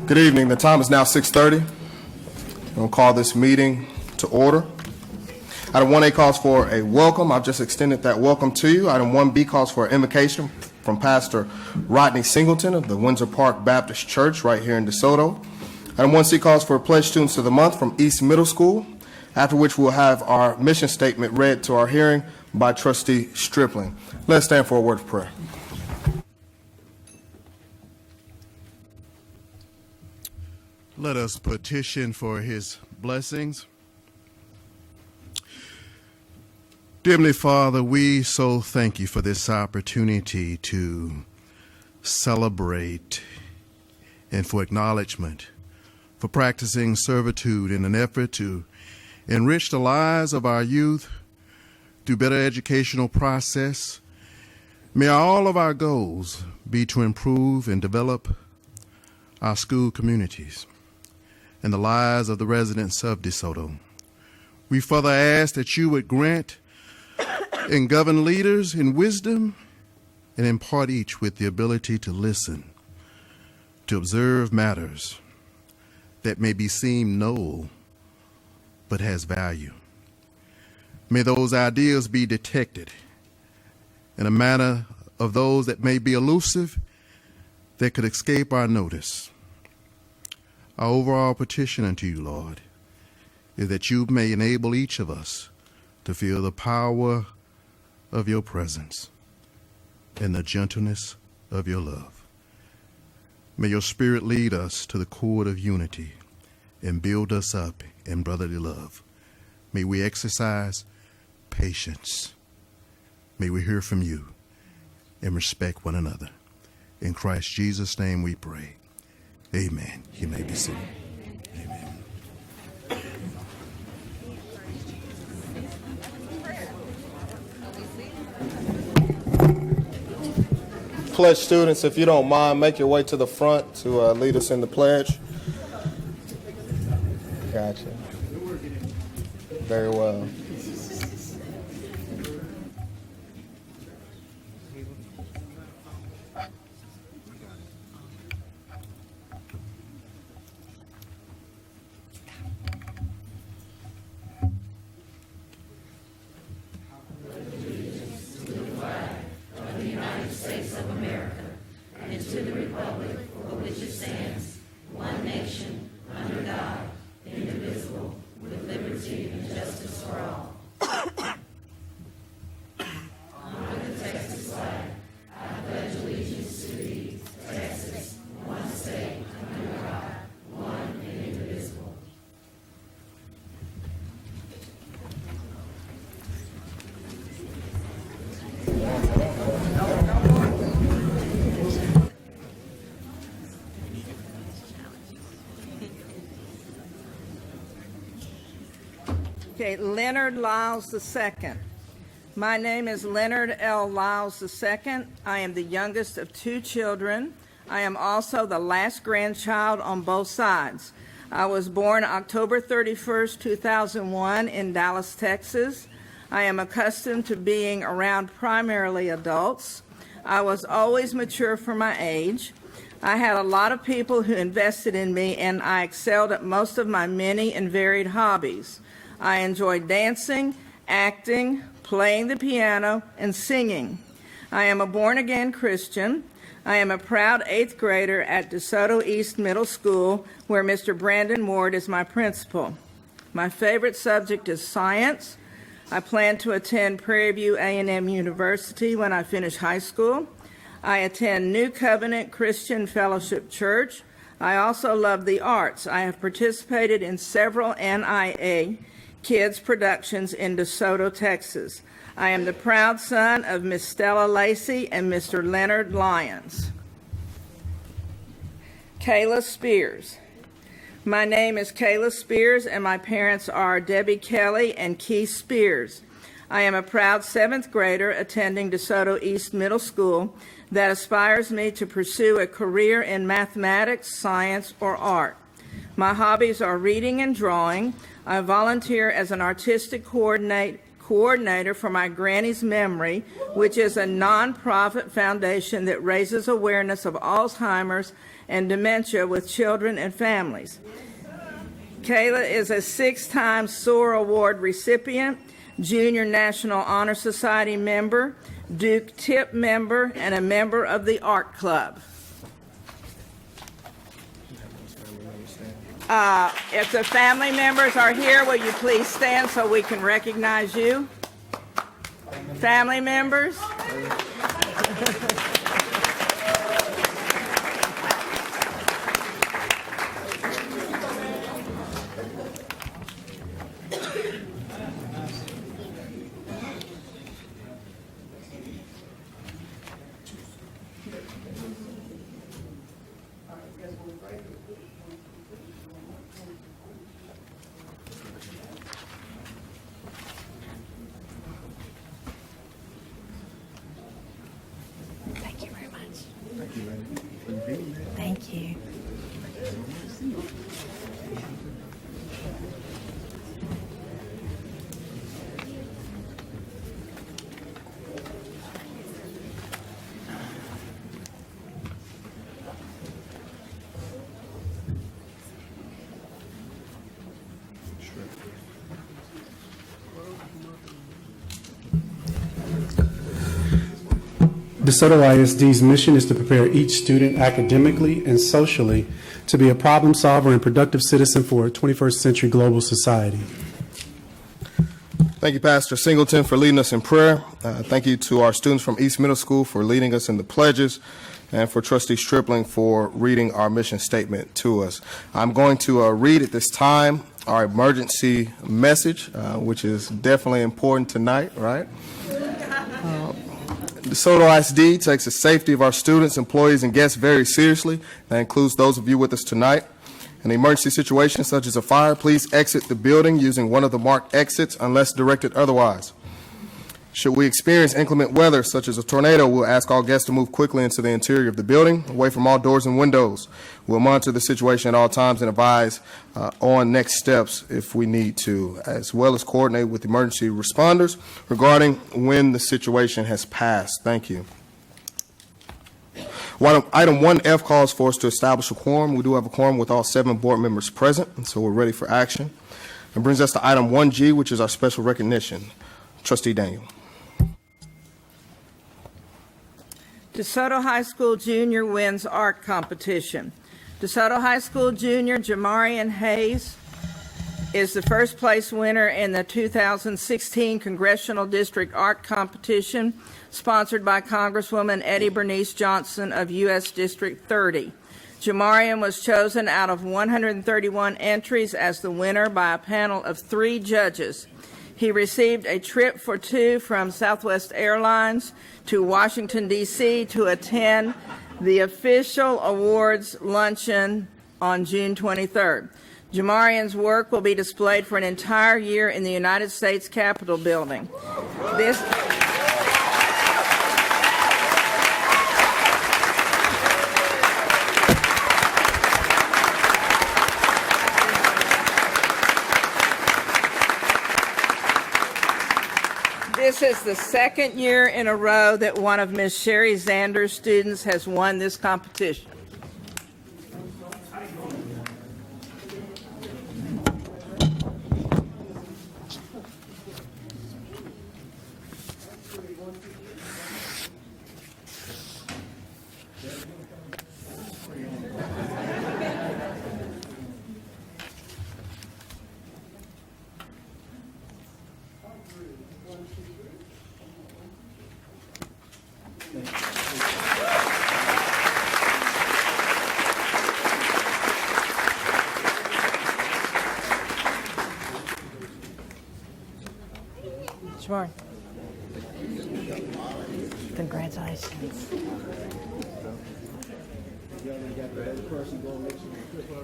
Good evening. The time is now 6:30. We'll call this meeting to order. Item 1A calls for a welcome. I've just extended that welcome to you. Item 1B calls for an invocation from Pastor Rodney Singleton of the Windsor Park Baptist Church right here in DeSoto. Item 1C calls for Pledge Students to the Month from East Middle School, after which we'll have our mission statement read to our hearing by Trustee Stripling. Let's stand for a word of prayer. Let us petition for his blessings. Dear Heavenly Father, we so thank you for this opportunity to celebrate and for acknowledgement, for practicing servitude in an effort to enrich the lives of our youth through better educational process. May all of our goals be to improve and develop our school communities and the lives of the residents of DeSoto. We further ask that you would grant and govern leaders in wisdom and impart each with the ability to listen, to observe matters that may be seem null but has value. May those ideas be detected in a manner of those that may be elusive that could escape our notice. Our overall petition unto you, Lord, is that you may enable each of us to feel the power of your presence and the gentleness of your love. May your Spirit lead us to the cord of unity and build us up in brotherly love. May we exercise patience. May we hear from you and respect one another. In Christ Jesus' name we pray. Amen. You may be seated. Amen. Pledge students, if you don't mind, make your way to the front to lead us in the pledge. Gotcha. Very well. Okay, Leonard Lyles II. My name is Leonard L. Lyles II. I am the youngest of two children. I am also the last grandchild on both sides. I was born October 31st, 2001 in Dallas, Texas. I am accustomed to being around primarily adults. I was always mature for my age. I had a lot of people who invested in me, and I excelled at most of my many and varied hobbies. I enjoyed dancing, acting, playing the piano, and singing. I am a born-again Christian. I am a proud 8th grader at DeSoto East Middle School, where Mr. Brandon Ward is my principal. My favorite subject is science. I plan to attend Prairie View A&M University when I finish high school. I attend New Covenant Christian Fellowship Church. I also love the arts. I have participated in several NIA Kids productions in DeSoto, Texas. I am the proud son of Miss Stella Lacey and Mr. Leonard Lyons. Kayla Spears. My name is Kayla Spears, and my parents are Debbie Kelly and Keith Spears. I am a proud 7th grader attending DeSoto East Middle School that aspires me to pursue a career in mathematics, science, or art. My hobbies are reading and drawing. I volunteer as an artistic coordinator for my Granny's Memory, which is a nonprofit foundation that raises awareness of Alzheimer's and dementia with children and families. Kayla is a 6-time SOAR Award recipient, Junior National Honor Society member, Duke Tip member, and a member of the Art Club. If the family members are here, will you please stand so we can recognize you? Family members? Thank you very much. Thank you. DeSoto ISD's mission is to prepare each student academically and socially to be a problem solver and productive citizen for a 21st century global society. Thank you, Pastor Singleton, for leading us in prayer. Thank you to our students from East Middle School for leading us in the pledges, and for Trustee Stripling for reading our mission statement to us. I'm going to read at this time our emergency message, which is definitely important tonight, right? DeSoto ISD takes the safety of our students, employees, and guests very seriously. That includes those of you with us tonight. In an emergency situation such as a fire, please exit the building using one of the marked exits unless directed otherwise. Should we experience inclement weather such as a tornado, we'll ask all guests to move quickly into the interior of the building, away from all doors and windows. We'll monitor the situation at all times and advise on next steps if we need to, as well as coordinate with emergency responders regarding when the situation has passed. Thank you. Item 1F calls for us to establish a quorum. We do have a quorum with all 7 board members present, and so we're ready for action. It brings us to item 1G, which is our special recognition. Trustee Daniel. DeSoto High School Junior wins art competition. DeSoto High School Junior Jamarian Hayes is the first place winner in the 2016 Congressional District Art Competition, sponsored by Congresswoman Eddie Bernice Johnson of U.S. District 30. Jamarian was chosen out of 131 entries as the winner by a panel of 3 judges. He received a trip for 2 from Southwest Airlines to Washington, D.C. to attend the official awards luncheon on June 23rd. Jamarian's work will be displayed for an entire year in the United States Capitol building. This is the second year in a row that one of Ms. Sherry Zander's students has won this competition. Sure. Congratulations.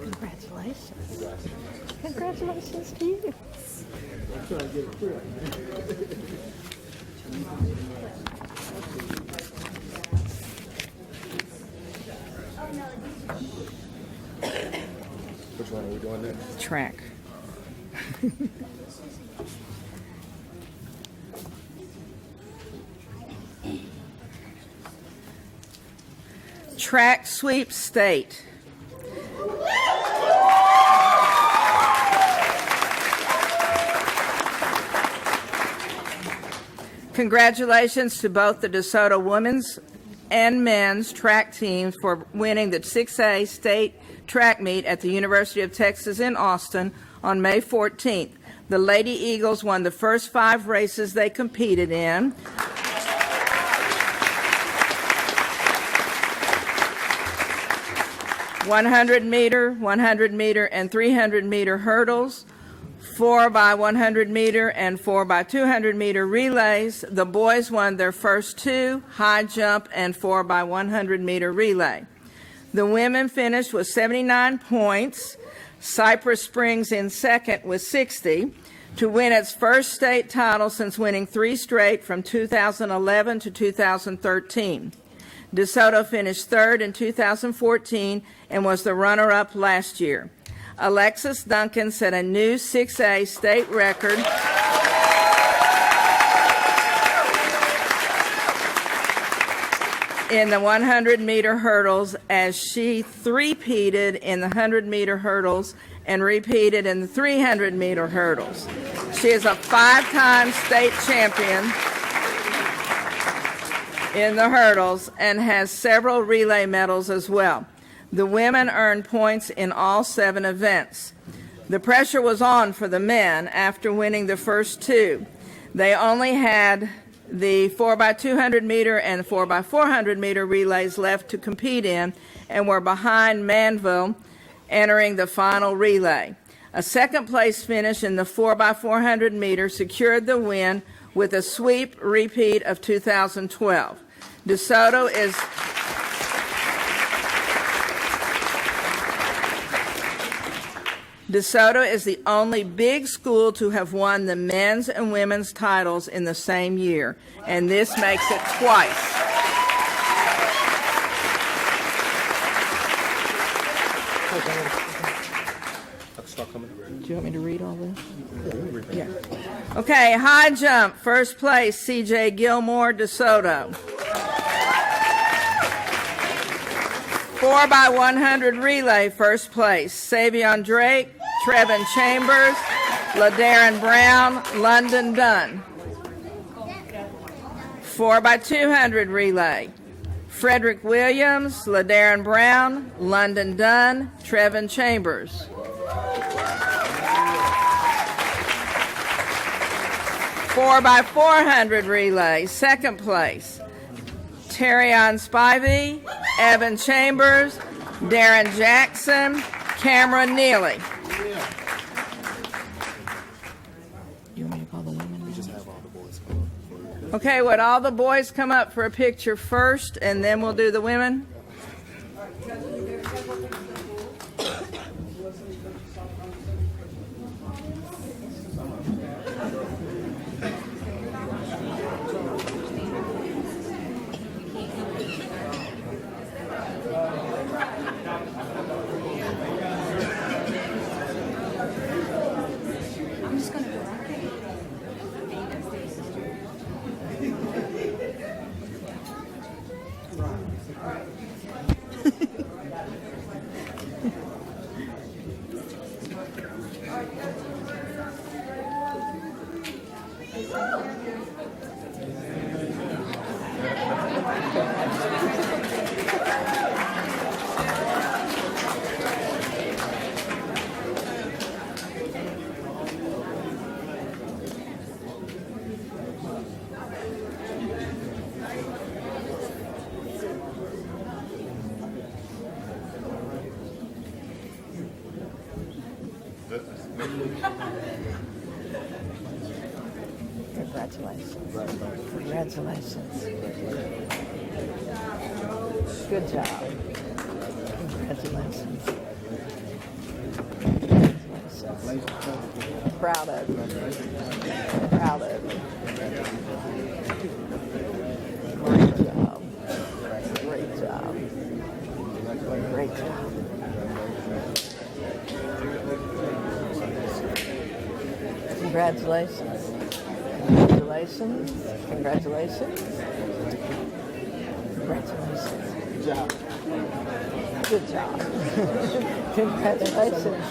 Congratulations. Congratulations to you. Which one are we doing next? Track. Track sweep state. Congratulations to both the DeSoto women's and men's track teams for winning the 6A state track meet at the University of Texas in Austin on May 14th. The Lady Eagles won the first 5 races they competed in. (100-meter, 100-meter, and 300-meter hurdles, 4x100-meter and 4x200-meter relays. The boys won their first 2, high jump and 4x100-meter relay. The women finished with 79 points. Cypress Springs in second with 60 to win its first state title since winning 3 straight from 2011 to 2013. DeSoto finished third in 2014 and was the runner-up last year. Alexis Duncan set a new 6A state record in the 100-meter hurdles as she three-peated in the 100-meter hurdles and repeated in the 300-meter hurdles. She is a 5-time state champion in the hurdles and has several relay medals as well. The women earned points in all 7 events. The pressure was on for the men after winning the first 2. They only had the 4x200-meter and 4x400-meter relays left to compete in and were behind Manville entering the final relay. A second-place finish in the 4x400-meter secured the win with a sweep repeat of 2012. DeSoto is the only big school to have won the men's and women's titles in the same year, and this makes it twice. Do you want me to read all this? Yeah. Okay, high jump, first place, C.J. Gilmore, DeSoto. 4x100 relay, first place, Savion Drake, Trevin Chambers, LaDarren Brown, London Dunn. 4x200 relay, Frederick Williams, LaDarren Brown, London Dunn, Trevin Chambers. 4x400 relay, second place, Terrion Spivey, Evan Chambers, Darren Jackson, Cameron Neely. You want me to call the women? We just have all the boys come up. Okay, would all the boys come up for a picture first, and then we'll do the women? Congratulations. Congratulations. Good job. Congratulations. Congratulations. Proud of you. Proud of you. Great job. Great job. Great job. Congratulations. Congratulations. Congratulations. Congratulations. Good job. Good job. Congratulations.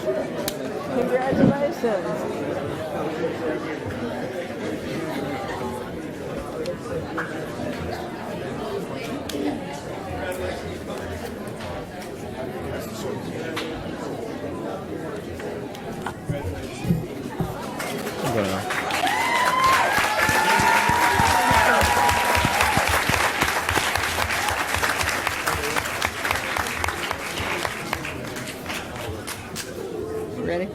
Congratulations. Ready?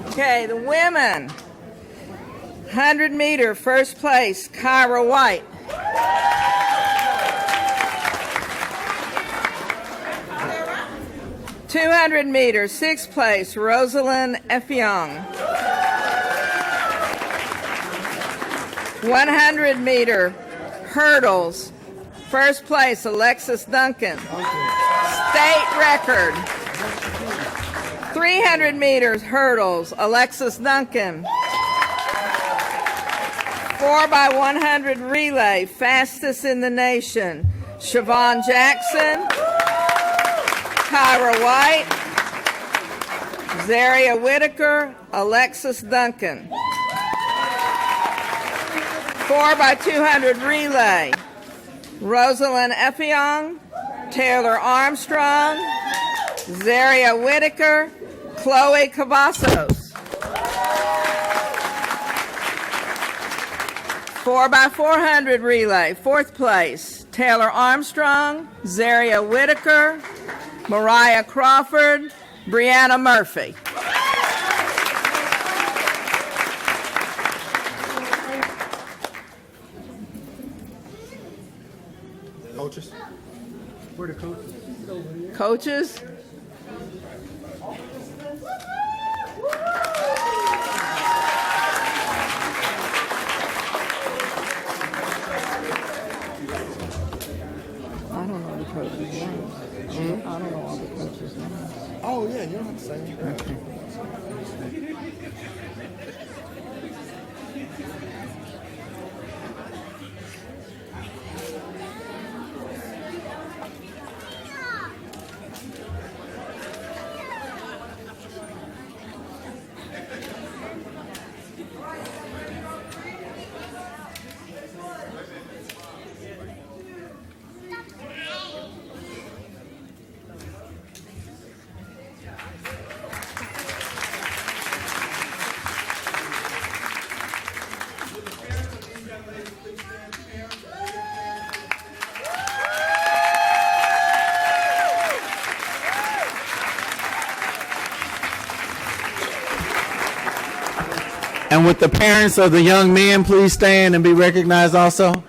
Okay, the women. 100-meter, first place, Kyra White. 200 meters, sixth place, Rosalind Effiong. 100-meter hurdles, first place, Alexis Duncan. State record. 300 meters hurdles, Alexis Duncan. 4x100 relay, fastest in the nation, Siobhan Jackson, Kyra White, Zaria Whitaker, Alexis Duncan. 4x200 relay, Rosalind Effiong, Taylor Armstrong, Zaria Whitaker, Chloe Cavazos. 4x400 relay, fourth place, Taylor Armstrong, Zaria Whitaker, Mariah Crawford, Brianna Murphy. Coaches? Where the coaches? Coaches? I don't know the coaches' names. I don't know all the coaches' names. Oh, yeah, you don't have to say anything. And with the parents of the young men, please stand and be recognized also.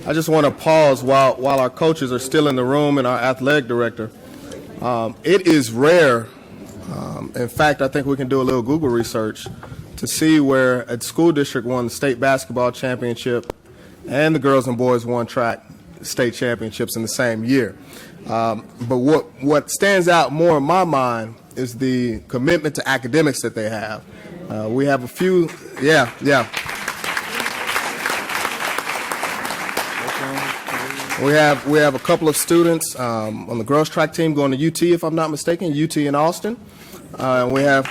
I just want to pause while our coaches are still in the room and our athletic director. It is rare. In fact, I think we can do a little Google research to see where a school district won the state basketball championship and the girls and boys won track state championships in the same year. But what stands out more in my mind is the commitment to academics that they have. We have a few, yeah. We have a couple of students on the girls track team going to UT, if I'm not mistaken, UT in Austin. We have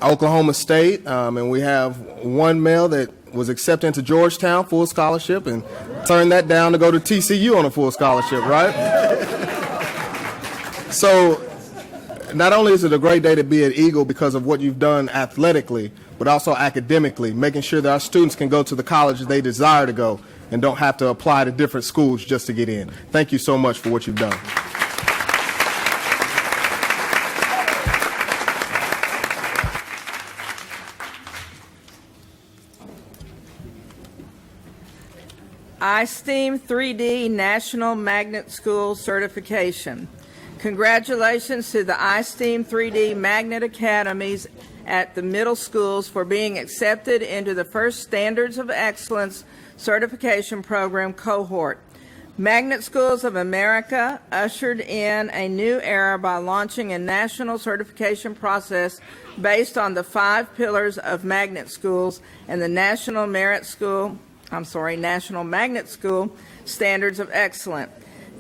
Oklahoma State, and we have one male that was accepted into Georgetown, full scholarship, and turned that down to go to TCU on a full scholarship, right? So not only is it a great day to be at Eagle because of what you've done athletically, but also academically, making sure that our students can go to the colleges they desire to go and don't have to apply to different schools just to get in. Thank you so much for what you've done. iSTEAM 3D National Magnet School Certification. Congratulations to the iSTEAM 3D Magnet Academies at the middle schools for being accepted into the first Standards of Excellence Certification Program cohort. Magnet Schools of America ushered in a new era by launching a national certification process based on the 5 pillars of magnet schools and the National Magnet School Standards of Excellence.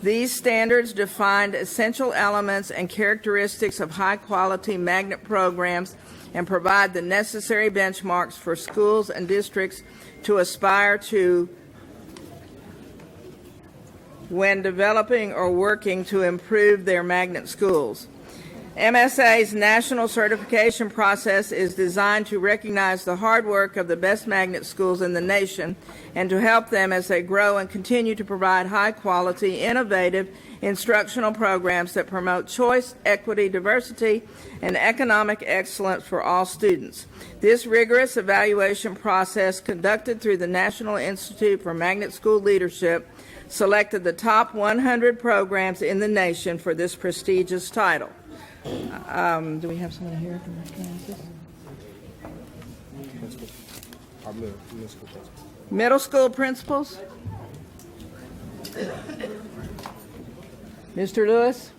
These standards defined essential elements and characteristics of high-quality magnet programs and provide the necessary benchmarks for schools and districts to aspire to when developing or working to improve their magnet schools. MSA's national certification process is designed to recognize the hard work of the best magnet schools in the nation and to help them as they grow and continue to provide high-quality, innovative instructional programs that promote choice, equity, diversity, and economic excellence for all students. This rigorous evaluation process, conducted through the National Institute for Magnet School Leadership, selected the top 100 programs in the nation for this prestigious title. Do we have someone here from middle school principals? Mr. Lewis?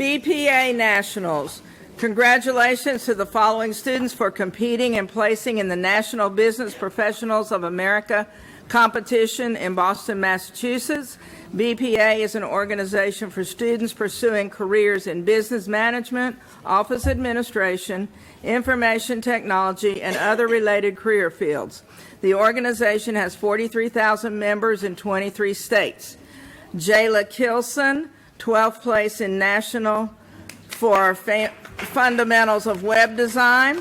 BPA Nationals. Congratulations to the following students for competing and placing in the National Business Professionals of America competition in Boston, Massachusetts. BPA is an organization for students pursuing careers in business management, office administration, information technology, and other related career fields. The organization has 43,000 members in 23 states. Jayla Kilson, 12th place in national for fundamentals of web design.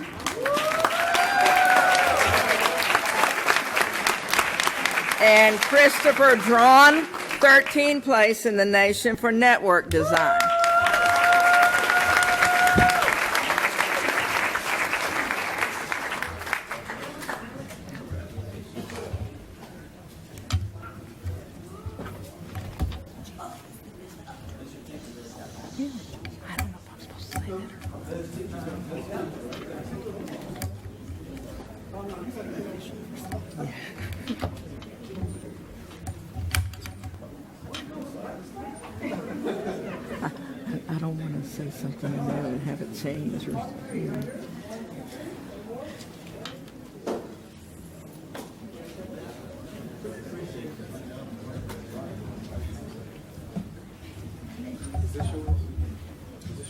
And Christopher Drawn, 13th place in the nation for network design. I don't want to say something in there and have it change or, you know.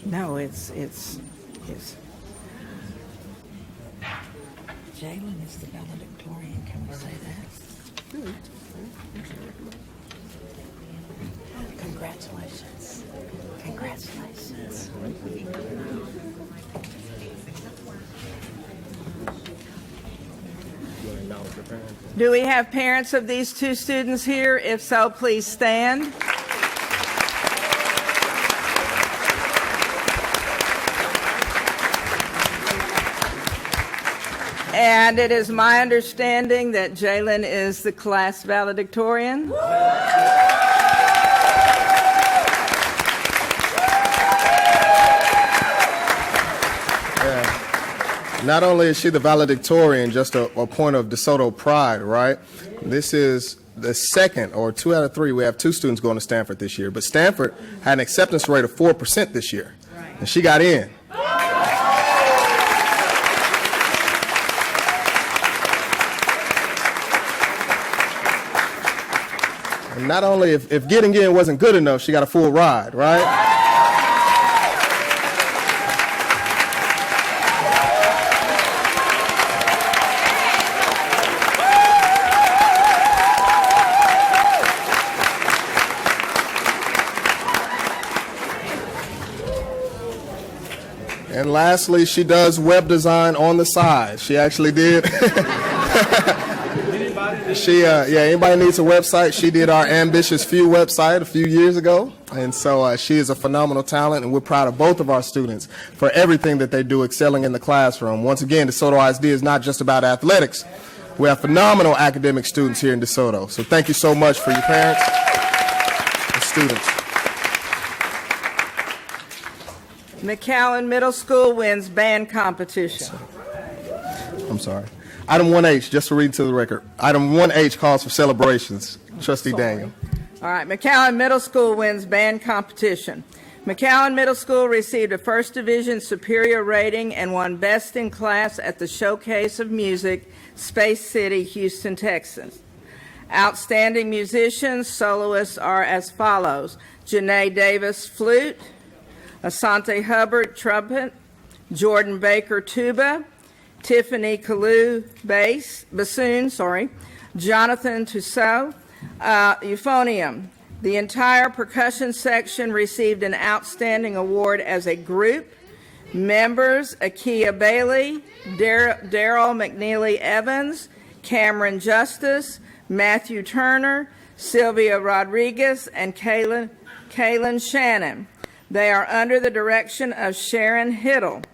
No, it's Jalen is the valedictorian. Can we say that? Congratulations. Congratulations. Do we have parents of these two students here? If so, please stand. And it is my understanding that Jalen is the class valedictorian. Not only is she the valedictorian, just a point of DeSoto pride, right? This is the second, or 2 out of 3. We have 2 students going to Stanford this year, but Stanford had an acceptance rate of 4% this year, and she got in. And not only if getting in wasn't good enough, she got a full ride, right? And lastly, she does web design on the side. She actually did. Anybody needs a website? She did our Ambitious Few website a few years ago. And so she is a phenomenal talent, and we're proud of both of our students for everything that they do, excelling in the classroom. Once again, DeSoto ISD is not just about athletics. We have phenomenal academic students here in DeSoto. So thank you so much for your parents and students. McAllen Middle School wins band competition. I'm sorry. Item 1H, just to read to the record. Item 1H calls for celebrations. Trustee Daniel. All right, McAllen Middle School wins band competition. McAllen Middle School received a First Division Superior rating and won Best in Class at the Showcase of Music, Space City, Houston, Texas. Outstanding musicians, soloists are as follows: Janae Davis, flute; Asante Hubbard, trumpet; Jordan Baker, tuba; Tiffany Kalu, bassoon; Jonathan Tussaud, euphonium. The entire percussion section received an outstanding award as a group. Members: Akia Bailey, Daryl McNeely Evans, Cameron Justice, Matthew Turner, Sylvia Rodriguez, and Kaylin Shannon. They are under the direction of Sharon Hiddle.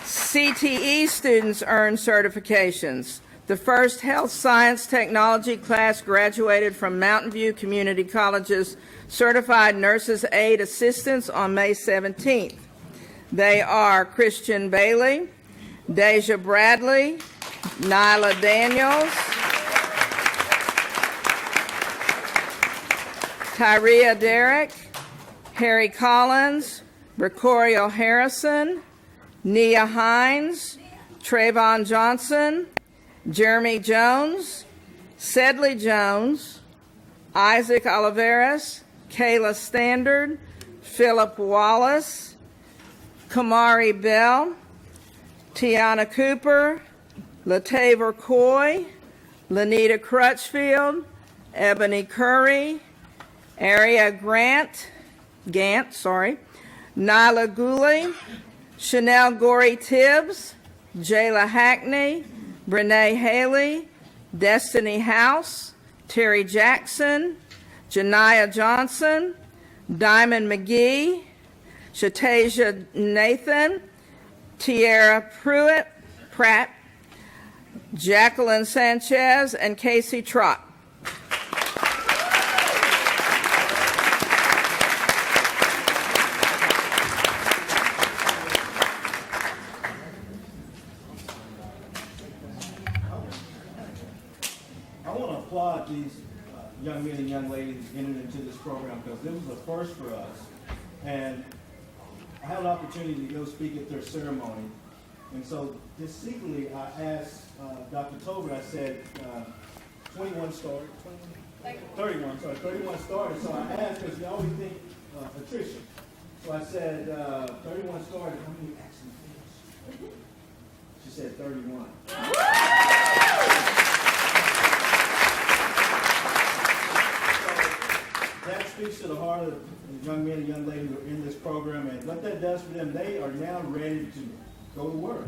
CTE students earn certifications. The first Health Science Technology class graduated from Mountain View Community College's Certified Nurses Aid Assistants on May 17th. They are Christian Bailey, Deja Bradley, Nyla Daniels, Tyria Derrick, Harry Collins, Bricorio Harrison, Nia Hines, Trayvon Johnson, Jeremy Jones, Sedley Jones, Isaac Oliveras, Kayla Standard, Philip Wallace, Kamari Bell, Tiana Cooper, Latavor Coy, Lanita Crutchfield, Ebony Curry, Aria Gant, Nyla Gooley, Chanel Gorey Tibbs, Jayla Hackney, Brene Haley, Destiny House, Terry Jackson, Janiyah Johnson, Diamond McGee, Shatasia Nathan, Tierra Pratt, Jacqueline Sanchez, and Casey Trott. I want to applaud these young men and young ladies entered into this program because it was a first for us. And I had an opportunity to go speak at their ceremony. And so just secretly, I asked Dr. Tolbert, I said, 21 started, 31 started. So I asked, because you always think attrition. So I said, 31 started, how many actually finished? She said 31. That speaks to the heart of the young men and young ladies who are in this program, and what that does for them, they are now ready to go to work.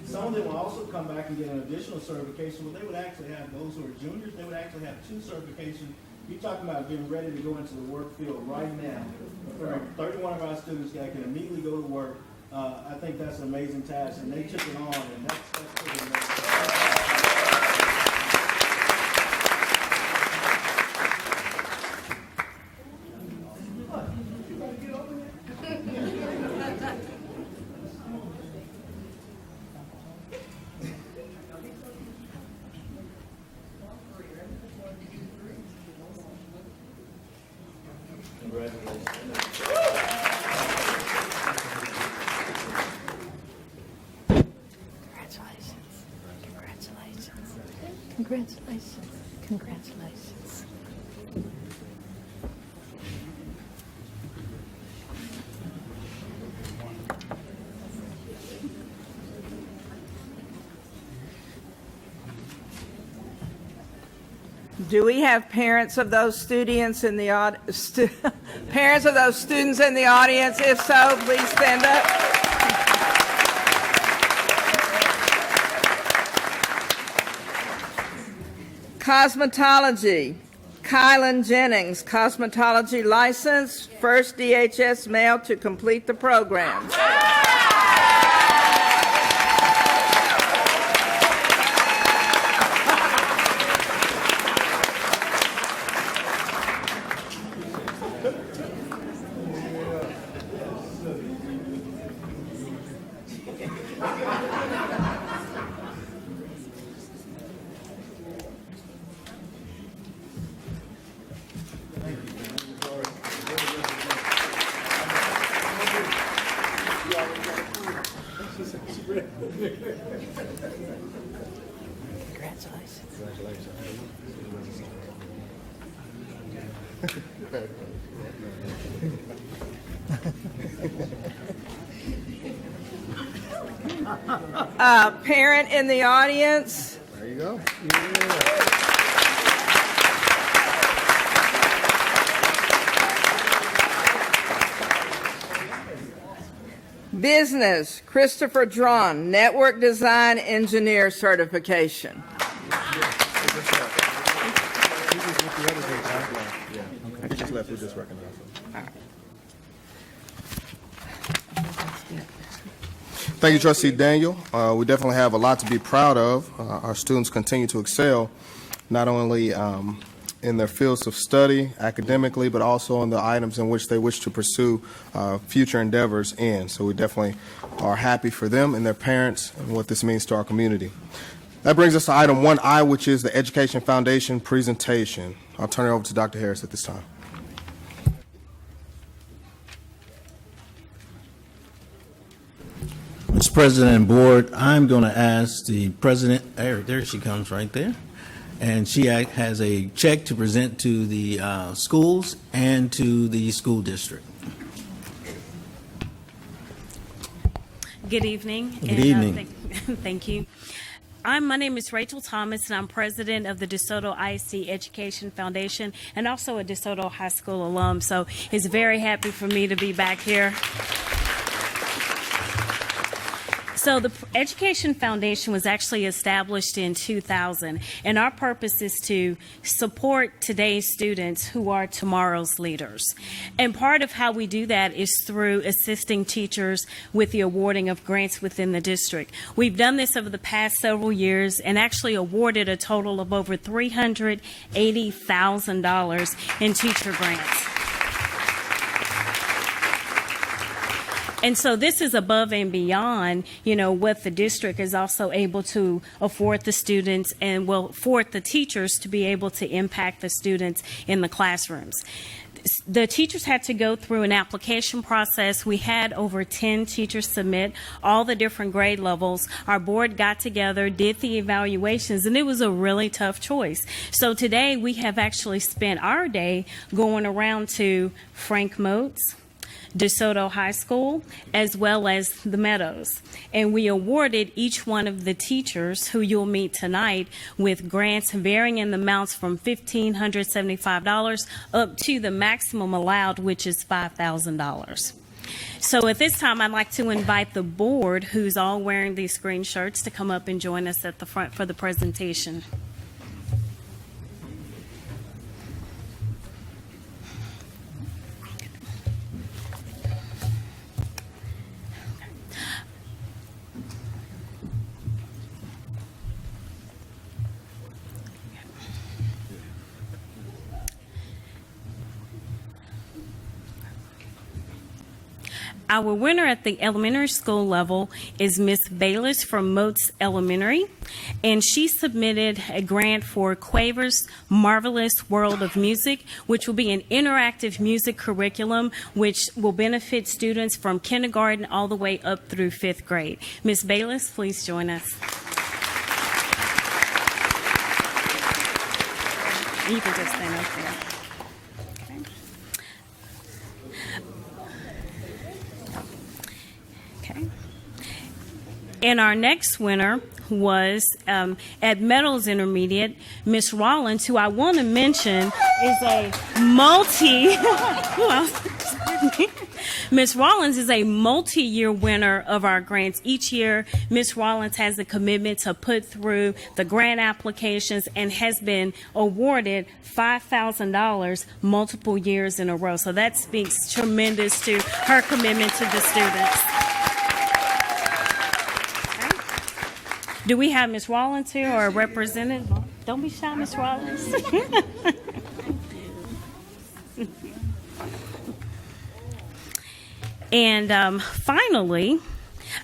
Some of them will also come back and get an additional certification, but they would actually have, those who are juniors, they would actually have 2 certifications. You're talking about getting ready to go into the work field right now. 31 of our students that can immediately go to work. I think that's an amazing task, and they took it on, and that's pretty amazing. Congratulations. Congratulations. Congratulations. Congratulations. Do we have parents of those students in the parents of those students in the audience? If so, please stand up. Cosmetology. Kylan Jennings, cosmetology license, first DHS male to complete the program. Parent in the audience. There you go. Business, Christopher Drawn, network design engineer certification. He just left. We just recognized him. Thank you, Trustee Daniel. We definitely have a lot to be proud of. Our students continue to excel, not only in their fields of study academically, but also in the items in which they wish to pursue future endeavors in. So we definitely are happy for them and their parents and what this means to our community. That brings us to item 1I, which is the Education Foundation presentation. I'll turn it over to Dr. Harris at this time. Mr. President and Board, I'm going to ask the President, there she comes right there, and she has a check to present to the schools and to the school district. Good evening. Good evening. Thank you. My name is Rachel Thomas, and I'm president of the DeSoto ISD Education Foundation and also a DeSoto High School alum, so it's very happy for me to be back here. So the Education Foundation was actually established in 2000, and our purpose is to support today's students who are tomorrow's leaders. And part of how we do that is through assisting teachers with the awarding of grants within the district. We've done this over the past several years and actually awarded a total of over $380,000 in teacher grants. And so this is above and beyond, what the district is also able to afford the students and will afford the teachers to be able to impact the students in the classrooms. The teachers had to go through an application process. We had over 10 teachers submit all the different grade levels. Our board got together, did the evaluations, and it was a really tough choice. So today we have actually spent our day going around to Frank Moats, DeSoto High School, as well as the Meadows. And we awarded each one of the teachers who you'll meet tonight with grants varying in the amounts from $1,575 up to the maximum allowed, which is $5,000. So at this time, I'd like to invite the board, who's all wearing these green shirts, to come up and join us at the front for the presentation. Our winner at the elementary school level is Miss Bayless from Moats Elementary, and she submitted a grant for Quaver's Marvelous World of Music, which will be an interactive music curriculum which will benefit students from kindergarten all the way up through 5th grade. Miss Bayless, please join us. You can just stand up there. And our next winner was at Meadows Intermediate, Miss Rollins, who I want to mention is a Miss Rollins is a multi-year winner of our grants. Each year, Miss Rollins has a commitment to put through the grant applications and has been awarded $5,000 multiple years in a row. So that speaks tremendous to her commitment to the students. Do we have Ms. Rollins here or a representative? Don't be shy, Ms. Rollins. And finally,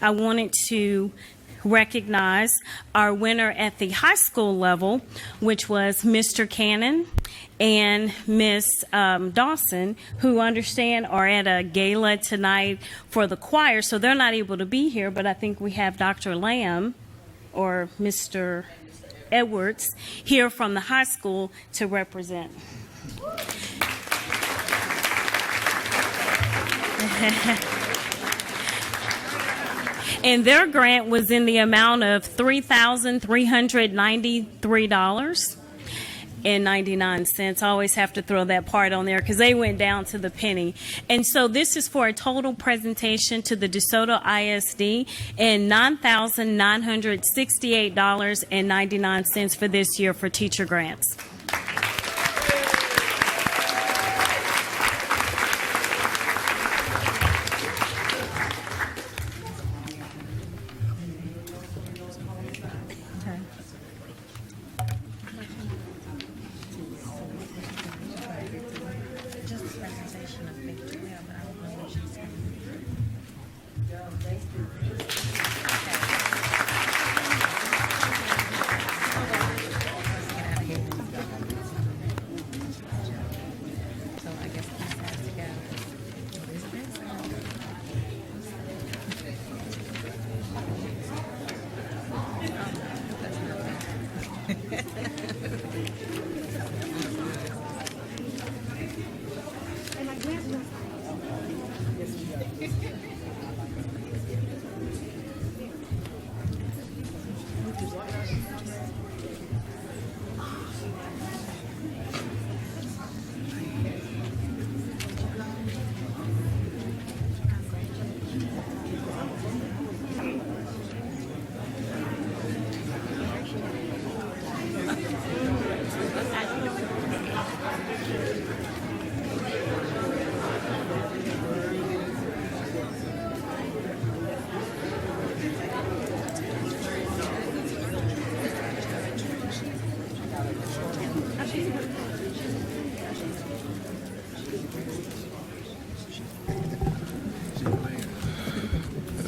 I wanted to recognize our winner at the high school level, which was Mr. Cannon and Miss Dawson, who understand are at a gala tonight for the choir, so they're not able to be here, but I think we have Dr. Lamb or Mr. Edwards here from the high school to represent. And their grant was in the amount of $3,393.99. I always have to throw that part on there because they went down to the penny. And so this is for a total presentation to the DeSoto ISD and $9,968.99 for this year for teacher grants.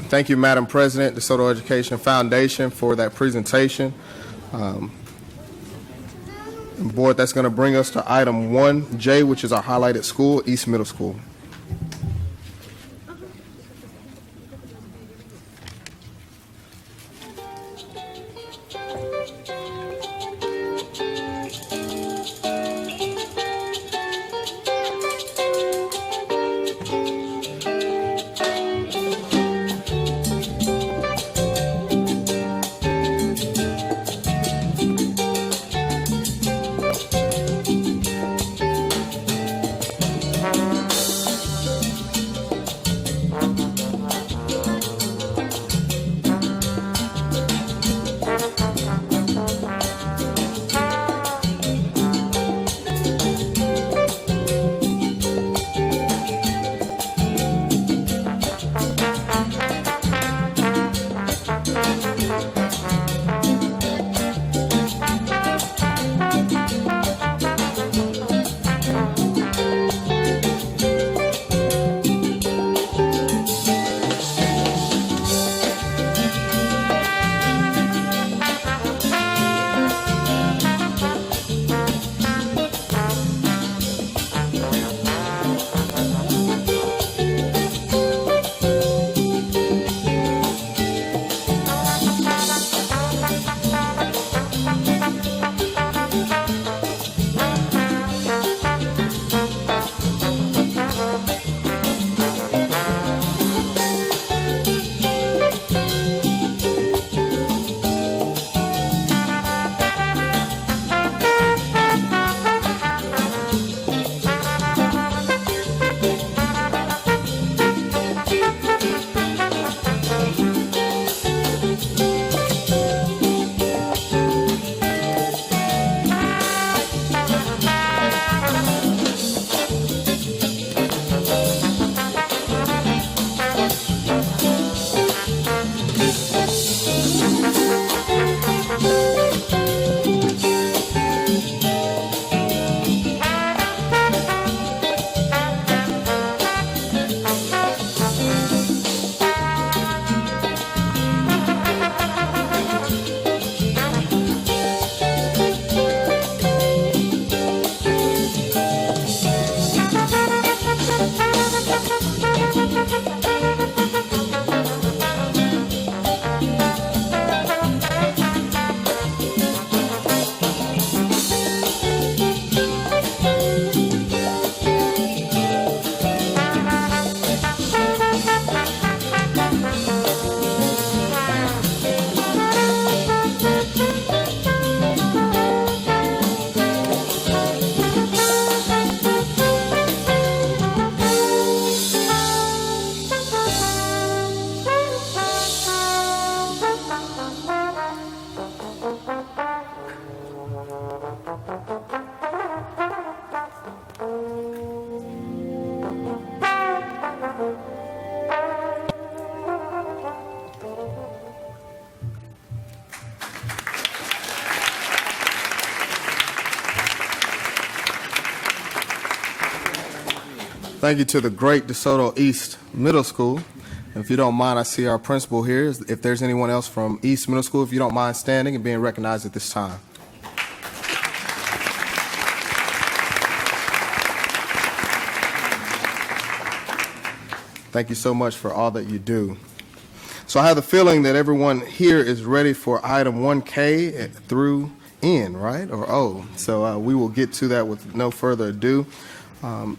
Thank you, Madam President, DeSoto Education Foundation, for that presentation. Board, that's going to bring us to item 1J, which is our highlighted school, East Middle School. Thank you to the great DeSoto East Middle School. And if you don't mind, I see our principal here. If there's anyone else from East Middle School, if you don't mind standing and being recognized at this time. Thank you so much for all that you do. So I have the feeling that everyone here is ready for item 1K through N, right, or O. So we will get to that with no further ado.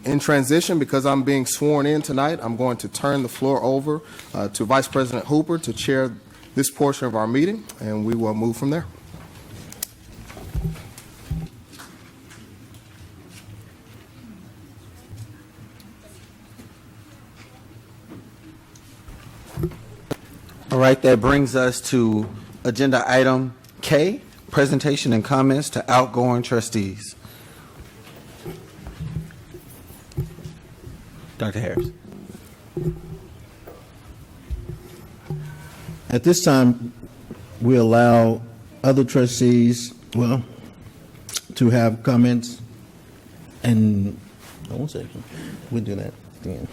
In transition, because I'm being sworn in tonight, I'm going to turn the floor over to Vice President Hooper to chair this portion of our meeting, and we will move from there. All right, that brings us to agenda item K, presentation and comments to outgoing trustees. Dr. Harris. At this time, we allow other trustees, to to have comments, and, 1 second, we'll do that then.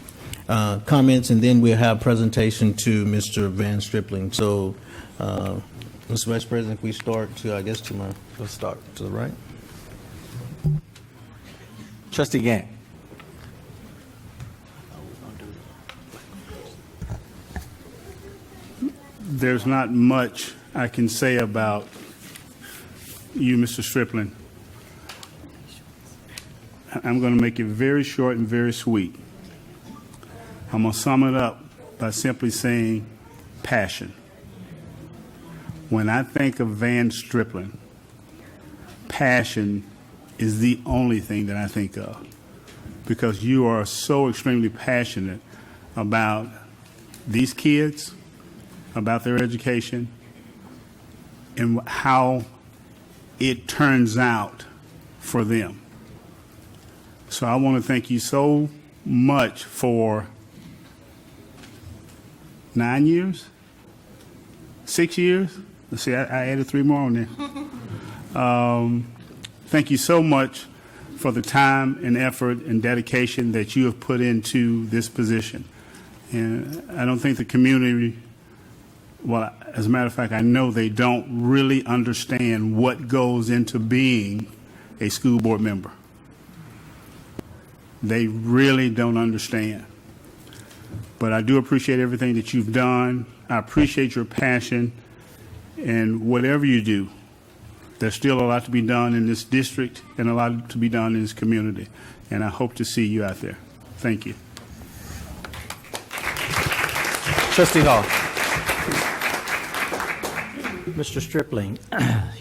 Comments, and then we'll have presentation to Mr. Van Stripling. So, Mr. Vice President, if we start to, I guess, let's start to the right. Trustee Gant. There's not much I can say about you, Mr. Stripling. I'm going to make it very short and very sweet. I'm going to sum it up by simply saying passion. When I think of Van Stripling, passion is the only thing that I think of, because you are so extremely passionate about these kids, about their education, and how it turns out for them. So I want to thank you so much for 9 years, 6 years. Let's see, I added 3 more on there. Thank you so much for the time and effort and dedication that you have put into this position. And I don't think the community, well, as a matter of fact, I know they don't really understand what goes into being a school board member. They really don't understand. But I do appreciate everything that you've done. I appreciate your passion. And whatever you do, there's still a lot to be done in this district and a lot to be done in this community. And I hope to see you out there. Thank you. Trustee Hall. Mr. Stripling,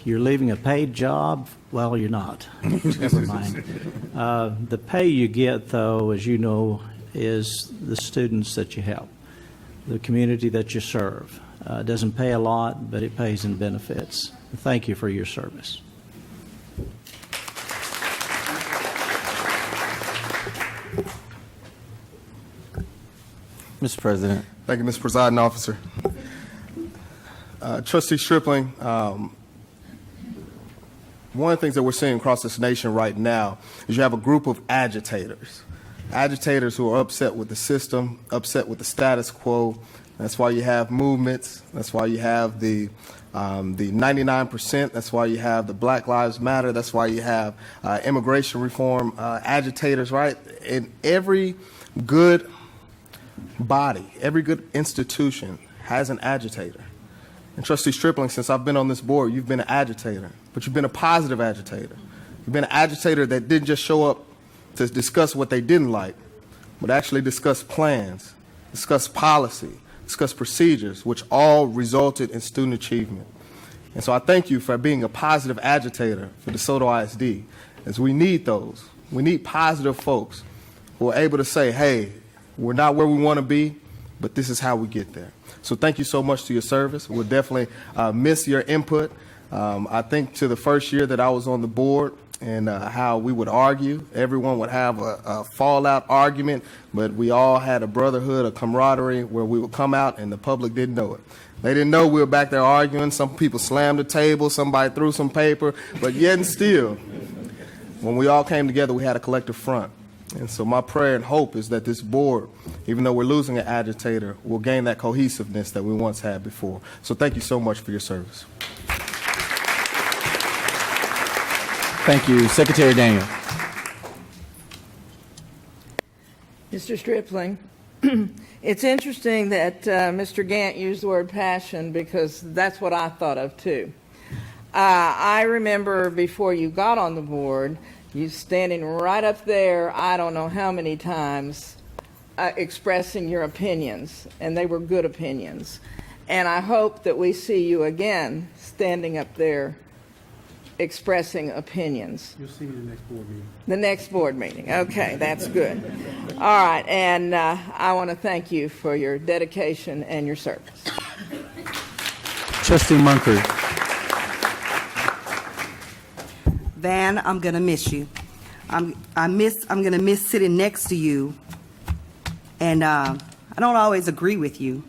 you're leaving a paid job? Well, you're not. Never mind. The pay you get, though, as you know, is the students that you help, the community that you serve. It doesn't pay a lot, but it pays in benefits. Thank you for your service. Mr. President. Thank you, Mr. Presiding Officer. Trustee Stripling, one of the things that we're seeing across this nation right now is you have a group of agitators who are upset with the system, upset with the status quo. That's why you have movements. That's why you have the 99%. That's why you have the Black Lives Matter. That's why you have immigration reform agitators, right? In every good body, every good institution has an agitator. And Trustee Stripling, since I've been on this board, you've been an agitator, but you've been a positive agitator. You've been an agitator that didn't just show up to discuss what they didn't like, but actually discuss plans, discuss policy, discuss procedures, which all resulted in student achievement. And so I thank you for being a positive agitator for DeSoto ISD, as we need those. We need positive folks who are able to say, hey, we're not where we want to be, but this is how we get there. So thank you so much to your service. We'll definitely miss your input. I think to the first year that I was on the board and how we would argue, everyone would have a fallout argument, but we all had a brotherhood, a camaraderie where we would come out and the public didn't know it. They didn't know we were back there arguing. Some people slammed the table, somebody threw some paper, but yet and still, when we all came together, we had a collective front. And so my prayer and hope is that this board, even though we're losing an agitator, will gain that cohesiveness that we once had before. So thank you so much for your service. Thank you. Secretary Daniel. Mr. Stripling, it's interesting that Mr. Gant used the word passion, because that's what I thought of too. I remember before you got on the board, you standing right up there, I don't know how many times, expressing your opinions, and they were good opinions. And I hope that we see you again standing up there expressing opinions. You'll see me in the next board meeting. The next board meeting. Okay, that's good. All right, and I want to thank you for your dedication and your service. Trustee Munkard. Van, I'm gonna miss you. I'm gonna miss sitting next to you, and I don't always agree with you,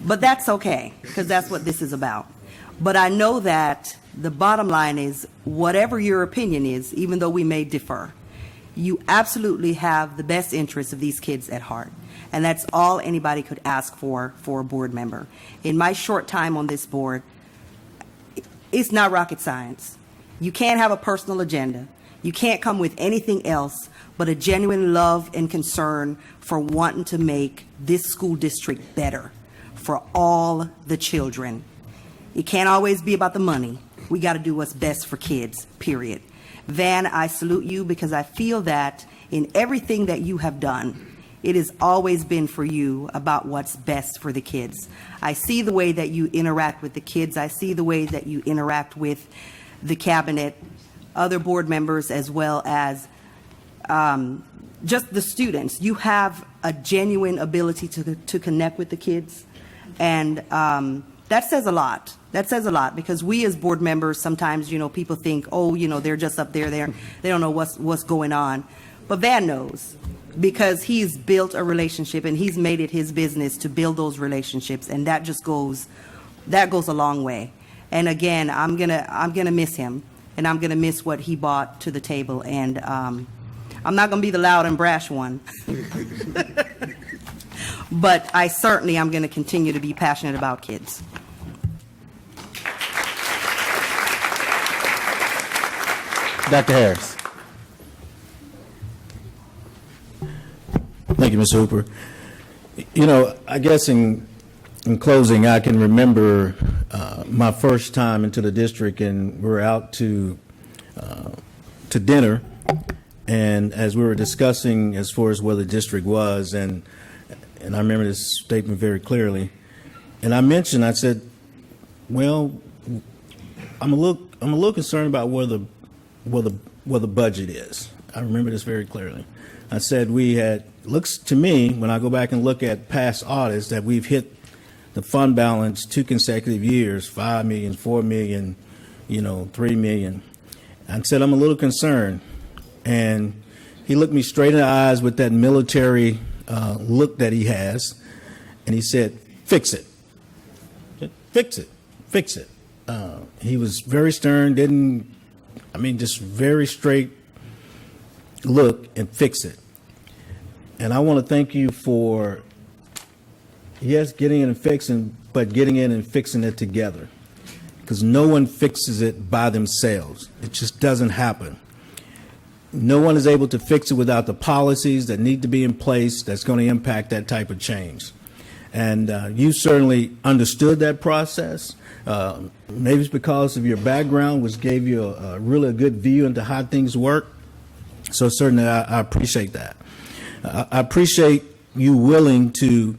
but that's okay, because that's what this is about. But I know that the bottom line is, whatever your opinion is, even though we may differ, you absolutely have the best interests of these kids at heart. And that's all anybody could ask for a board member. In my short time on this board, it's not rocket science. You can't have a personal agenda. You can't come with anything else but a genuine love and concern for wanting to make this school district better for all the children. It can't always be about the money. We got to do what's best for kids, period. Van, I salute you because I feel that in everything that you have done, it has always been for you about what's best for the kids. I see the way that you interact with the kids. I see the way that you interact with the cabinet, other board members, as well as just the students. You have a genuine ability to connect with the kids. And that says a lot. That says a lot because we as board members, sometimes, people think, oh, they're just up there. They don't know what's going on. But Van knows because he's built a relationship and he's made it his business to build those relationships. And that goes a long way. And again, I'm gonna miss him and I'm gonna miss what he brought to the table. And I'm not gonna be the loud and brash one. But I certainly am going to continue to be passionate about kids. Dr. Harris. Thank you, Ms. Hooper. I guess in closing, I can remember my first time into the district, and we were out to dinner, and as we were discussing as far as where the district was, and I remember this statement very clearly, and I said, well, I'm a little concerned about where the budget is. I remember this very clearly. I said looks to me, when I go back and look at past audits, that we've hit the fund balance 2 consecutive years, 5 million, 4 million, 3 million. I said, I'm a little concerned. And he looked me straight in the eyes with that military look that he has, and he said, fix it. Fix it. Fix it. He was very stern, just very straight look and fix it. And I want to thank you for, yes, getting in and fixing, but getting in and fixing it together. Because no one fixes it by themselves. It just doesn't happen. No one is able to fix it without the policies that need to be in place that's going to impact that type of change. And you certainly understood that process. Maybe it's because of your background, which gave you a really good view into how things work. So certainly I appreciate that. I appreciate you willing to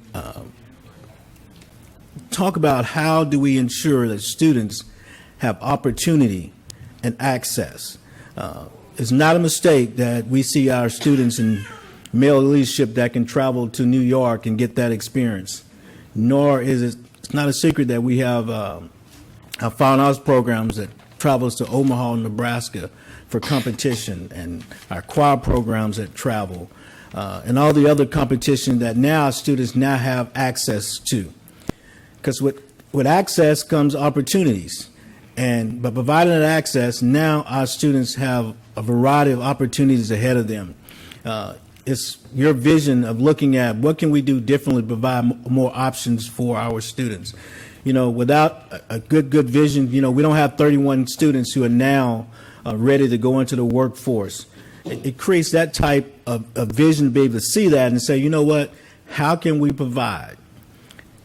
talk about how do we ensure that students have opportunity and access. It's not a mistake that we see our students in male leadership that can travel to New York and get that experience. Nor is it's not a secret that we have our fine arts programs that travels to Omaha, Nebraska for competition, and our choir programs that travel, and all the other competition that now students now have access to. Because with access comes opportunities. And by providing that access, now our students have a variety of opportunities ahead of them. It's your vision of looking at what can we do differently to provide more options for our students. Without a good vision, we don't have 31 students who are now ready to go into the workforce. It creates that type of vision to be able to see that and say, you know what, how can we provide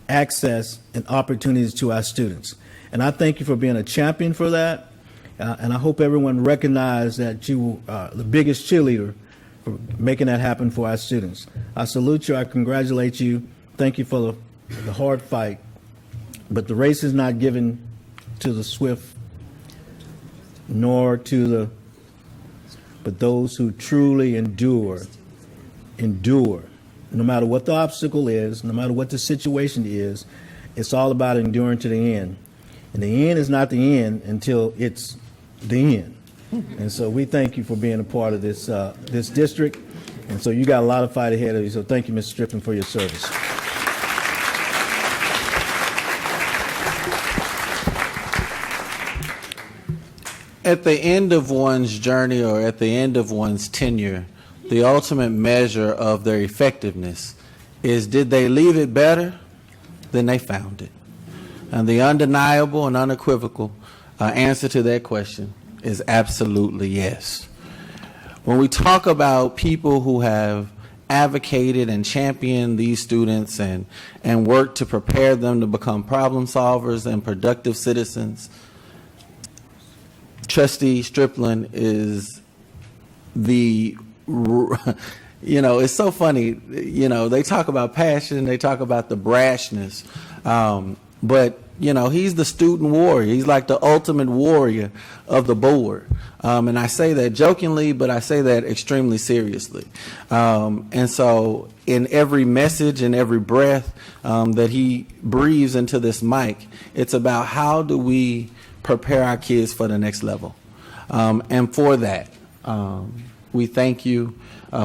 access and opportunities to our students? And I thank you for being a champion for that. And I hope everyone recognizes that you are the biggest cheerleader for making that happen for our students. I salute you. I congratulate you. Thank you for the hard fight. But the race is not given to the swift, nor but those who truly endure, no matter what the obstacle is, no matter what the situation is. It's all about enduring to the end. And the end is not the end until it's the end. And so we thank you for being a part of this this district. And so you got a lot of fight ahead of you. So thank you, Mr. Strickland, for your service. At the end of one's journey or at the end of one's tenure, the ultimate measure of their effectiveness is, did they leave it better than they found it? And the undeniable and unequivocal answer to that question is absolutely yes. When we talk about people who have advocated and championed these students and worked to prepare them to become problem solvers and productive citizens, Trustee Stripling is the, it's so funny, they talk about passion, they talk about the brashness, but, he's the student warrior. He's like the ultimate warrior of the board. And I say that jokingly, but I say that extremely seriously. And so in every message and every breath that he breathes into this mic, it's about how do we prepare our kids for the next level. And for that, we thank you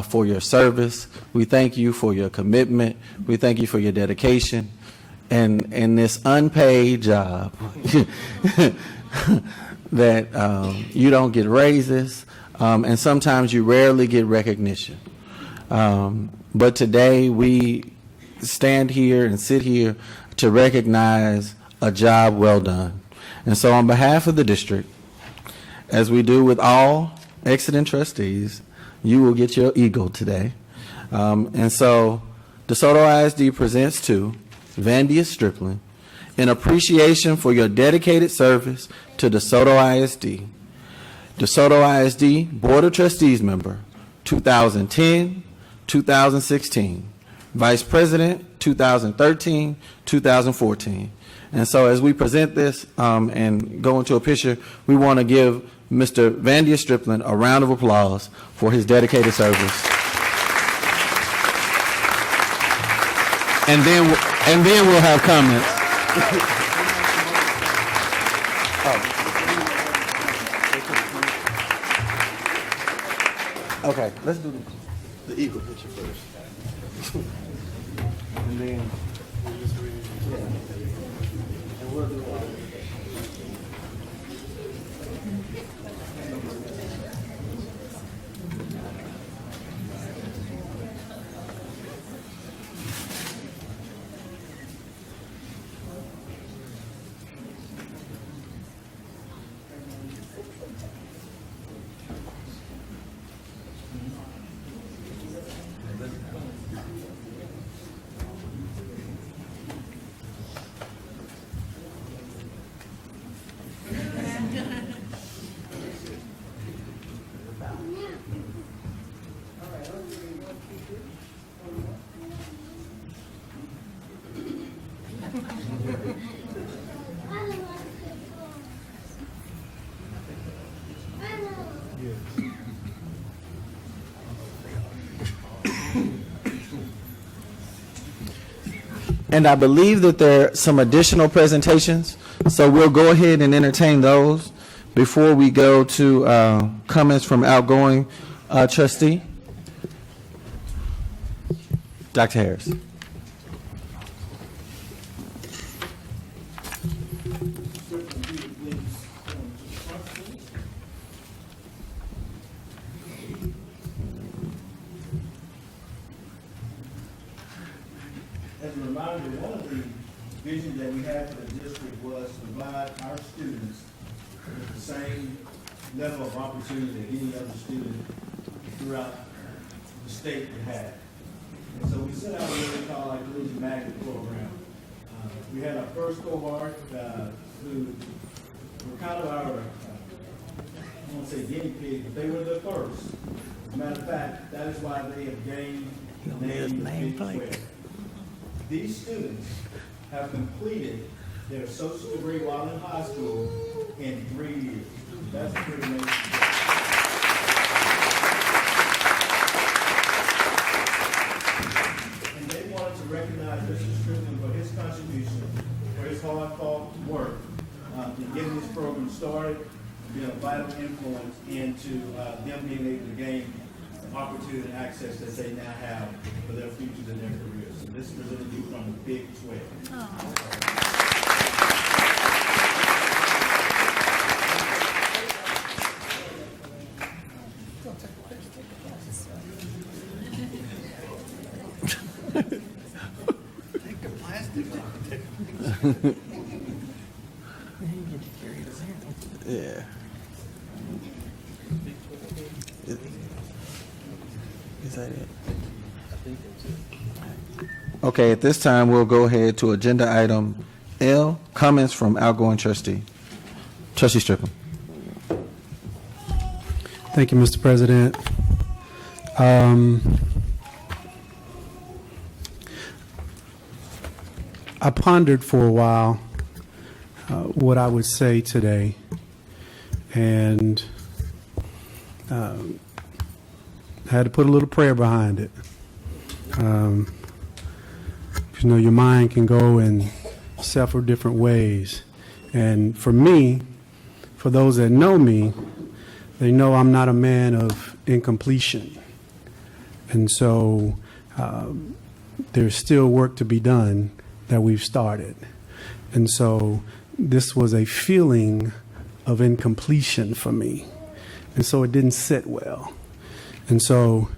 for your service. We thank you for your commitment. We thank you for your dedication. And this unpaid job that you don't get raises, and sometimes you rarely get recognition. But today we stand here and sit here to recognize a job well done. And so on behalf of the district, as we do with all Exeter trustees, you will get your eagle today. And so DeSoto ISD presents to Vandia Stripling in appreciation for your dedicated service to DeSoto ISD. DeSoto ISD Board of Trustees member, 2010, 2016. Vice President, 2013, 2014. And so as we present this and go into a picture, we want to give Mr. Vandia Stripling a round of applause for his dedicated service. And then we'll have comments. Okay, let's do the eagle picture first. And then and we'll do And I believe that there are some additional presentations, so we'll go ahead and entertain those before we go to comments from outgoing trustee. Dr. Harris. As a reminder, one of the visions that we had for the district was to provide our students with the same level of opportunity that any other student throughout the state would have. And so we set out what we call our Collegiate Magnet program. We had our first cohort who were kind of our, I won't say guinea pig, but they were the first. As a matter of fact, that is why they have gained the name Big 12. These students have completed their social degree while in high school in 3 years. That's pretty amazing. And they wanted to recognize Mr. Strickland for his contribution, for his hard-fought work in getting this program started, and being a vital influence into them being able to gain the opportunity and access that they now have for their futures and their careers. So this is presented to you from the Big 12. Yeah. Is that it? Okay, at this time, we'll go ahead to agenda item L, comments from outgoing trustee. Trustee Strickland. Thank you, Mr. President. I pondered for a while what I would say today, and had to put a little prayer behind it. You know, your mind can go in several different ways. And for me, for those that know me, they know I'm not a man of incompletion. And so there's still work to be done that we've started. And so this was a feeling of incompletion for me. And so it didn't sit well. And so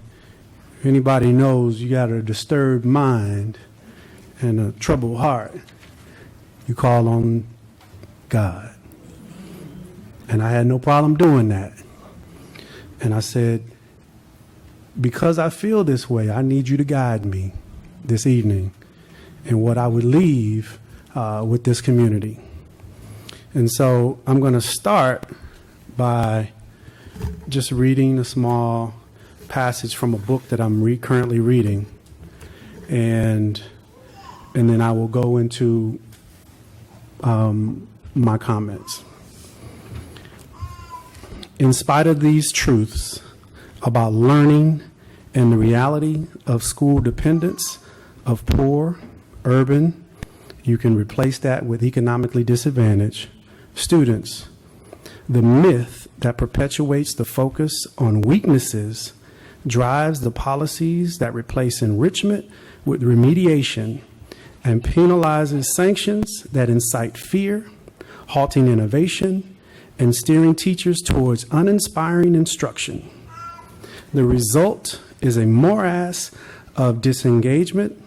if anybody knows you got a disturbed mind and a troubled heart, you call on God. And I had no problem doing that. And I said, because I feel this way, I need you to guide me this evening in what I would leave with this community. And so I'm going to start by just reading a small passage from a book that I'm currently reading. And then I will go into my comments. In spite of these truths about learning and the reality of school dependence of poor, urban, you can replace that with economically disadvantaged students, the myth that perpetuates the focus on weaknesses drives the policies that replace enrichment with remediation and penalizes sanctions that incite fear, halting innovation, and steering teachers towards uninspiring instruction. The result is a morass of disengagement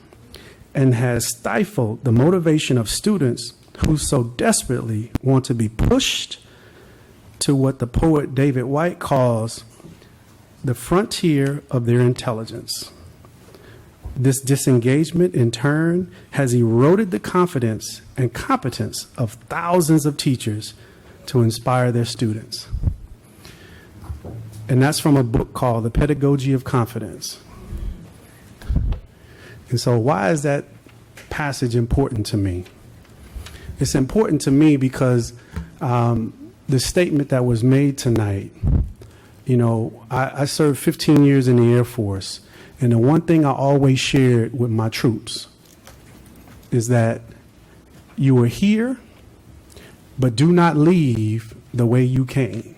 and has stifled the motivation of students who so desperately want to be pushed to what the poet David White calls the frontier of their intelligence. This disengagement, in turn, has eroded the confidence and competence of thousands of teachers to inspire their students. And that's from a book called The Pedagogy of Confidence. And so why is that passage important to me? It's important to me because the statement that was made tonight, you know, I served 15 years in the Air Force. And the one thing I always shared with my troops is that you are here, but do not leave the way you came.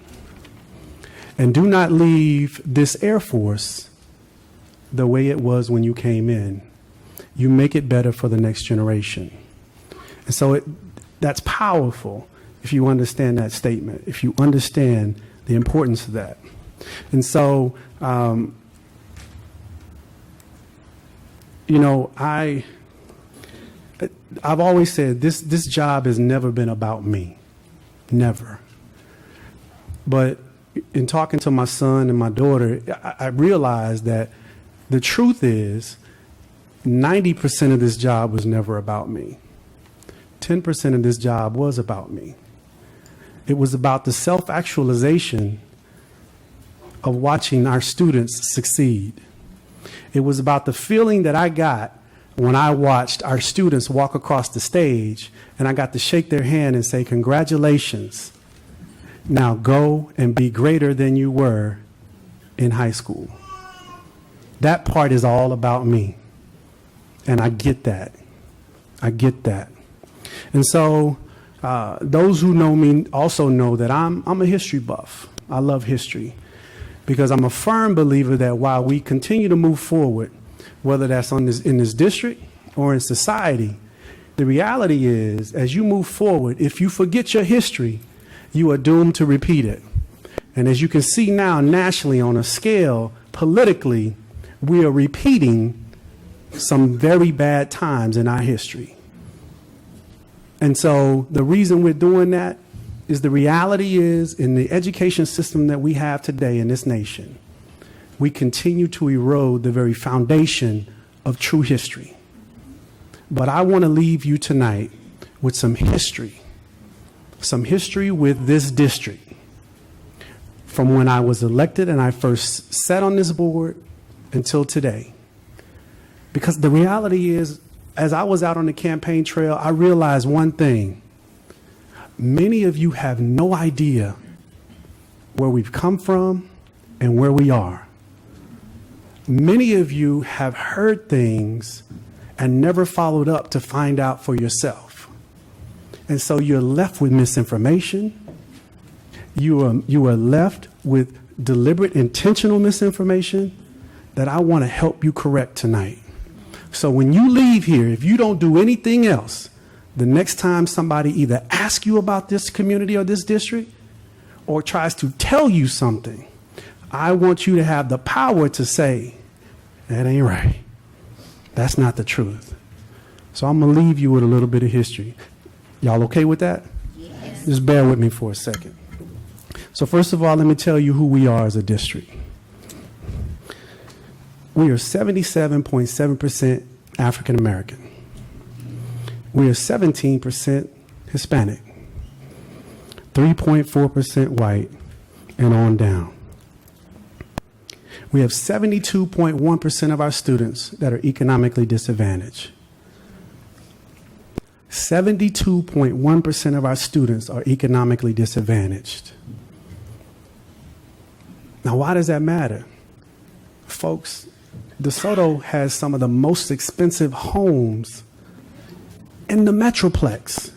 And do not leave this Air Force the way it was when you came in. You make it better for the next generation. And so that's powerful if you understand that statement, if you understand the importance of that. And so, you know, I've always said this job has never been about me, never. But in talking to my son and my daughter, I realized that the truth is 90% of this job was never about me. 10% of this job was about me. It was about the self-actualization of watching our students succeed. It was about the feeling that I got when I watched our students walk across the stage and I got to shake their hand and say, congratulations. Now go and be greater than you were in high school. That part is all about me. And I get that. I get that. And so those who know me also know that I'm a history buff. I love history because I'm a firm believer that while we continue to move forward, whether that's in this district or in society, the reality is as you move forward, if you forget your history, you are doomed to repeat it. And as you can see now nationally on a scale, politically, we are repeating some very bad times in our history. And so the reason we're doing that is the reality is in the education system that we have today in this nation, we continue to erode the very foundation of true history. But I want to leave you tonight with some history with this district from when I was elected and I first sat on this board until today. Because the reality is, as I was out on the campaign trail, I realized one thing. Many of you have no idea where we've come from and where we are. Many of you have heard things and never followed up to find out for yourself. And so you're left with misinformation. You are left with deliberate, intentional misinformation that I want to help you correct tonight. So when you leave here, if you don't do anything else, the next time somebody either asks you about this community or this district or tries to tell you something, I want you to have the power to say, that ain't right. That's not the truth. So I'm going to leave you with a little bit of history. Y'all okay with that? Yes. Just bear with me for a second. So first of all, let me tell you who we are as a district. We are 77.7% African American. We are 17% Hispanic, 3.4% white, and on down. We have 72.1% of our students that are economically disadvantaged. 72.1% of our students are economically disadvantaged. Now, why does that matter? Folks, DeSoto has some of the most expensive homes in the Metroplex.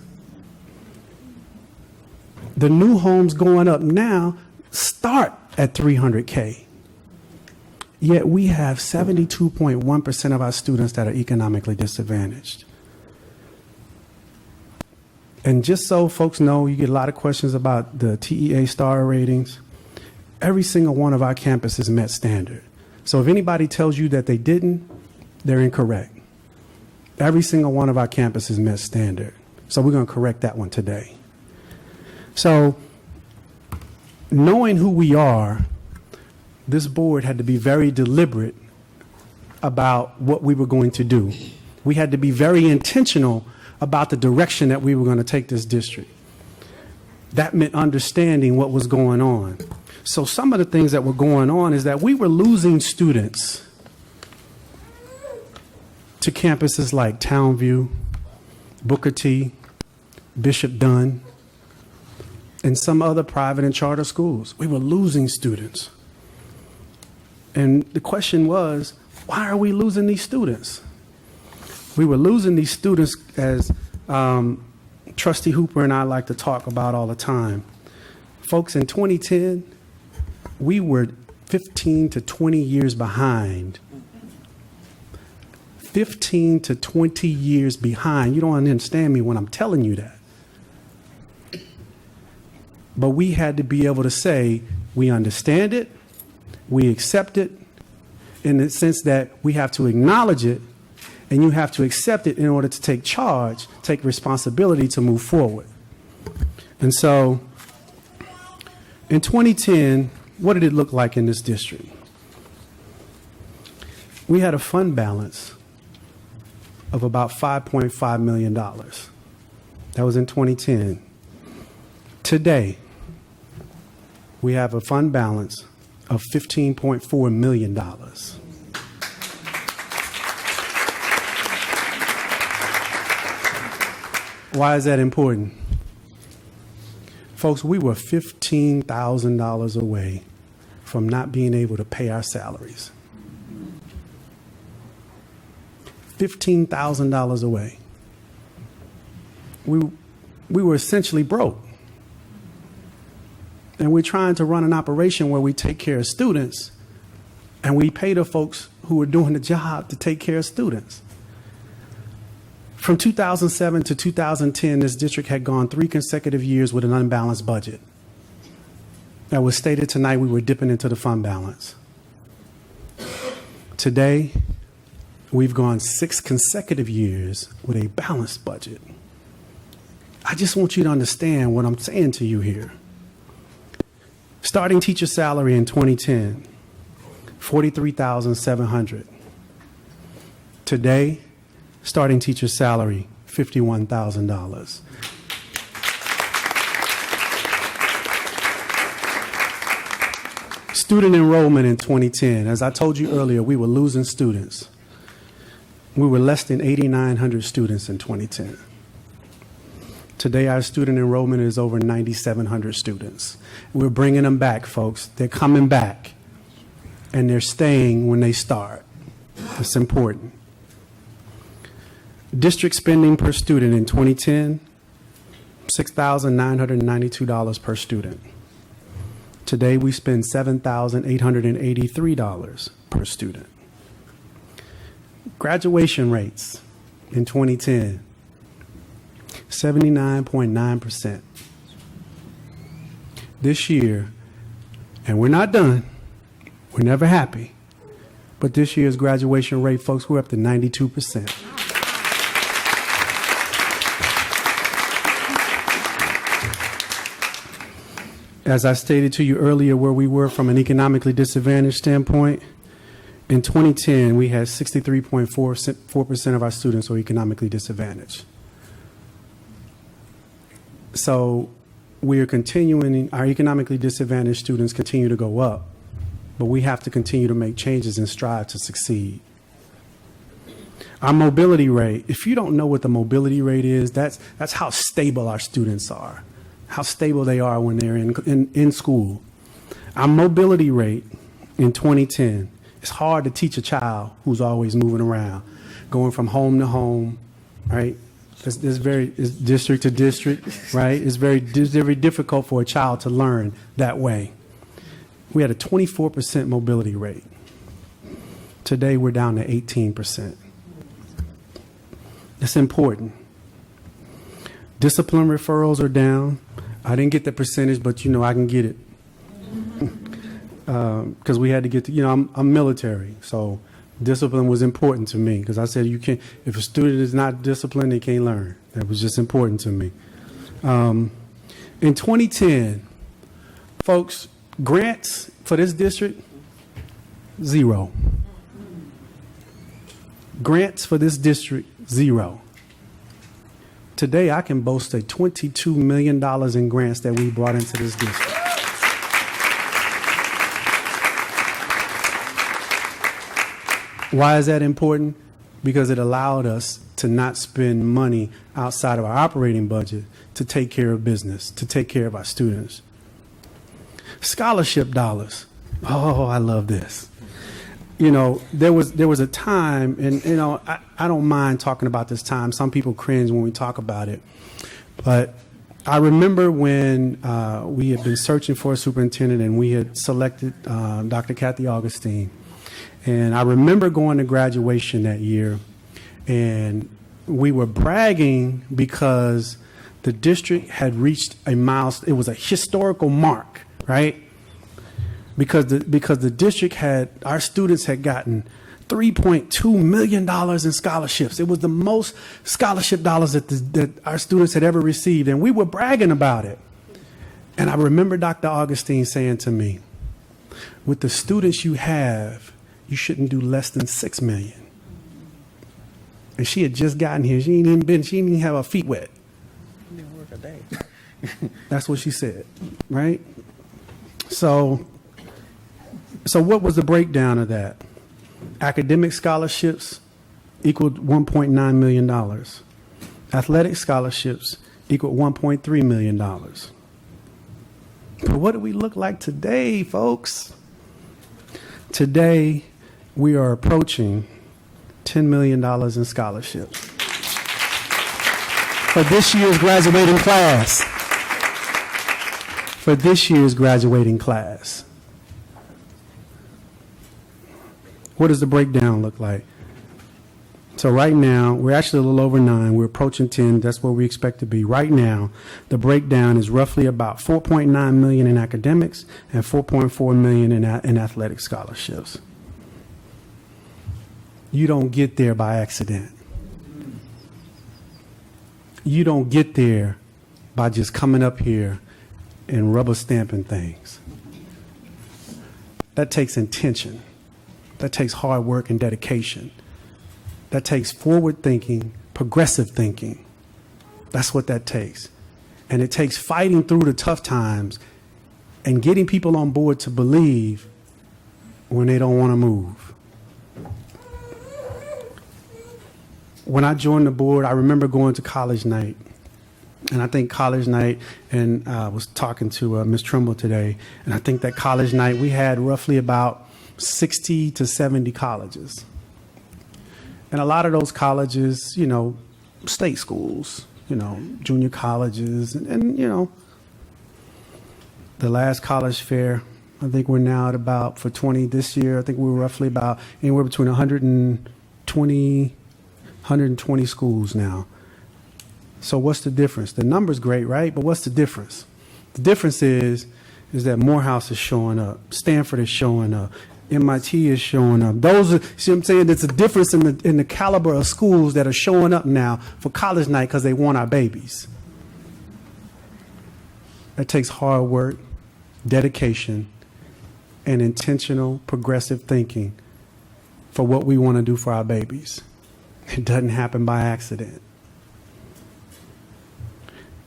The new homes going up now start at $300K. Yet we have 72.1% of our students that are economically disadvantaged. And just so folks know, you get a lot of questions about the TEA star ratings. Every single one of our campuses met standard. So if anybody tells you that they didn't, they're incorrect. Every single one of our campuses met standard. So we're going to correct that one today. So knowing who we are, this board had to be very deliberate about what we were going to do. We had to be very intentional about the direction that we were going to take this district. That meant understanding what was going on. So some of the things that were going on is that we were losing students to campuses like Townview, Booker T, Bishop Dunn, and some other private and charter schools. We were losing students. And the question was, why are we losing these students? We were losing these students, as Trustee Hooper and I like to talk about all the time. Folks, in 2010, we were 15 to 20 years behind. 15 to 20 years behind. You don't understand me when I'm telling you that. But we had to be able to say, we understand it, we accept it, in the sense that we have to acknowledge it, and you have to accept it in order to take charge, take responsibility to move forward. And so, in 2010, what did it look like in this district? We had a fund balance of about $5.5 million. That was in 2010. Today, we have a fund balance of $15.4 million. Why is that important? Folks, we were $15,000 away from not being able to pay our salaries. $15,000 away. We were essentially broke. And we're trying to run an operation where we take care of students and we pay the folks who are doing the job to take care of students. From 2007 to 2010, this district had gone 3 consecutive years with an unbalanced budget. That was stated tonight we were dipping into the fund balance. Today, we've gone 6 consecutive years with a balanced budget. I just want you to understand what I'm saying to you here. Starting teacher salary in 2010, $43,700. Today, starting teacher salary, $51,000. Student enrollment in 2010, as I told you earlier, we were losing students. We were less than 8,900 students in 2010. Today, our student enrollment is over 9,700 students. We're bringing them back, folks. They're coming back, and they're staying when they start. It's important. District spending per student in 2010, $6,992 per student. Today, we spend $7,883 per student. Graduation rates in 2010, 79.9%. This year, and we're not done, we're never happy, but this year's graduation rate, folks, we're up to 92%. As I stated to you earlier, where we were from an economically disadvantaged standpoint, in 2010, we had 63.4% of our students were economically disadvantaged. So we are continuing, our economically disadvantaged students continue to go up, but we have to continue to make changes and strive to succeed. Our mobility rate, if you don't know what the mobility rate is, that's how stable our students are, how stable they are when they're in school. Our mobility rate in 2010, it's hard to teach a child who's always moving around, going from home to home, right? It's district to district, right? It's very difficult for a child to learn that way. We had a 24% mobility rate. Today, we're down to 18%. It's important. Discipline referrals are down. I didn't get the percentage, but I can get it. Because we had to get to, I'm military, so discipline was important to me. Because I said, if a student is not disciplined, they can't learn. That was just important to me. In 2010, folks, grants for this district, 0. Grants for this district, 0. Today, I can boast a $22 million in grants that we brought into this district. Why is that important? Because it allowed us to not spend money outside of our operating budget to take care of business, to take care of our students. Scholarship dollars. Oh, I love this. There was a time, and I don't mind talking about this time. Some people cringe when we talk about it, but I remember when we had been searching for a superintendent, and we had selected Dr. Kathy Augustine. And I remember going to graduation that year, and we were bragging because the district had reached a milestone. It was a historical mark, right? Because the district our students had gotten $3.2 million in scholarships. It was the most scholarship dollars that our students had ever received, and we were bragging about it. And I remember Dr. Augustine saying to me, with the students you have, you shouldn't do less than $6 million. And she had just gotten here. She didn't even have her feet wet. She didn't work a day. That's what she said, right? So what was the breakdown of that? Academic scholarships equaled $1.9 million. Athletic scholarships equaled $1.3 million. But what do we look like today, folks? Today, we are approaching $10 million in scholarships for this year's graduating class. For this year's graduating class. What does the breakdown look like? So right now, we're actually a little over 9. We're approaching 10. That's where we expect to be. Right now, the breakdown is roughly about $4.9 million in academics and $4.4 million in athletic scholarships. You don't get there by accident. You don't get there by just coming up here and rubber stamping things. That takes intention. That takes hard work and dedication. That takes forward thinking, progressive thinking. That's what that takes. And it takes fighting through the tough times and getting people on board to believe when they don't want to move. When I joined the board, I remember going to college night. And I think college night, and I was talking to Ms. Trimble today, and I think that college night we had roughly about 60 to 70 colleges. And a lot of those colleges, you know, state schools, you know, junior colleges, and you know, the last college fair, I think we're now at about, for 20 this year, I think we're roughly about anywhere between 120 schools now. So what's the difference? The number's great, right? But what's the difference? The difference is that Morehouse is showing up, Stanford is showing up, MIT is showing up. Those are, see what I'm saying? There's a difference in the caliber of schools that are showing up now for college night because they want our babies. That takes hard work, dedication, and intentional progressive thinking for what we want to do for our babies. It doesn't happen by accident.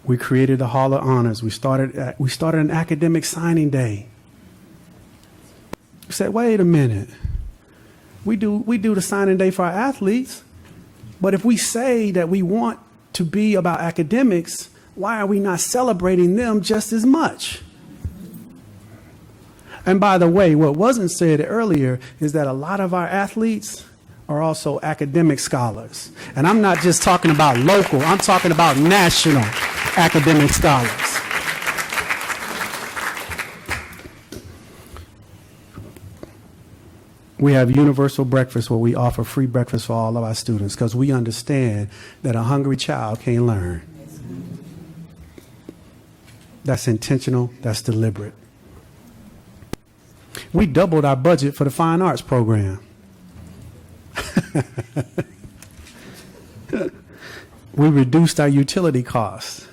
We created the Hall of Honors. We started an academic signing day. We said, wait a minute. We do the signing day for our athletes, but if we say that we want to be about academics, why are we not celebrating them just as much? And by the way, what wasn't said earlier is that a lot of our athletes are also academic scholars. And I'm not just talking about local, I'm talking about national academic scholars. We have universal breakfast where we offer free breakfast for all of our students because we understand that a hungry child can't learn. That's intentional, that's deliberate. We doubled our budget for the fine arts program. We reduced our utility costs.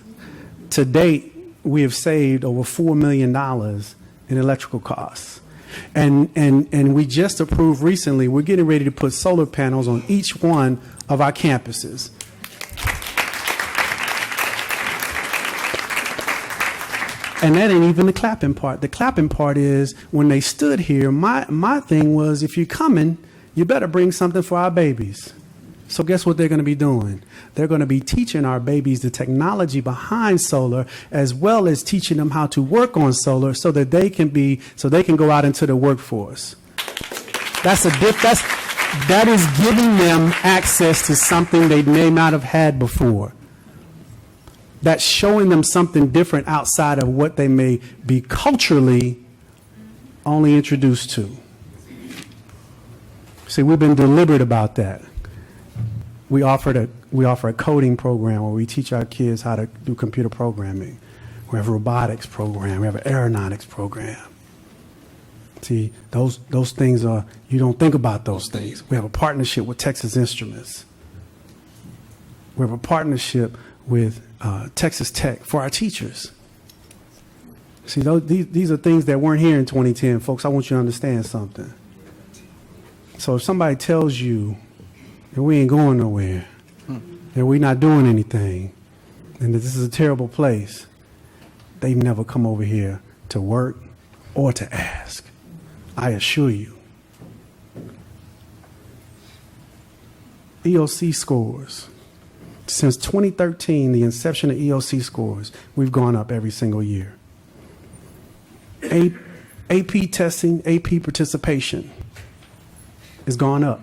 To date, we have saved over $4 million in electrical costs. And we just approved recently, we're getting ready to put solar panels on each one of our campuses. And that ain't even the clapping part. The clapping part is when they stood here, my thing was, if you're coming, you better bring something for our babies. So guess what they're going to be doing? They're going to be teaching our babies the technology behind solar, as well as teaching them how to work on solar so that they can go out into the workforce. That is giving them access to something they may not have had before. That's showing them something different outside of what they may be culturally only introduced to. See, we've been deliberate about that. We offer a coding program where we teach our kids how to do computer programming. We have a robotics program. We have an aeronautics program. See, those things are, you don't think about those things. We have a partnership with Texas Instruments. We have a partnership with Texas Tech for our teachers. See, these are things that weren't here in 2010. Folks, I want you to understand something. So if somebody tells you that we ain't going nowhere, that we're not doing anything, and that this is a terrible place, they've never come over here to work or to ask. I assure you. EOC scores. Since 2013, the inception of EOC scores, we've gone up every single year. AP testing, AP participation has gone up.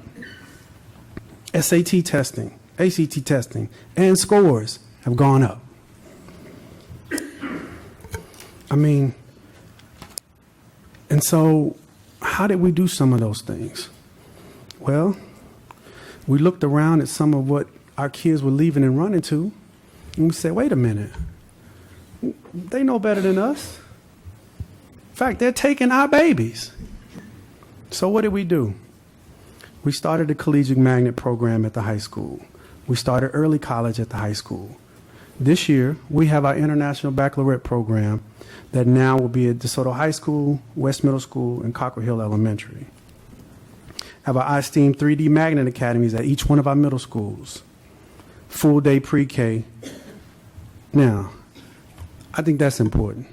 SAT testing, ACT testing, and scores have gone up. I mean, and so how did we do some of those things? Well, we looked around at some of what our kids were leaving and running to, and we said, wait a minute, they know better than us. In fact, they're taking our babies. So what did we do? We started a collegiate magnet program at the high school. We started early college at the high school. This year, we have our International Baccalaureate program that now will be at DeSoto High School, West Middle School, and Cockrell Hill Elementary. Have our iSTEAM 3D Magnet Academies at each one of our middle schools. Full day pre-K. Now, I think that's important.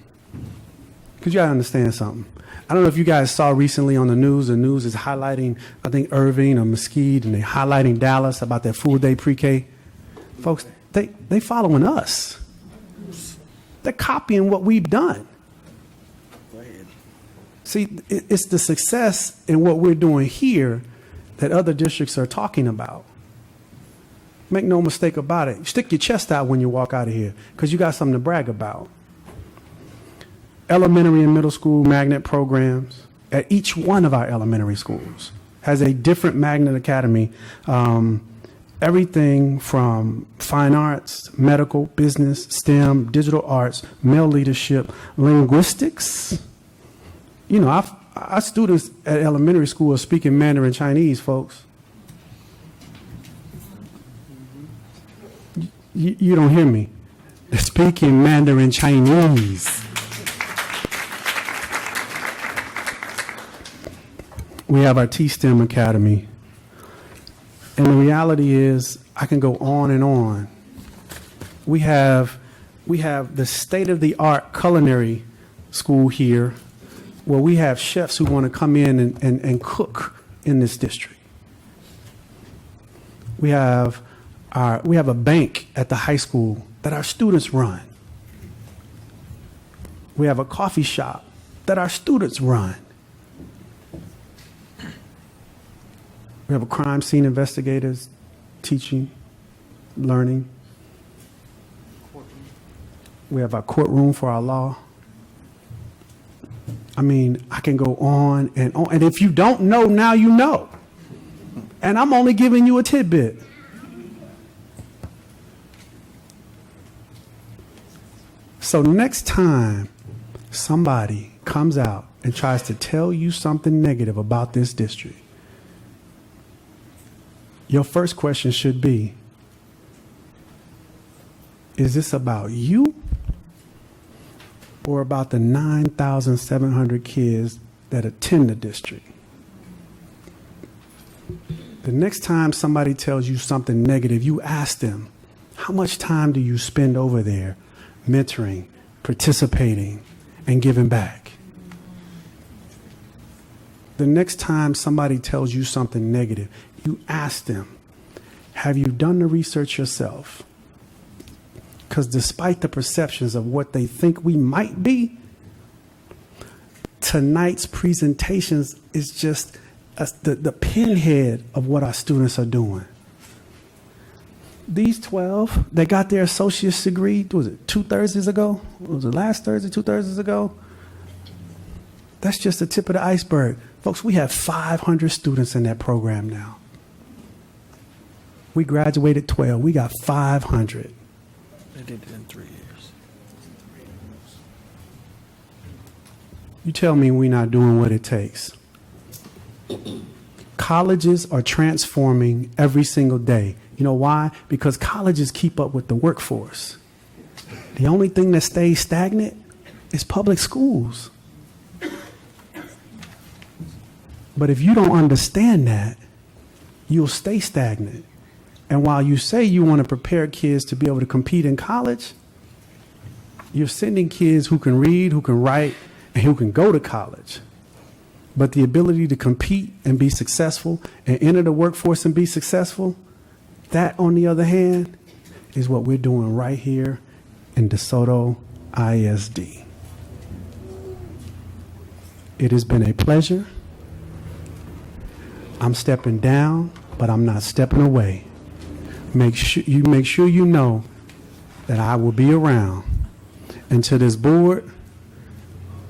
Because you got to understand something. I don't know if you guys saw recently on the news is highlighting, I think, Irving or Mesquite, and they're highlighting Dallas about that full day pre-K. Folks, they following us. They're copying what we've done. Go ahead. See, it's the success in what we're doing here that other districts are talking about. Make no mistake about it. Stick your chest out when you walk out of here because you got something to brag about. Elementary and middle school magnet programs at each one of our elementary schools has a different magnet academy. Everything from fine arts, medical, business, STEM, digital arts, male leadership, linguistics. You know, our students at elementary school are speaking Mandarin Chinese, folks. You don't hear me. They're speaking Mandarin Chinese. We have our T-STEM Academy. And the reality is, I can go on and on. We have the state-of-the-art culinary school here where we have chefs who want to come in and cook in this district. We have a bank at the high school that our students run. We have a coffee shop that our students run. We have a crime scene investigators teaching, learning. We have our courtroom for our law. I mean, I can go on. And if you don't know, now you know. And I'm only giving you a tidbit. So next time somebody comes out and tries to tell you something negative about this district, your first question should be, is this about you or about the 9,700 kids that attend the district? The next time somebody tells you something negative, you ask them, how much time do you spend over there mentoring, participating, and giving back? The next time somebody tells you something negative, you ask them, have you done the research yourself? Because despite the perceptions of what they think we might be, tonight's presentations is just the pinhead of what our students are doing. These 12, they got their associate's degree, what was it, 2 Thursdays ago? Was it last Thursday, 2 Thursdays ago? That's just the tip of the iceberg. Folks, we have 500 students in that program now. We graduated 12. We got 500. They did it in 3 years. You tell me we're not doing what it takes. Colleges are transforming every single day. You know why? Because colleges keep up with the workforce. The only thing that stays stagnant is public schools. But if you don't understand that, you'll stay stagnant. And while you say you want to prepare kids to be able to compete in college, you're sending kids who can read, who can write, and who can go to college. But the ability to compete and be successful and enter the workforce and be successful, that, on the other hand, is what we're doing right here in DeSoto ISD. It has been a pleasure. I'm stepping down, but I'm not stepping away. Make sure you know that I will be around. And to this board,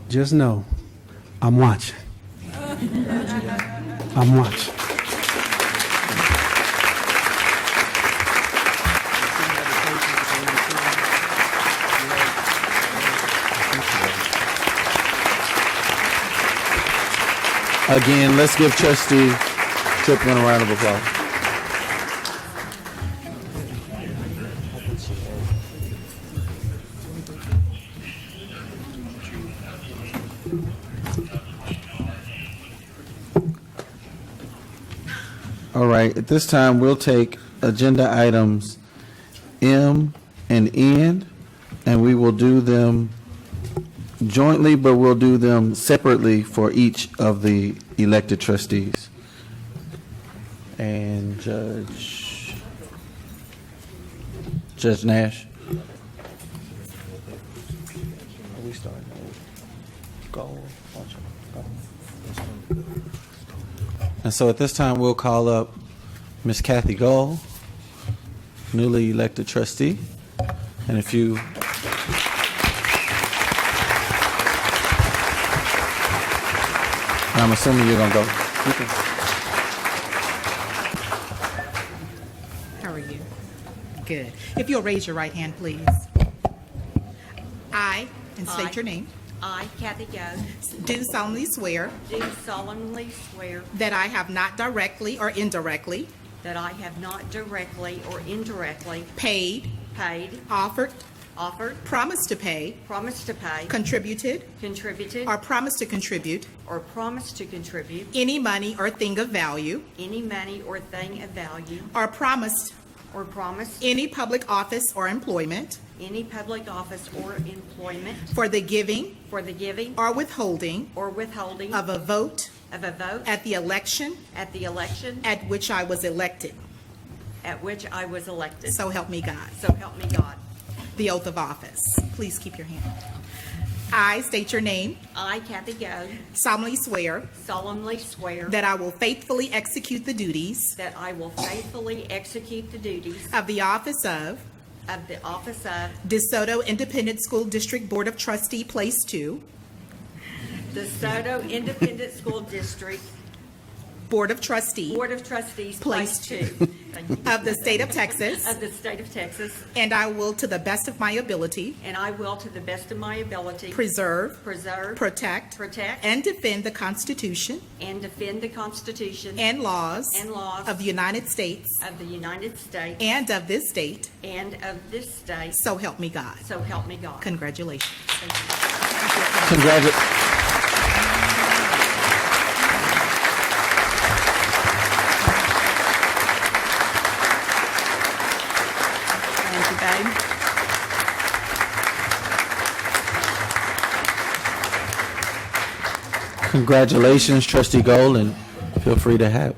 just know I'm watching. I'm watching. Again, let's give Trustee Tripling a round of applause. All right, at this time, we'll take agenda items M and N, and we will do them jointly, but we'll do them separately for each of the elected trustees. And Judge Nash. Are we starting? Go. And so at this time, we'll call up Ms. Kathy Gold, newly elected trustee. And if you I'm assuming you're going to go. How are you? Good. If you'll raise your right hand, please. I, and state your name, I, Kathy Goad, do solemnly swear do solemnly swear that I have not directly or indirectly that I have not directly or indirectly paid, offered, promised to pay, contributed, or promised to contribute any money or thing of value, money or thing of value, or promised or promised any public office or employment any public office or employment for the giving for the giving or withholding of a vote at the election at which I was elected. So help me God. So help me God. The oath of office. Please keep your hand. I state your name. I, Kathy Goad, Solemnly swear that I will faithfully execute the duties I will faithfully execute the duties of the office of DeSoto Independent School District Board of Trustee, Place 2, DeSoto Independent School District Board of Trustees, Place 2 Thank you. of the State of Texas, and I will, to the best of my ability, preserve, protect, and defend the Constitution and laws of the United States and of this state. So help me God. So help me God. Congratulations. Thank you, babe. Congratulations, Trustee Gold, and feel free to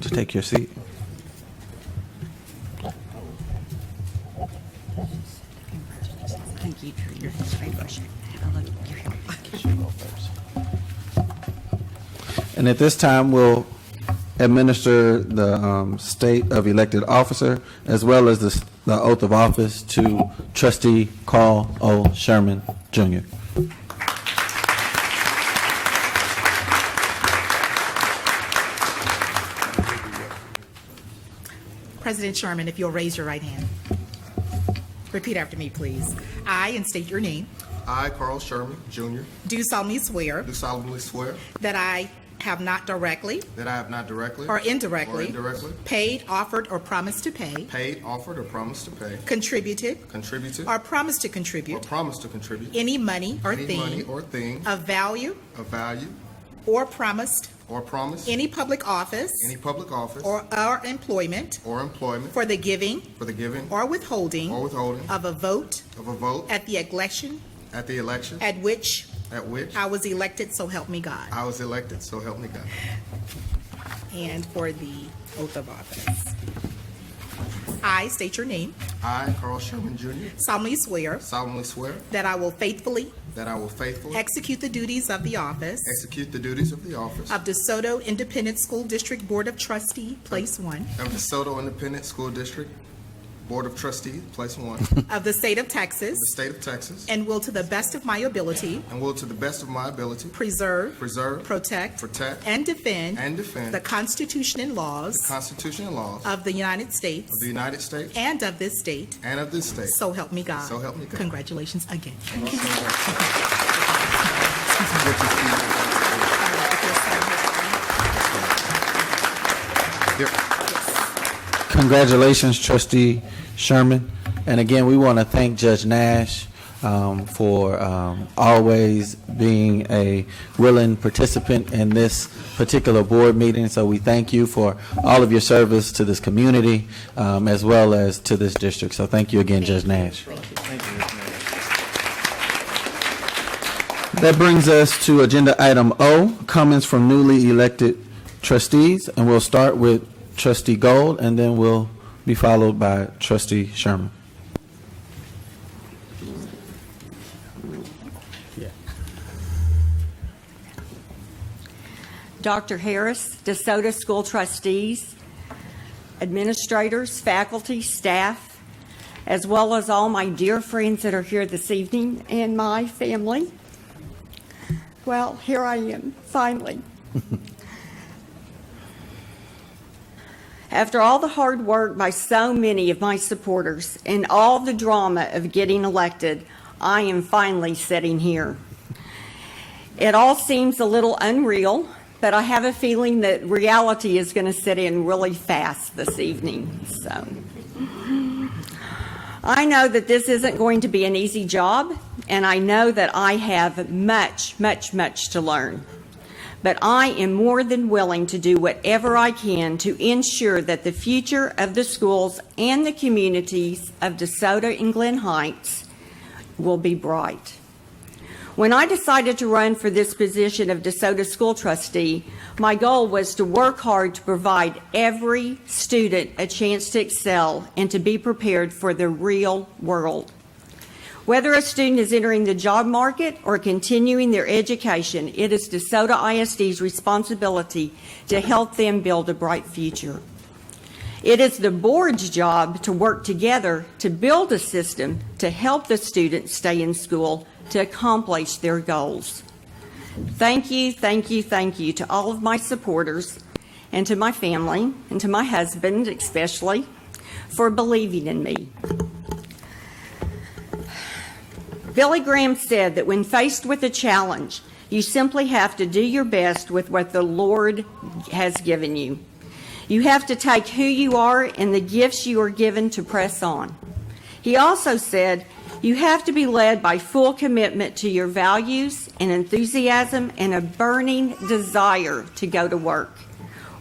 take your seat. Thank you for your And at this time, we'll administer the state of elected officer as well as the oath of office to Trustee Carl O. Sherman, Jr. President Sherman, if you'll raise your right hand. Repeat after me, please. I, and state your name, I, Carl Sherman, Jr., do solemnly swear do solemnly swear that I have not directly or indirectly paid, offered, or promised to pay, offered, or promised to pay, contributed, or promised to contribute any money or thing of value, or promised any public office or employment for the giving or withholding of a vote at the election at which I was elected, so help me God. I was elected, so help me God. And for the oath of office. I state your name. I, Carl Sherman, Jr., Solemnly swear that I will faithfully execute the duties of the office of DeSoto Independent School District Board of Trustee, Place 1, of DeSoto Independent School District Board of Trustees, Place 1, of the State of Texas, and will, to the best of my ability, preserve, protect, and defend the Constitution and laws of the United States and of this state. So help me God. So help me God. Congratulations again. Congratulations, Trustee Sherman. And again, we want to thank Judge Nash for always being a willing participant in this particular board meeting. So we thank you for all of your service to this community as well as to this district. So thank you again, Judge Nash. That brings us to agenda item O, comments from newly elected trustees, and we'll start with Trustee Gold, and then we'll be followed by Trustee Sherman. Dr. Harris, DeSoto School trustees, administrators, faculty, staff, as well as all my dear friends that are here this evening, and my family. Well, here I am, finally. After all the hard work by so many of my supporters and all the drama of getting elected, I am finally sitting here. It all seems a little unreal, but I have a feeling that reality is going to set in really fast this evening. So I know that this isn't going to be an easy job, and I know that I have much, much, much to learn. But I am more than willing to do whatever I can to ensure that the future of the schools and the communities of DeSoto and Glen Heights will be bright. When I decided to run for this position of DeSoto School Trustee, my goal was to work hard to provide every student a chance to excel and to be prepared for the real world. Whether a student is entering the job market or continuing their education, it is DeSoto ISD's responsibility to help them build a bright future. It is the board's job to work together to build a system to help the students stay in school to accomplish their goals. Thank you, thank you, thank you to all of my supporters and to my family and to my husband especially for believing in me. Billy Graham said that when faced with a challenge, you simply have to do your best with what the Lord has given you. You have to take who you are and the gifts you are given to press on. He also said, you have to be led by full commitment to your values and enthusiasm and a burning desire to go to work.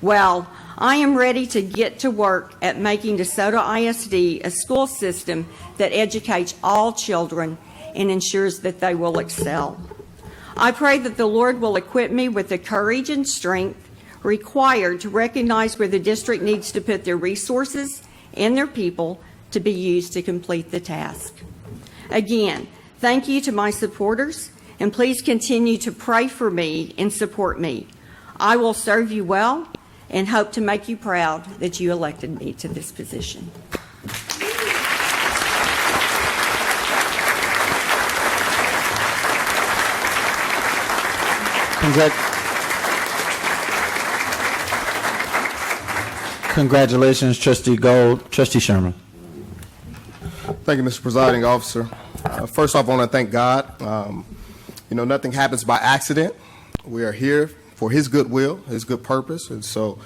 Well, I am ready to get to work at making DeSoto ISD a school system that educates all children and ensures that they will excel. I pray that the Lord will equip me with the courage and strength required to recognize where the district needs to put their resources and their people to be used to complete the task. Again, thank you to my supporters, and please continue to pray for me and support me. I will serve you well and hope to make you proud that you elected me to this position. Congratulations, Trustee Gold. Trustee Sherman. Thank you, Mr. Presiding Officer. First off, I want to thank God. Nothing happens by accident. We are here for His good will, His good purpose. And so,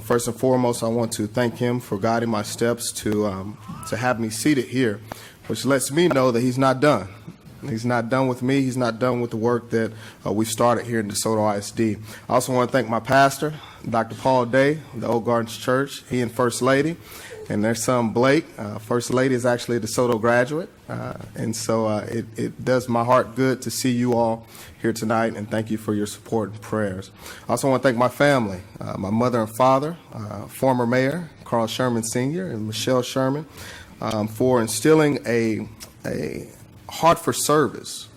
first and foremost, I want to thank Him for guiding my steps to have me seated here, which lets me know that He's not done. He's not done with me. He's not done with the work that we've started here in DeSoto ISD. I also want to thank my pastor, Dr. Paul Day, the Old Gardens Church, he and First Lady, and their son Blake. First Lady is actually a DeSoto graduate, and so it does my heart good to see you all here tonight, and thank you for your support and prayers. I also want to thank my family, my mother and father, former Mayor Carl Sherman Sr. and Michelle Sherman, for instilling a heart for service.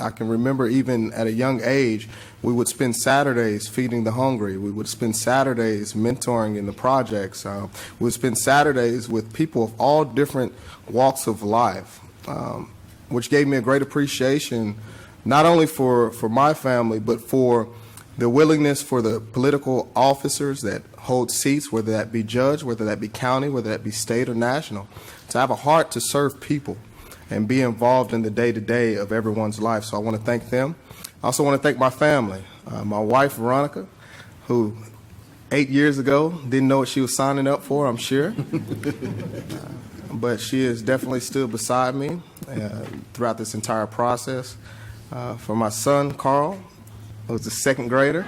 I can remember even at a young age, we would spend Saturdays feeding the hungry. We would spend Saturdays mentoring in the projects. We would spend Saturdays with people of all different walks of life, which gave me a great appreciation, not only for my family, but for the willingness for the political officers that hold seats, whether that be judge, whether that be county, whether that be state or national, to have a heart to serve people and be involved in the day-to-day of everyone's life. So I want to thank them. I also want to thank my family, my wife, Veronica, who 8 years ago didn't know what she was signing up for, I'm sure. but she has definitely stood beside me throughout this entire process. For my son, Carl, who's a second grader,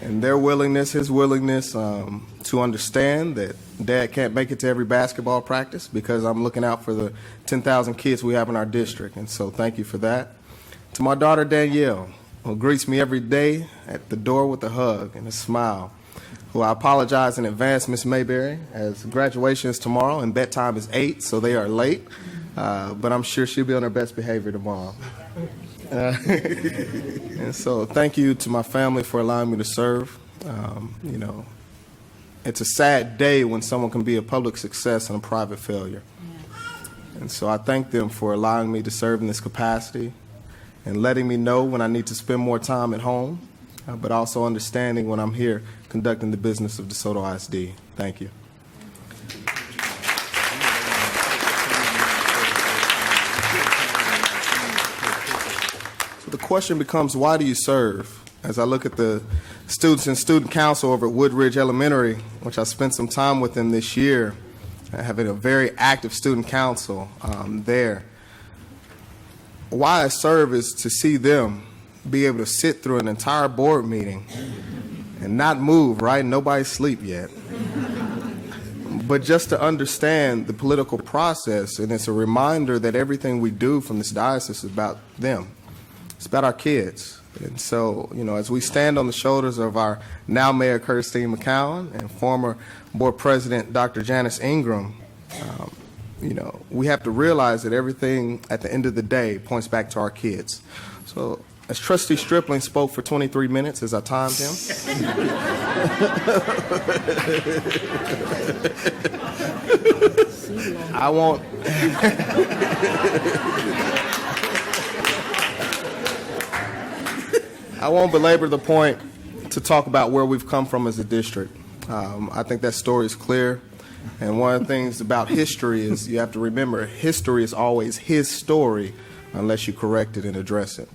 and their willingness, his willingness to understand that Dad can't make it to every basketball practice because I'm looking out for the 10,000 kids we have in our district, and so thank you for that. To my daughter, Danielle, who greets me every day at the door with a hug and a smile, who I apologize in advance, Miss Mayberry, as graduation is tomorrow and bedtime is 8, so they are late, but I'm sure she'll be on her best behavior tomorrow. And so thank you to my family for allowing me to serve. You know, it's a sad day when someone can be a public success and a private failure. And so I thank them for allowing me to serve in this capacity and letting me know when I need to spend more time at home, but also understanding when I'm here conducting the business of DeSoto ISD. Thank you. So the question becomes, why do you serve? As I look at the students and student council over at Woodridge Elementary, which I spent some time with them this year, having a very active student council there. Why I serve is to see them be able to sit through an entire board meeting and not move, right? Nobody's asleep yet. But just to understand the political process, and it's a reminder that everything we do from this diocese is about them. It's about our kids. And so, you know, as we stand on the shoulders of our now Mayor Kirstine McCowan and former Board President Dr. Janice Ingram, you know, we have to realize that everything at the end of the day points back to our kids. So, as Trustee Stripling spoke for 23 minutes as I timed him, I won't. I won't belabor the point to talk about where we've come from as a district. I think that story is clear. And one of the things about history is you have to remember history is always his story unless you correct it and address it.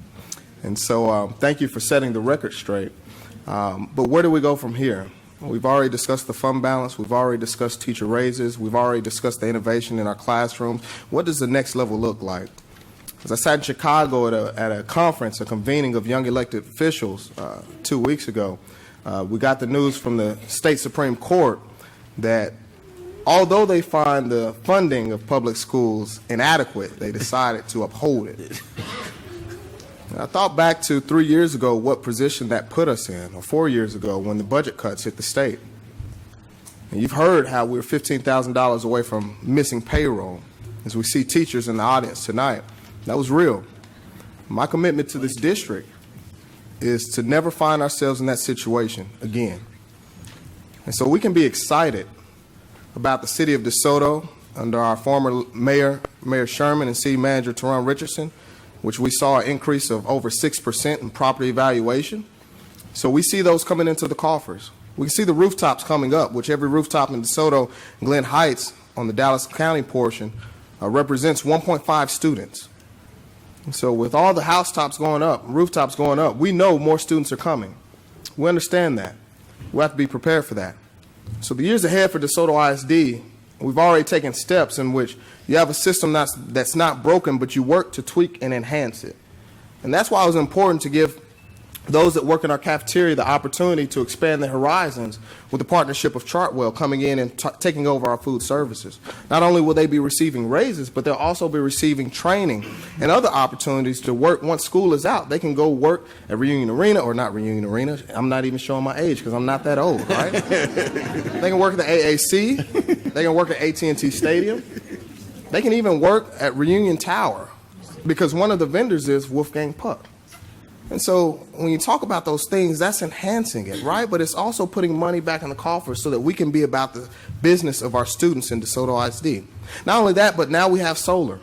And so thank you for setting the record straight. But where do we go from here? We've already discussed the fund balance. We've already discussed teacher raises. We've already discussed the innovation in our classrooms. What does the next level look like? As I sat in Chicago at a conference, a convening of young elected officials 2 weeks ago, we got the news from the state Supreme Court that although they find the funding of public schools inadequate, they decided to uphold it. And I thought back to 3 years ago what position that put us in, or 4 years ago when the budget cuts hit the state. And you've heard how we're $15,000 away from missing payroll. As we see teachers in the audience tonight, that was real. My commitment to this district is to never find ourselves in that situation again. And so we can be excited about the city of DeSoto under our former mayor, Mayor Sherman, and city manager Teron Richardson, which we saw an increase of over 6% in property valuation. So we see those coming into the coffers. We see the rooftops coming up, which every rooftop in DeSoto and Glen Heights on the Dallas County portion represents 1.5 students. And so with all the housetops going up, rooftops going up, we know more students are coming. We understand that. We have to be prepared for that. So the years ahead for DeSoto ISD, we've already taken steps in which you have a system that's not broken, but you work to tweak and enhance it. And that's why it was important to give those that work in our cafeteria the opportunity to expand their horizons with the partnership of Chartwell coming in and taking over our food services. Not only will they be receiving raises, but they'll also be receiving training and other opportunities to work once school is out. They can go work at Reunion Arena, or not Reunion Arena. I'm not even showing my age because I'm not that old, right? They can work at the AAC. They can work at AT&T Stadium. They can even work at Reunion Tower because one of the vendors is Wolfgang Puck. And so when you talk about those things, that's enhancing it, right? But it's also putting money back in the coffers so that we can be about the business of our students in DeSoto ISD. Not only that, but now we have solar.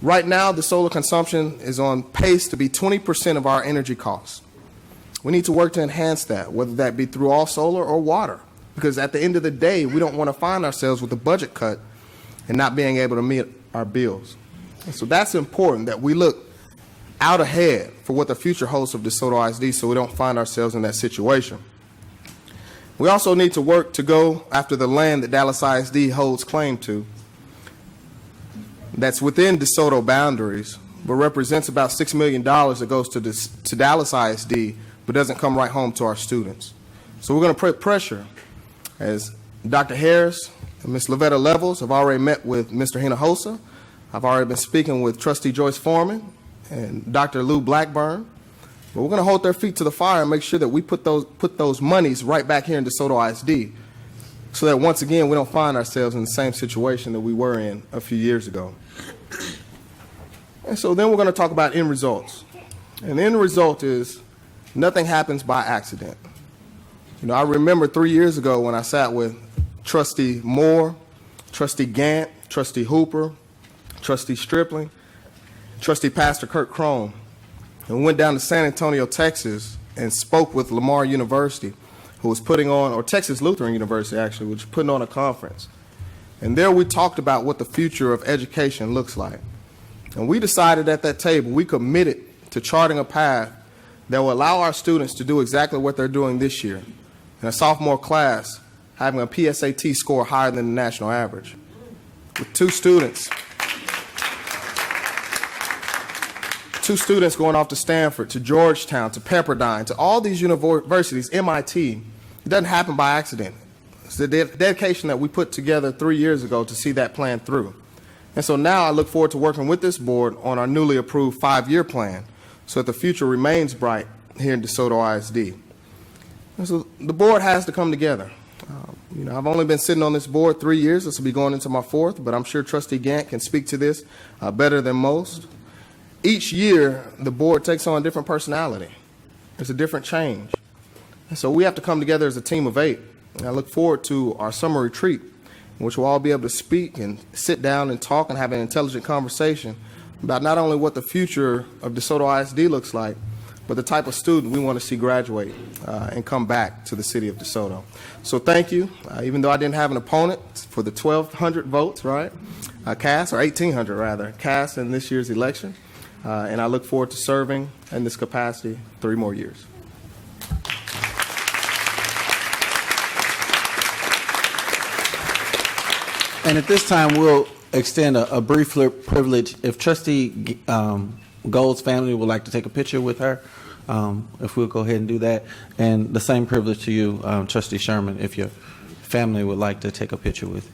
Right now, the solar consumption is on pace to be 20% of our energy costs. We need to work to enhance that, whether that be through all solar or water, because at the end of the day, we don't want to find ourselves with a budget cut and not being able to meet our bills. And so that's important that we look out ahead for what the future holds of DeSoto ISD so we don't find ourselves in that situation. We also need to work to go after the land that Dallas ISD holds claim to, that's within DeSoto boundaries, but represents about $6 million that goes to Dallas ISD, but doesn't come right home to our students. So we're going to put pressure, as Dr. Harris and Ms. Lavetta Levels have already met with Mr. Hinojosa. I've already been speaking with Trustee Joyce Foreman and Dr. Lou Blackburn. But we're going to hold their feet to the fire and make sure that we put those monies right back here in DeSoto ISD, so that once again we don't find ourselves in the same situation that we were in a few years ago. And so then we're going to talk about end results. And the end result is nothing happens by accident. You know, I remember 3 years ago when I sat with Trustee Moore, Trustee Gant, Trustee Hooper, Trustee Stripling, Trustee Pastor Kirk Crone, and we went down to San Antonio, Texas, and spoke with Lamar University, who was putting on, or Texas Lutheran University actually, which was putting on a conference. And there we talked about what the future of education looks like. And we decided at that table, we committed to charting a path that will allow our students to do exactly what they're doing this year. In a sophomore class, having a PSAT score higher than the national average. With two students going off to Stanford, to Georgetown, to Pepperdine, to all these universities, MIT. It doesn't happen by accident. It's the dedication that we put together 3 years ago to see that plan through. And so now I look forward to working with this board on our newly approved 5-year plan so that the future remains bright here in DeSoto ISD. And so the board has to come together. You know, I've only been sitting on this board 3 years. This will be going into my 4th, but I'm sure Trustee Gant can speak to this better than most. Each year, the board takes on a different personality. It's a different change. And so we have to come together as a team of 8. And I look forward to our summer retreat, in which we'll all be able to speak and sit down and talk and have an intelligent conversation about not only what the future of DeSoto ISD looks like, but the type of student we want to see graduate and come back to the city of DeSoto. So thank you. Even though I didn't have an opponent for the 1,200 votes, right, cast, or 1,800 rather, cast in this year's election. And I look forward to serving in this capacity 3 more years. And at this time, we'll extend a brief privilege. If Trustee Gold's family would like to take a picture with her, if we'll go ahead and do that. And the same privilege to you, Trustee Sherman, if your family would like to take a picture with you.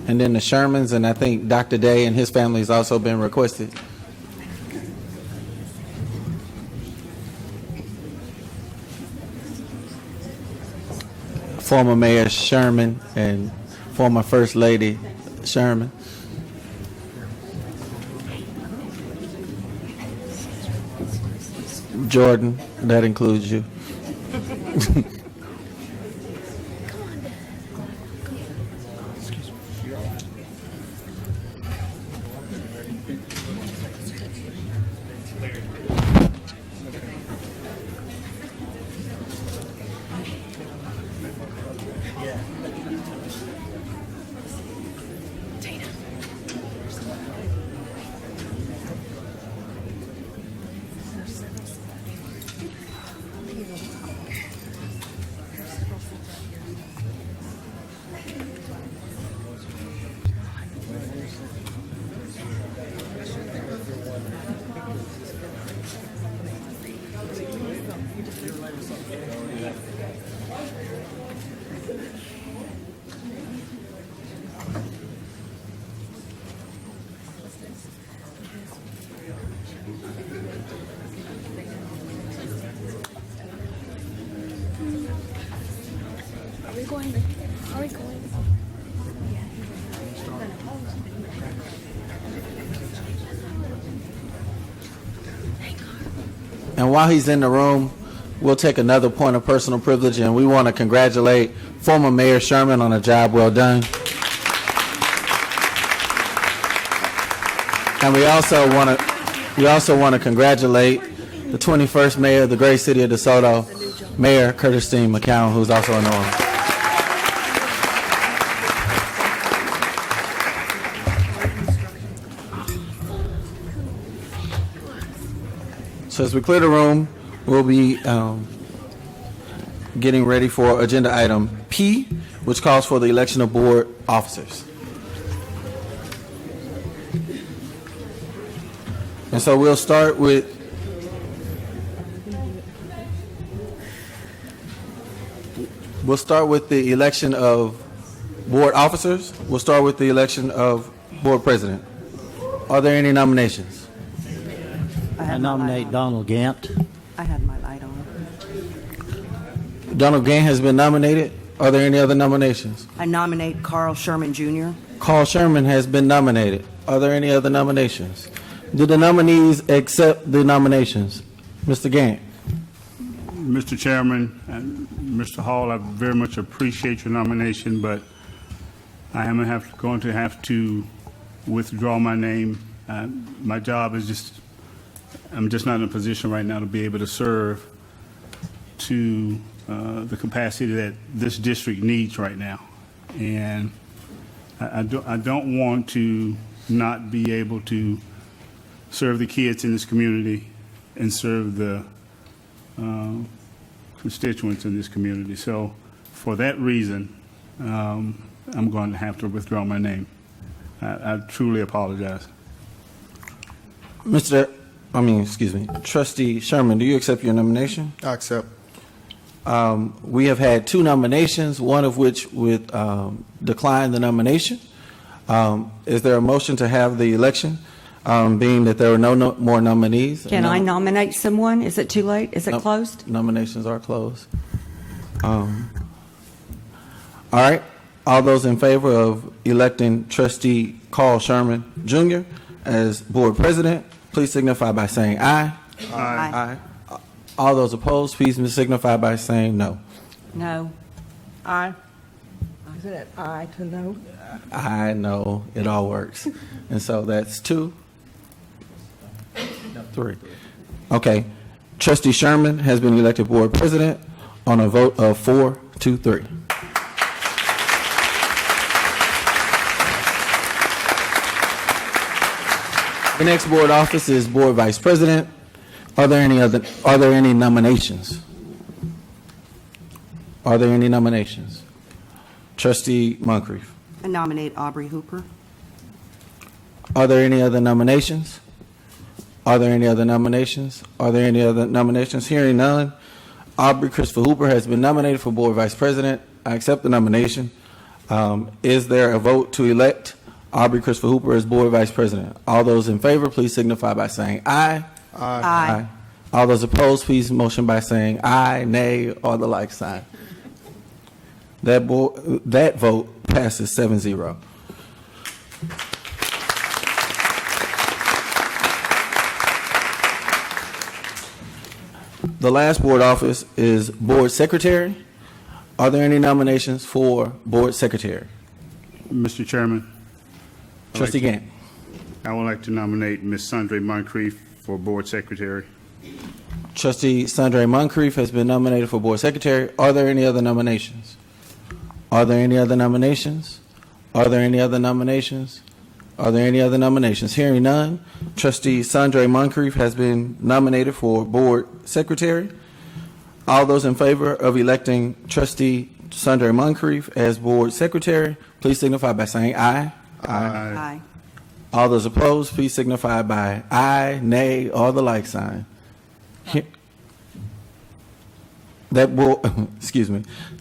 And then the Shermans, and I think Dr. Day and his family has also been requested. Former Mayor Sherman and former First Lady Sherman. Jordan, that includes you. going? Are we going? And while he's in the room, we'll take another point of personal privilege, and we want to congratulate former Mayor Sherman on a job well done. And we also want to congratulate the 21st Mayor of the great city of DeSoto, Mayor Trustee McCown, who's also in the room. So as we clear the room, we'll be getting ready for agenda item P, which calls for the election of board officers. And so we'll start with the election of board officers. We'll start with the election of board president. Are there any nominations? I nominate Donald Gant. I had my light on. Donald Gant has been nominated. Are there any other nominations? I nominate Carl Sherman Jr. Carl Sherman has been nominated. Are there any other nominations? Do the nominees accept the nominations? Mr. Gant. Mr. Chairman, and Mr. Hall, I very much appreciate your nomination, but I am going to have to withdraw my name. My job is I'm just not in a position right now to be able to serve to the capacity that this district needs right now. And I don't want to not be able to serve the kids in this community and serve the constituents in this community. So for that reason, I'm going to have to withdraw my name. I truly apologize. Trustee Sherman, do you accept your nomination? I accept. We have had two nominations, one of which would decline the nomination. Is there a motion to have the election, being that there are no more nominees? Can I nominate someone? Is it too late? Is it closed? Nominations are closed. All right. All those in favor of electing Trustee Carl Sherman Jr. as board president, please signify by saying aye. Aye. All those opposed, please signify by saying no. No. Aye. Isn't it aye to no? I know it all works. And so that's 2, 3. Okay. Trustee Sherman has been elected board president on a vote of 4-3. The next board office is board vice president. Are there any nominations? Are there any nominations? Trustee Moncrief. I nominate Aubrey Hooper. Are there any other nominations? Are there any other nominations? Are there any other nominations? Hearing none, Aubrey Christopher Hooper has been nominated for board vice president. I accept the nomination. Is there a vote to elect Aubrey Christopher Hooper as board vice president? All those in favor, please signify by saying aye. Aye. Aye. All those opposed, please motion by saying aye, nay, or the like sign. That vote passes 7-0. The last board office is board secretary. Are there any nominations for board secretary? Mr. Chairman. Trustee Gant. I would like to nominate Ms. Sundray Moncrief for board secretary. Trustee Sundray Moncrief has been nominated for board secretary. Are there any other nominations? Are there any other nominations? Are there any other nominations? Are there any other nominations? Hearing none, Trustee Sundray Moncrief has been nominated for board secretary. All those in favor of electing Trustee Sundray Moncrief as board secretary, please signify by saying aye. Aye. All those opposed, please signify by aye, nay, or the like sign.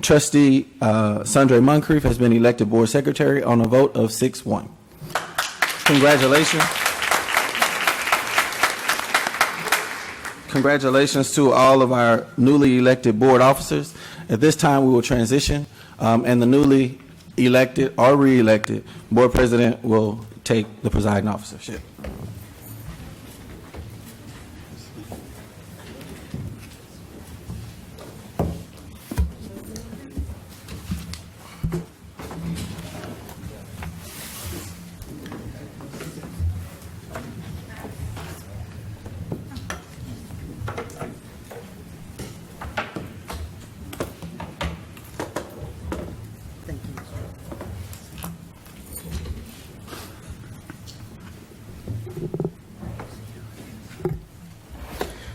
Trustee Sundray Moncrief has been elected board secretary on a vote of 6-1. Congratulations. Congratulations to all of our newly elected board officers. At this time, we will transition and the newly elected or re-elected board president will take the presiding officership.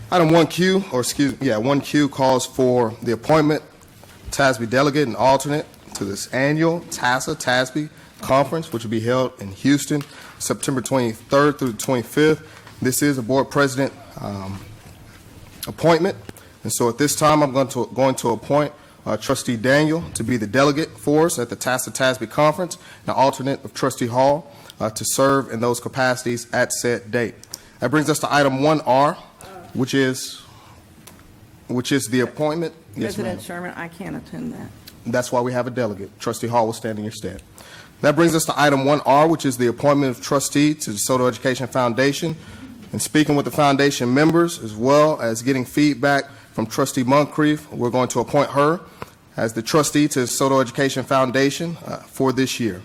Item 1Q calls for the appointment TASB delegate and alternate to this annual TASB conference, which will be held in Houston, September 23rd through the 25th. This is a board president appointment, and so at this time, I'm going to appoint Trustee Daniel to be the delegate for us at the TASB conference, and the alternate of Trustee Hall to serve in those capacities at said date. That brings us to item 1R. Which is the appointment. Yes, President ma'am. Sherman, I can't attend that. That's why we have a delegate. Trustee Hall will stand in your stead. That brings us to item 1R, which is the appointment of trustee to the DeSoto Education Foundation. And speaking with the foundation members, as well as getting feedback from Trustee Moncrief, we're going to appoint her as the trustee to the DeSoto Education Foundation for this year.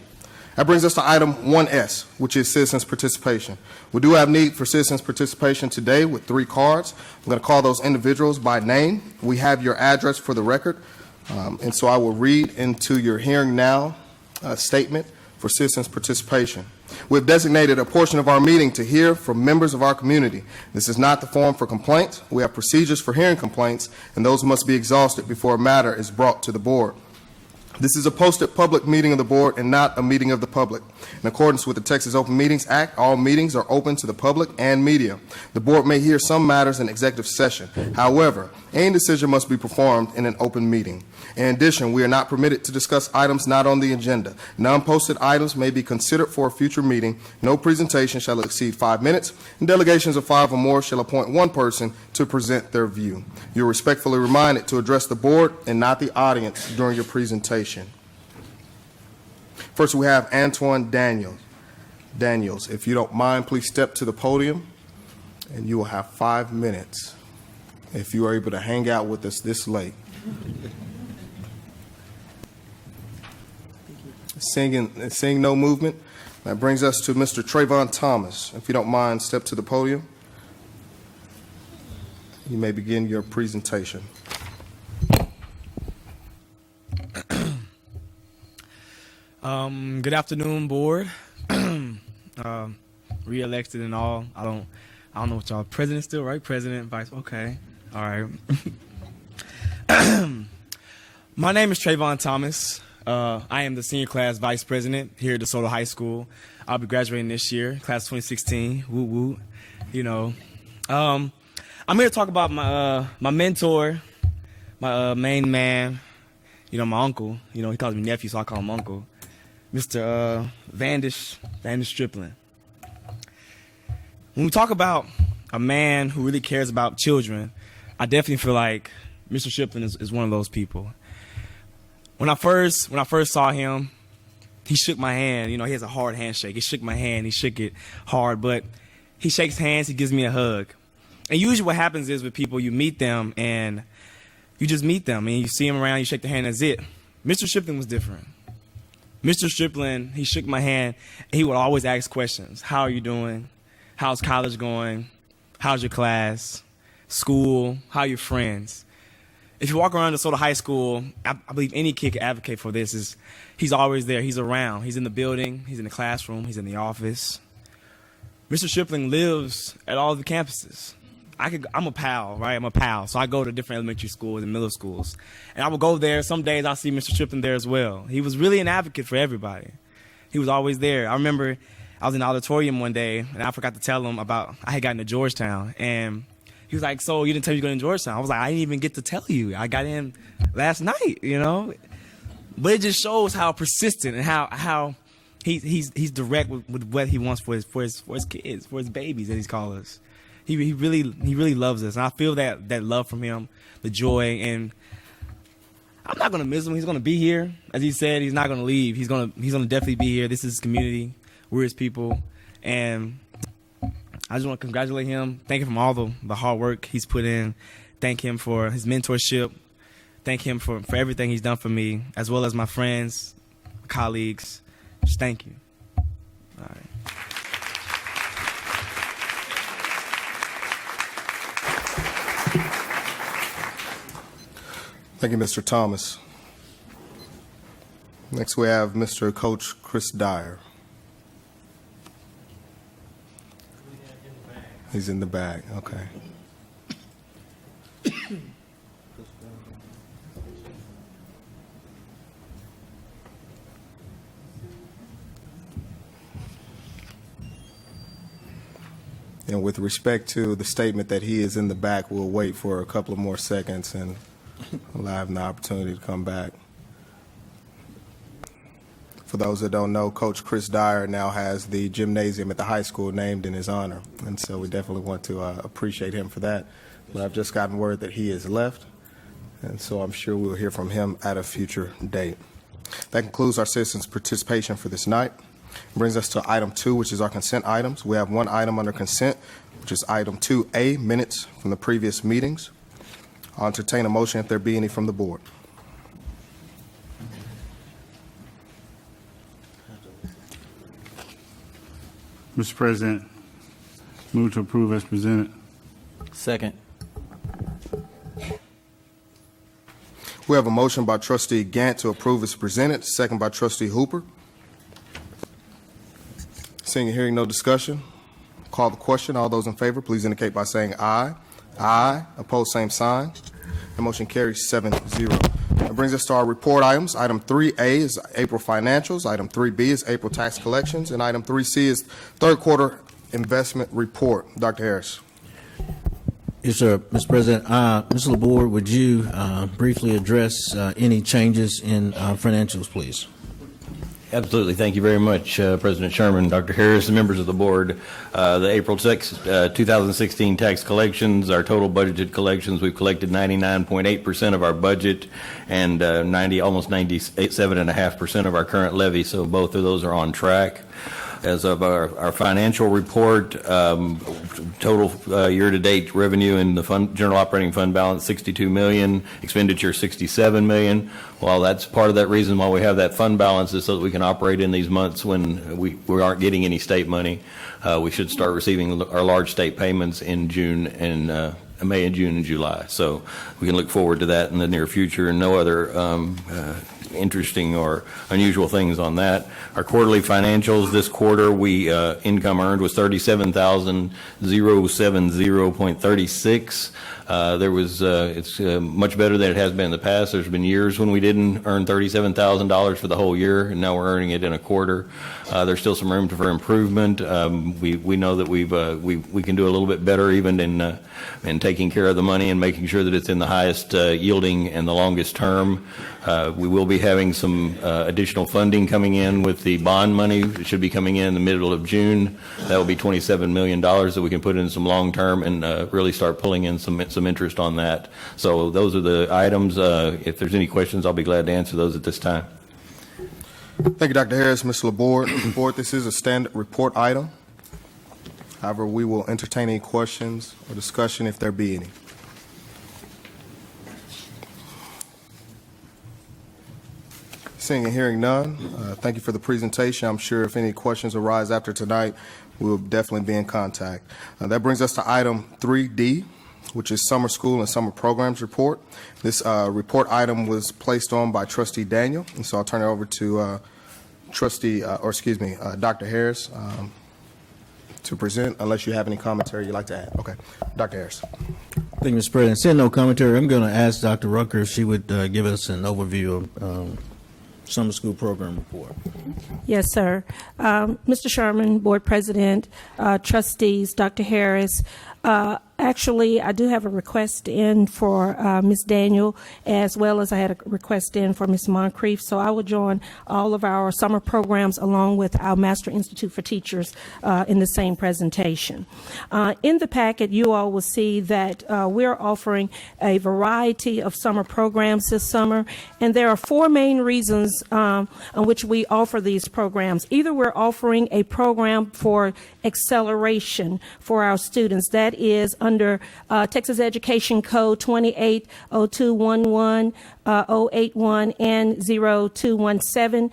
That brings us to item 1S, which is citizens' participation. We do have need for citizens' participation today with 3 cards. I'm going to call those individuals by name. We have your address for the record, and so I will read into your hearing now statement for citizens' participation. We've designated a portion of our meeting to hear from members of our community. This is not the forum for complaints. We have procedures for hearing complaints, and those must be exhausted before a matter is brought to the board. This is a posted public meeting of the board and not a meeting of the public. In accordance with the Texas Open Meetings Act, all meetings are open to the public and media. The board may hear some matters in executive session. However, any decision must be performed in an open meeting. In addition, we are not permitted to discuss items not on the agenda. Non-posted items may be considered for a future meeting. No presentation shall exceed 5 minutes, and delegations of 5 or more shall appoint one person to present their view. You are respectfully reminded to address the board and not the audience during your presentation. First, we have Antoine Daniels. If you don't mind, please step to the podium, and you will have 5 minutes if you are able to hang out with us this late. Seeing no movement, that brings us to Mr. Trayvon Thomas. If you don't mind, step to the podium. You may begin your presentation. Good afternoon, board. Re-elected and all. I don't know what y'all. President still, right? President, vice. Okay. All right. My name is Trayvon Thomas. I am the senior class vice president here at DeSoto High School. I'll be graduating this year, class 2016. Woo woo. You know, I'm here to talk about my mentor, my main man. You know, my uncle. You know, he calls me nephew, so I call him uncle. Mr. Vandish Stripling. When we talk about a man who really cares about children, I definitely feel like Mr. Stripling is one of those people. When I first saw him, he shook my hand. You know, he has a hard handshake. He shook my hand. He shook it hard, but he shakes hands. He gives me a hug. And usually what happens is with people, you meet them and you just meet them and you see them around, you shake their hand, that's it. Mr. Stripling was different. Mr. Stripling, he shook my hand, and he would always ask questions. How are you doing? How's college going? How's your class? School? How are your friends? If you walk around DeSoto High School, I believe any kid can advocate for this. He's always there. He's around. He's in the building. He's in the classroom. He's in the office. Mr. Stripling lives at all the campuses. I'm a pal, right? I'm a pal. So I go to different elementary schools and middle schools. And I will go there. Some days I'll see Mr. Stripling there as well. He was really an advocate for everybody. He was always there. I remember I was in the auditorium one day, and I forgot to tell him about I had gotten to Georgetown. And he was like, so you didn't tell me you were going to Georgetown? I was like, I didn't even get to tell you. I got in last night, you know? But it just shows how persistent and how he's direct with what he wants for his kids, for his babies, as he calls us. He really loves us, and I feel that love from him, the joy, and I'm not going to miss him. He's going to be here. As he said, he's not going to leave. He's going to definitely be here. This is his community. We're his people. And I just want to congratulate him. Thank him for all the hard work he's put in. Thank him for his mentorship. Thank him for everything he's done for me, as well as my friends, colleagues. Just thank you. All right. Thank you, Mr. Thomas. Next, we have Mr. Coach Chris Dyer. He's in the back. Okay. And with respect to the statement that he is in the back, we'll wait for a couple of more seconds and allow him the opportunity to come back. For those that don't know, Coach Chris Dyer now has the gymnasium at the high school named in his honor, and so we definitely want to appreciate him for that. But I've just gotten word that he has left, and so I'm sure we'll hear from him at a future date. That concludes our citizens' participation for this night. It brings us to item 2, which is our consent items. We have one item under consent, which is item 2A, minutes from the previous meetings. I'll entertain a motion if there be any from the board. Mr. President, move to approve as presented. Second. We have a motion by Trustee Gant to approve as presented, second by Trustee Hooper. Seeing and hearing no discussion, call the question. All those in favor, please indicate by saying aye. Aye. Opposed, same sign. The motion carries 7-0. That brings us to our report items. Item 3A is April financials. Item 3B is April tax collections. And item 3C is third quarter investment report. Dr. Harris. Yes, sir. Mr. President, Mr. LaBoard, would you briefly address any changes in financials, please? Absolutely. Thank you very much, President Sherman, Dr. Harris, and members of the board. The April 2016 tax collections, our total budgeted collections, we've collected 99.8% of our budget and almost 97.5% of our current levy, so both of those are on track. As of our financial report, total year-to-date revenue in the general operating fund balance, $62 million, expenditure $67 million. Well, that's part of that reason why we have that fund balance is so that we can operate in these months when we aren't getting any state money. We should start receiving our large state payments in June and May and June and July. So we can look forward to that in the near future, and no other interesting or unusual things on that. Our quarterly financials this quarter, income earned was $37,070.36. It's much better than it has been in the past. There's been years when we didn't earn $37,000 for the whole year, and now we're earning it in a quarter. There's still some room for improvement. We know that we can do a little bit better even in taking care of the money and making sure that it's in the highest yielding and the longest term. We will be having some additional funding coming in with the bond money. It should be coming in the middle of June. That will be $27 million that we can put in some long term and really start pulling in some interest on that. So those are the items. If there's any questions, I'll be glad to answer those at this time. Thank you, Dr. Harris. Mr. LaBoard. Board, this is a standard report item. However, we will entertain any questions or discussion if there be any. Seeing and hearing none, thank you for the presentation. I'm sure if any questions arise after tonight, we'll definitely be in contact. That brings us to item 3D, which is Summer School and Summer Programs Report. This report item was placed on by Trustee Daniel, and so I'll turn it over to Dr. Harris to present, unless you have any commentary you'd like to add. Okay, Dr. Harris. Thank you, Mr. President. Seeing no commentary, I'm going to ask Dr. Rucker if she would give us an overview of Summer School Program Report. Yes, sir. Mr. Sherman, Board President, trustees, Dr. Harris, actually, I do have a request in for Ms. Daniel, as well as I had a request in for Ms. Moncrief. So I will join all of our summer programs along with our Master Institute for Teachers in the same presentation. In the packet, you all will see that we're offering a variety of summer programs this summer, and there are four main reasons on which we offer these programs. Either we're offering a program for acceleration for our students. That is under Texas Education Code 280211, 081, and 0217.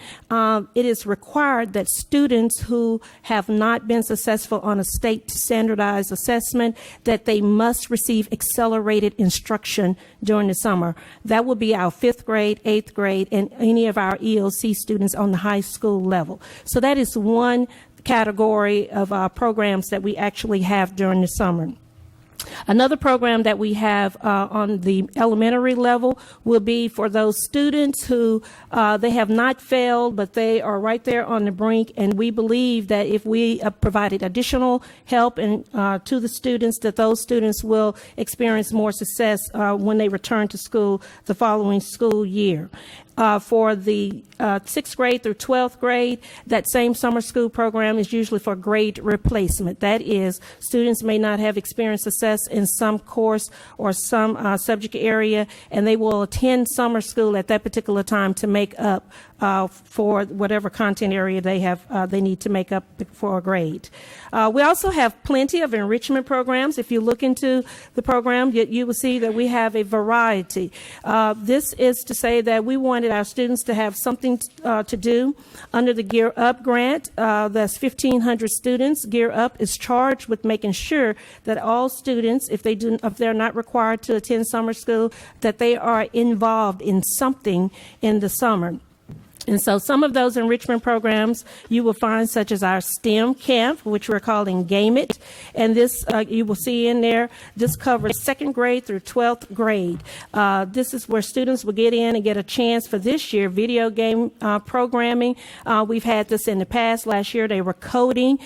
It is required that students who have not been successful on a state standardized assessment, that they must receive accelerated instruction during the summer. That will be our 5th grade, 8th grade, and any of our EOC students on the high school level. So that is one category of programs that we actually have during the summer. Another program that we have on the elementary level will be for those students who they have not failed, but they are right there on the brink. And we believe that if we provided additional help and to the students, that those students will experience more success when they return to school the following school year. For the 6th grade through 12th grade, that same summer school program is usually for grade replacement. That is, students may not have experienced success in some course or some subject area, and they will attend summer school at that particular time to make up for whatever content area they need to make up for a grade. We also have plenty of enrichment programs. If you look into the program, you will see that we have a variety. This is to say that we wanted our students to have something to do. Under the Gear Up grant, that's 1,500 students. Gear Up is charged with making sure that all students, if they're not required to attend summer school, that they are involved in something in the summer. And so some of those enrichment programs you will find, such as our STEM camp, which we're calling Game It. And this, you will see in there, this covers 2nd grade through 12th grade. This is where students will get in and get a chance for this year, video game programming. We've had this in the past. Last year they were coding.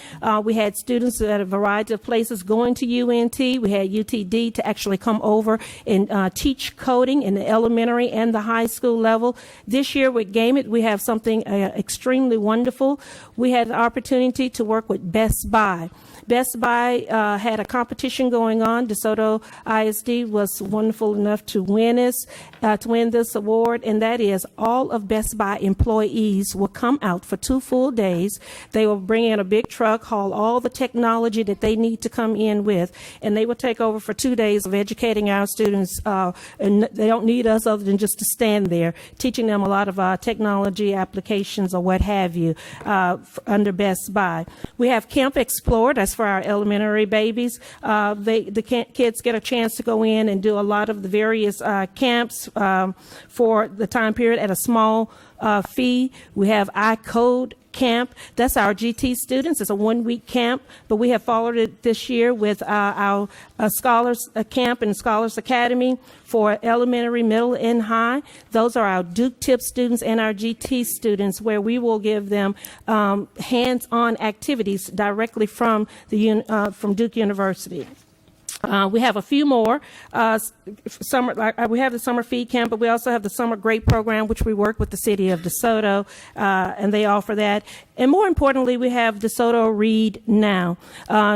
We had students at a variety of places going to UNT. We had UTD to actually come over and teach coding in the elementary and the high school level. This year with Game It, we have something extremely wonderful. We had the opportunity to work with Best Buy. Best Buy had a competition going on. DeSoto ISD was wonderful enough to win this award, and that is all of Best Buy employees will come out for 2 full days. They will bring in a big truck, haul all the technology that they need to come in with, and they will take over for 2 days of educating our students. And they don't need us other than just to stand there, teaching them a lot of technology applications or what have you under Best Buy. We have Camp Explore. That's for our elementary babies. The kids get a chance to go in and do a lot of the various camps for the time period at a small fee. We have iCode camp. That's our GT students. It's a 1-week camp, but we have followed it this year with our Scholars Camp and Scholars Academy for elementary, middle, and high. Those are our Duke Tip students and our GT students, where we will give them hands-on activities directly from Duke University. We have a few more. We have the summer feed camp, but we also have the summer great program, which we work with the city of DeSoto, and they offer that. And more importantly, we have DeSoto Read Now.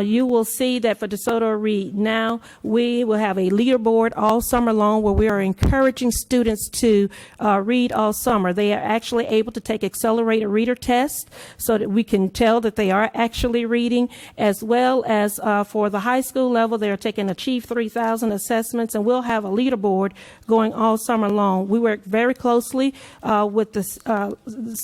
You will see that for DeSoto Read Now, we will have a leaderboard all summer long where we are encouraging students to read all summer. They are actually able to take accelerated reader tests so that we can tell that they are actually reading, as well as for the high school level, they are taking Achieve 3000 assessments, and we'll have a leaderboard going all summer long. We work very closely with this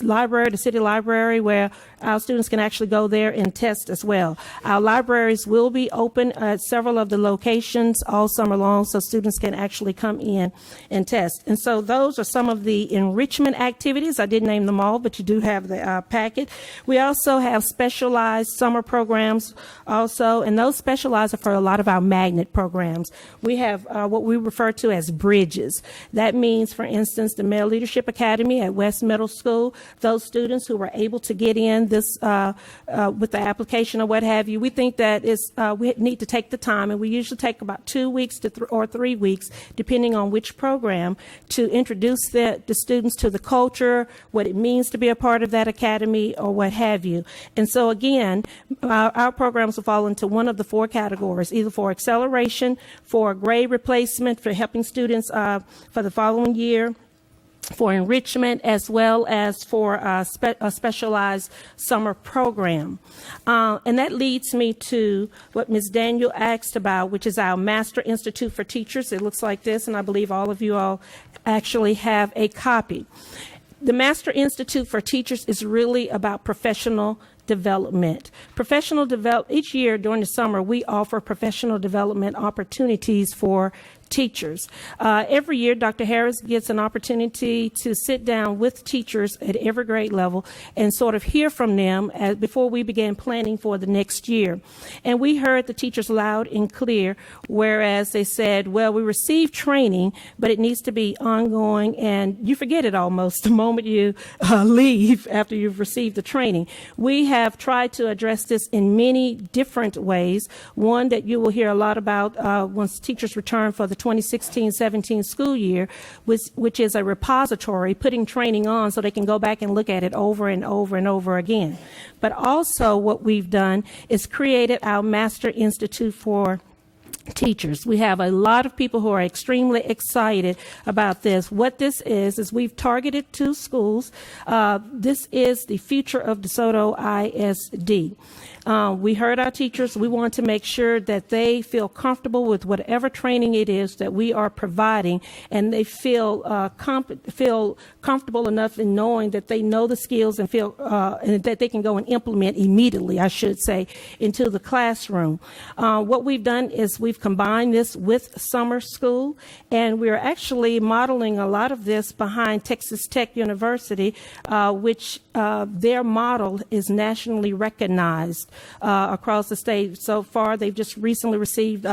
library, the city library, where our students can actually go there and test as well. Our libraries will be open at several of the locations all summer long, so students can actually come in and test. And so those are some of the enrichment activities. I didn't name them all, but you do have the packet. We also have specialized summer programs also, and those specialized are for a lot of our magnet programs. We have what we refer to as bridges. That means, for instance, the Male Leadership Academy at West Middle School, those students who were able to get in this with the application or what have you, we think that we need to take the time, and we usually take about 2 weeks to or 3 weeks, depending on which program, to introduce the students to the culture, what it means to be a part of that academy, or what have you. And so again, our programs will fall into one of the 4 categories, either for acceleration, for grade replacement, for helping students for the following year, for enrichment, as well as for a specialized summer program. And that leads me to what Ms. Daniel asked about, which is our Master Institute for Teachers. It looks like this, and I believe all of you all actually have a copy. The Master Institute for Teachers is really about professional development. Each year during the summer, we offer professional development opportunities for teachers. Every year, Dr. Harris gets an opportunity to sit down with teachers at every grade level and sort of hear from them before we began planning for the next year. And we heard the teachers loud and clear, whereas they said, well, we received training, but it needs to be ongoing, and you forget it almost the moment you leave after you've received the training. We have tried to address this in many different ways. One that you will hear a lot about once teachers return for the 2016-17 school year, which is a repository, putting training on so they can go back and look at it over and over and over again. But also what we've done is created our Master Institute for Teachers. We have a lot of people who are extremely excited about this. What this is we've targeted 2 schools. This is the future of DeSoto ISD. We heard our teachers. We want to make sure that they feel comfortable with whatever training it is that we are providing, and they feel comfortable enough in knowing that they know the skills and feel and that they can go and implement immediately, I should say, into the classroom. What we've done is we've combined this with summer school, and we're actually modeling a lot of this behind Texas Tech University, which their model is nationally recognized across the state. So far, they've just recently received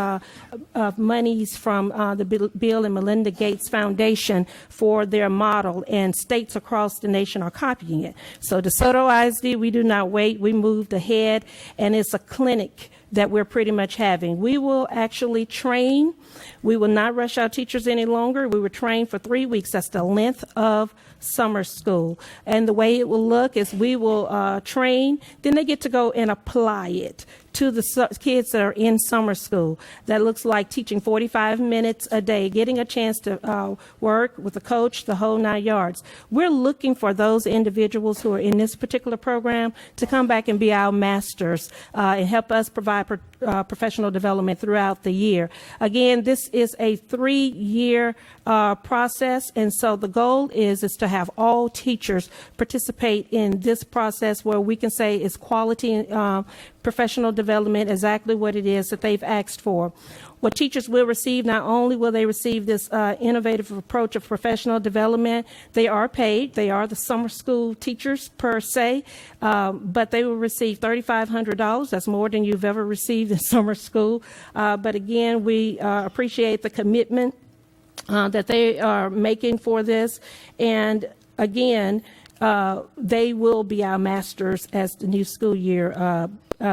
monies from the Bill and Melinda Gates Foundation for their model, and states across the nation are copying it. So DeSoto ISD, we do not wait. We moved ahead, and it's a clinic that we're pretty much having. We will actually train. We will not rush our teachers any longer. We will train for 3 weeks. That's the length of summer school. And the way it will look is we will train, then they get to go and apply it to the kids that are in summer school. That looks like teaching 45 minutes a day, getting a chance to work with the coach, the whole 9 yards. We're looking for those individuals who are in this particular program to come back and be our masters and help us provide professional development throughout the year. Again, this is a 3-year process, and so the goal is to have all teachers participate in this process where we can say it's quality professional development, exactly what it is that they've asked for. What teachers will receive, not only will they receive this innovative approach of professional development, they are paid. They are the summer school teachers per se, but they will receive $3,500. That's more than you've ever received in summer school. But again, we appreciate the commitment that they are making for this. And again, they will be our masters as the new school year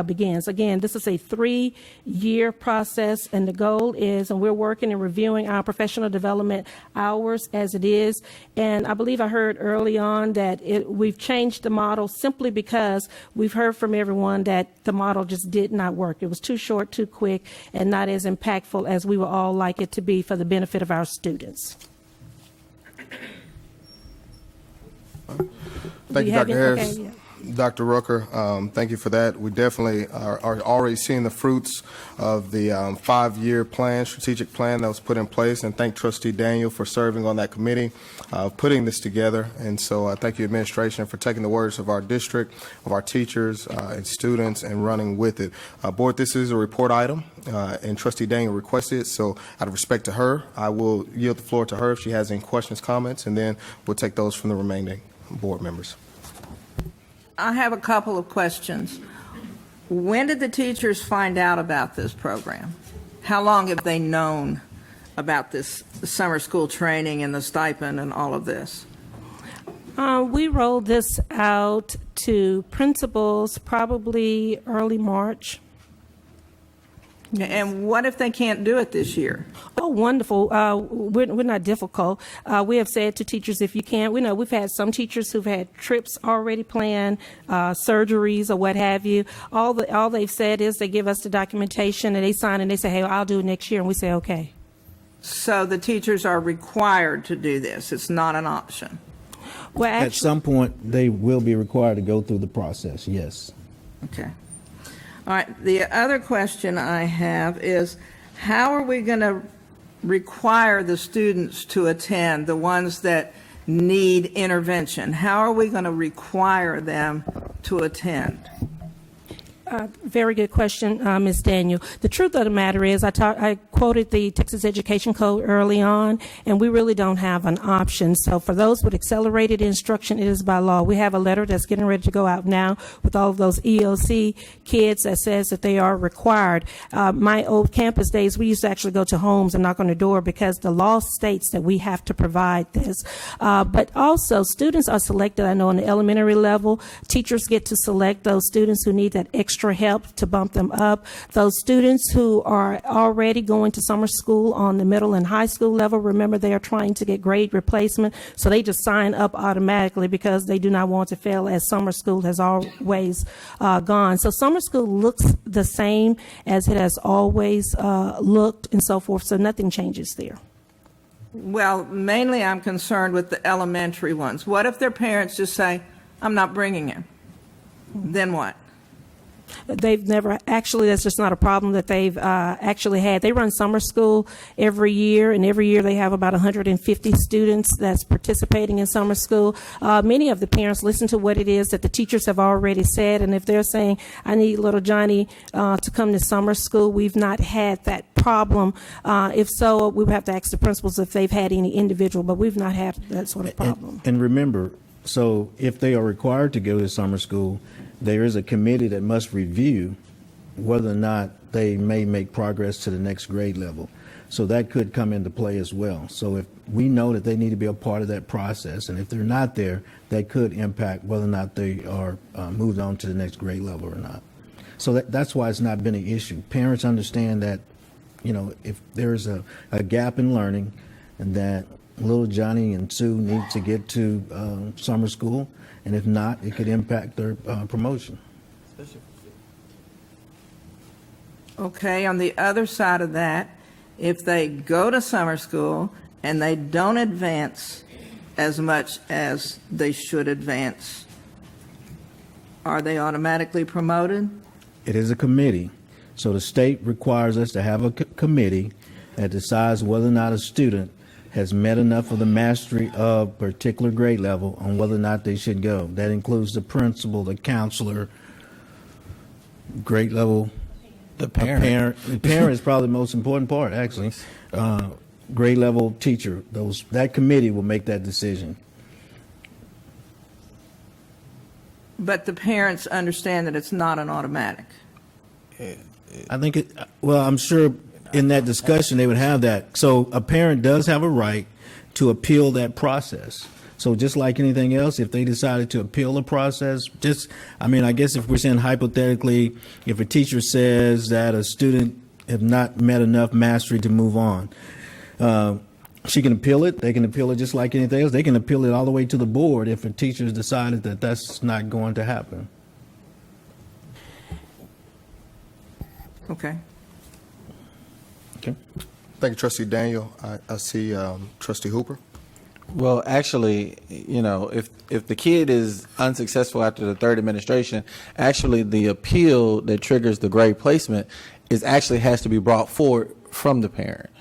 begins. Again, this is a 3-year process, and the goal is, and we're working and reviewing our professional development hours as it is. And I believe I heard early on that we've changed the model simply because we've heard from everyone that the model just did not work. It was too short, too quick, and not as impactful as we would all like it to be for the benefit of our students. Thank you, Dr. Harris. Okay, yeah. Dr. Rucker, thank you for that. We definitely are already seeing the fruits of the 5-year plan, strategic plan that was put in place, and thank Trustee Daniel for serving on that committee, putting this together. And so thank you, administration, for taking the words of our district, of our teachers and students, and running with it. Board, this is a report item, and Trustee Daniel requested it, so out of respect to her, I will yield the floor to her if she has any questions, comments, and then we'll take those from the remaining board members. I have a couple of questions. When did the teachers find out about this program? How long have they known about this summer school training and the stipend and all of this? We rolled this out to principals probably early March. And what if they can't do it this year? Oh, wonderful. We're not difficult. We have said to teachers, if you can't, we know we've had some teachers who've had trips already planned, surgeries or what have you. All they've said is they give us the documentation and they sign and they say, hey, I'll do it next year. And we say, okay. So the teachers are required to do this. It's not an option. Well, At some point, they will be required to go through the process, yes. Okay. All right. The other question I have is, how are we going to require the students to attend, the ones that need intervention? How are we going to require them to attend? Very good question, Ms. Daniel. The truth of the matter is, I quoted the Texas Education Code early on, and we really don't have an option. So for those with accelerated instruction, it is by law. We have a letter that's getting ready to go out now with all of those EOC kids that says that they are required. My old campus days, we used to actually go to homes and knock on the door because the law states that we have to provide this. But also, students are selected, I know, on the elementary level. Teachers get to select those students who need that extra help to bump them up. Those students who are already going to summer school on the middle and high school level, remember they are trying to get grade replacement, so they just sign up automatically because they do not want to fail, as summer school has always gone. So summer school looks the same as it has always looked and so forth, so nothing changes there. Well, mainly I'm concerned with the elementary ones. What if their parents just say, I'm not bringing him? Then what? They've never, actually, that's just not a problem that they've actually had. They run summer school every year, and every year they have about 150 students that's participating in summer school. Many of the parents listen to what it is that the teachers have already said, and if they're saying, I need little Johnny to come to summer school, we've not had that problem. If so, we would have to ask the principals if they've had any individual, but we've not had that sort of problem. And remember, so if they are required to go to summer school, there is a committee that must review whether or not they may make progress to the next grade level. So that could come into play as well. So if we know that they need to be a part of that process, and if they're not there, that could impact whether or not they are moved on to the next grade level or not. So that's why it's not been an issue. Parents understand that, you know, if there's a gap in learning and that little Johnny and Sue need to get to summer school, and if not, it could impact their promotion. Okay, on the other side of that, if they go to summer school and they don't advance as much as they should advance, are they automatically promoted? It is a committee. So the state requires us to have a committee that decides whether or not a student has met enough of the mastery of a particular grade level on whether or not they should go. That includes the principal, the counselor, grade level, the parent. The parent is probably the most important part, actually. Grade level teacher. That committee will make that decision. But the parents understand that it's not an automatic. I think well, I'm sure in that discussion they would have that. So a parent does have a right to appeal that process. So just like anything else, if they decided to appeal the process, I guess if we're saying hypothetically, if a teacher says that a student have not met enough mastery to move on, she can appeal it. They can appeal it just like anything else. They can appeal it all the way to the board if a teacher has decided that that's not going to happen. Okay. Okay. Thank you, Trustee Daniel. I see Trustee Hooper. Well, actually, you know, if the kid is unsuccessful after the third administration, actually the appeal that triggers the grade placement actually has to be brought forward from the parent.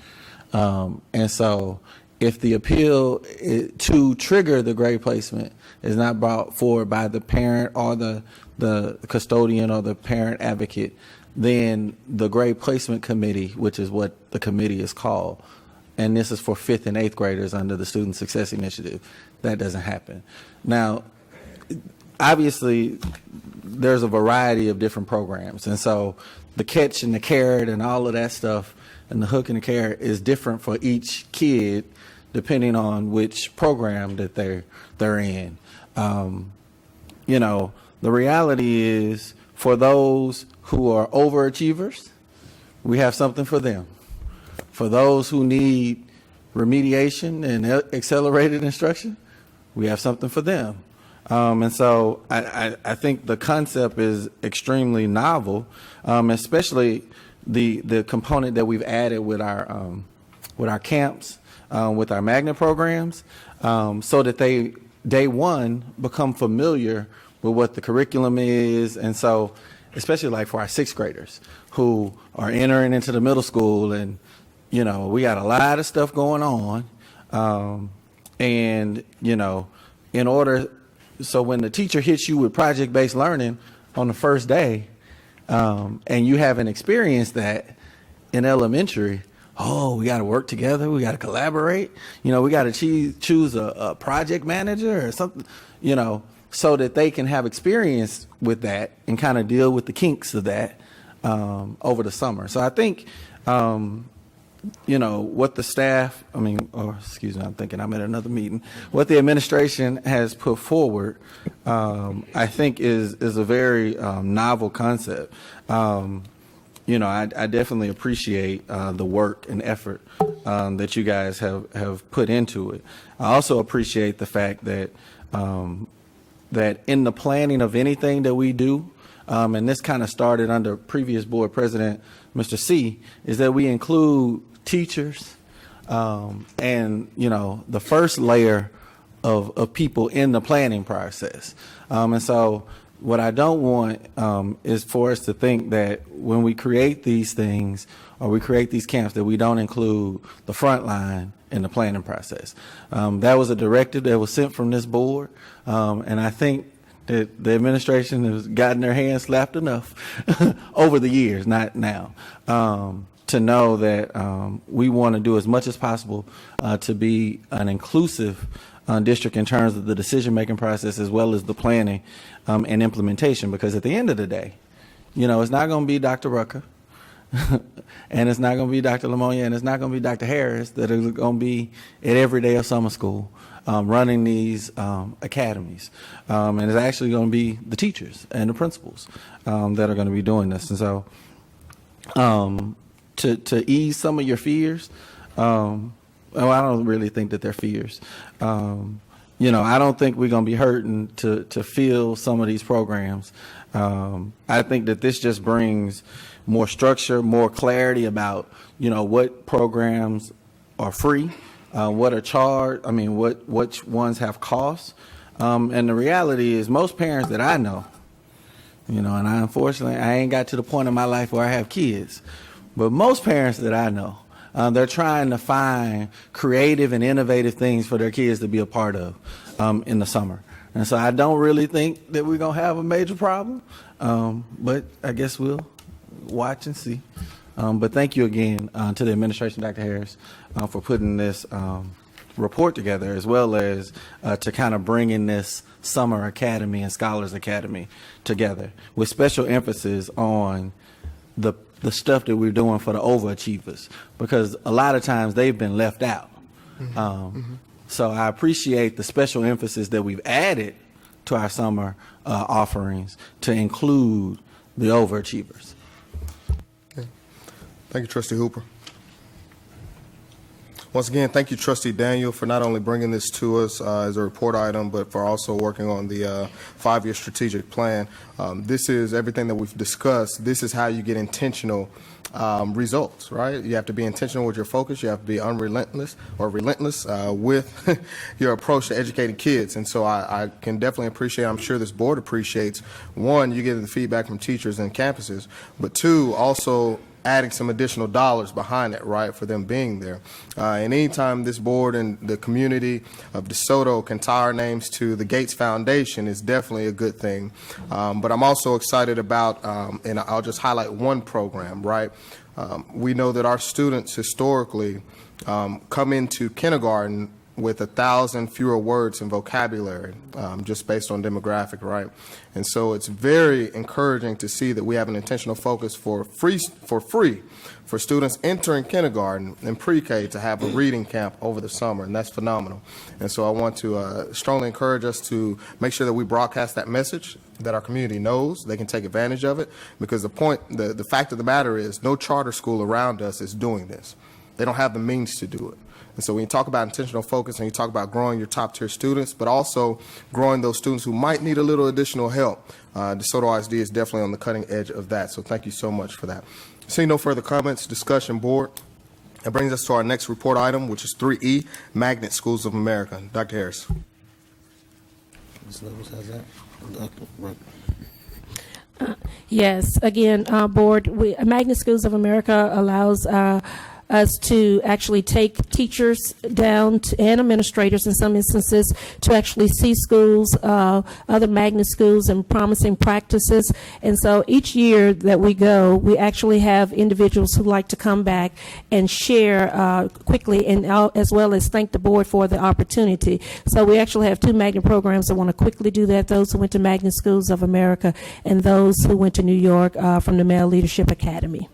And so if the appeal to trigger the grade placement is not brought forward by the parent or the custodian or the parent advocate, then the grade placement committee, which is what the committee is called, and this is for 5th and 8th graders under the Student Success Initiative, that doesn't happen. Now, obviously, there's a variety of different programs, and so the catch and the carrot and all of that stuff and the hook and the carrot is different for each kid, depending on which program that they're in. You know, the reality is for those who are overachievers, we have something for them. For those who need remediation and accelerated instruction, we have something for them. And so I think the concept is extremely novel, especially the component that we've added with our camps, with our magnet programs, so that they, day one, become familiar with what the curriculum is. And so, especially like for our sixth graders who are entering into the middle school, and, you know, we got a lot of stuff going on. And, you know, in order, so when the teacher hits you with project-based learning on the first day, and you haven't experienced that in elementary, oh, we got to work together, we got to collaborate, you know, we got to choose a project manager or something, you know, so that they can have experience with that and kind of deal with the kinks of that over the summer. So I think, you know, what the staff, excuse me, I'm thinking I'm at another meeting, what the administration has put forward, I think is a very novel concept. You know, I definitely appreciate the work and effort that you guys have put into it. I also appreciate the fact that that in the planning of anything that we do, and this kind of started under previous board president, Mr. C, is that we include teachers and, you know, the first layer of people in the planning process. And so what I don't want is for us to think that when we create these things or we create these camps that we don't include the front line in the planning process. That was a directive that was sent from this board, and I think that the administration has gotten their hands slapped enough over the years, not now, to know that we want to do as much as possible to be an inclusive district in terms of the decision-making process as well as the planning and implementation. Because at the end of the day, you know, it's not going to be Dr. Rucker, and it's not going to be Dr. Lamonia, and it's not going to be Dr. Harris that are going to be at every day of summer school running these academies. And it's actually going to be the teachers and the principals that are going to be doing this. And so to ease some of your fears, well, I don't really think that they're fears. You know, I don't think we're going to be hurting to fill some of these programs. I think that this just brings more structure, more clarity about, you know, what programs are free, what are charged, which ones have costs. And the reality is most parents that I know, you know, and unfortunately I ain't got to the point in my life where I have kids, but most parents that I know, they're trying to find creative and innovative things for their kids to be a part of in the summer. And so I don't really think that we're going to have a major problem, but I guess we'll watch and see. But thank you again to the administration, Dr. Harris, for putting this report together, as well as to kind of bringing this Summer Academy and Scholars Academy together with special emphasis on the stuff that we're doing for the overachievers, because a lot of times they've been left out. So I appreciate the special emphasis that we've added to our summer offerings to include the overachievers. Okay. Thank you, Trustee Hooper. Once again, thank you, Trustee Daniel, for not only bringing this to us as a report item, but for also working on the 5-year strategic plan. This is everything that we've discussed. This is how you get intentional results, right? You have to be intentional with your focus. You have to be relentless with your approach to educating kids. And so I can definitely appreciate, I'm sure this board appreciates, one, you getting the feedback from teachers and campuses, but two, also adding some additional dollars behind it, right, for them being there. And anytime this board and the community of DeSoto can tie our names to the Gates Foundation is definitely a good thing. But I'm also excited about, and I'll just highlight one program, right? We know that our students historically come into kindergarten with 1,000 fewer words in vocabulary, just based on demographic, right? And so it's very encouraging to see that we have an intentional focus for free for students entering kindergarten and pre-K to have a reading camp over the summer, and that's phenomenal. And so I want to strongly encourage us to make sure that we broadcast that message, that our community knows they can take advantage of it, because the fact of the matter is no charter school around us is doing this. They don't have the means to do it. And so when you talk about intentional focus and you talk about growing your top tier students, but also growing those students who might need a little additional help, DeSoto ISD is definitely on the cutting edge of that. So thank you so much for that. Seeing no further comments, discussion, board. That brings us to our next report item, which is 3E, Magnet Schools of America. Dr. Harris. Ms. Lewis has that. Yes, again, Board, Magnet Schools of America allows us to actually take teachers down and administrators in some instances to actually see schools, other magnet schools and promising practices. And so each year that we go, we actually have individuals who like to come back and share quickly, and as well as thank the board for the opportunity. So we actually have two magnet programs that want to quickly do that, those who went to Magnet Schools of America and those who went to New York from the Male Leadership Academy.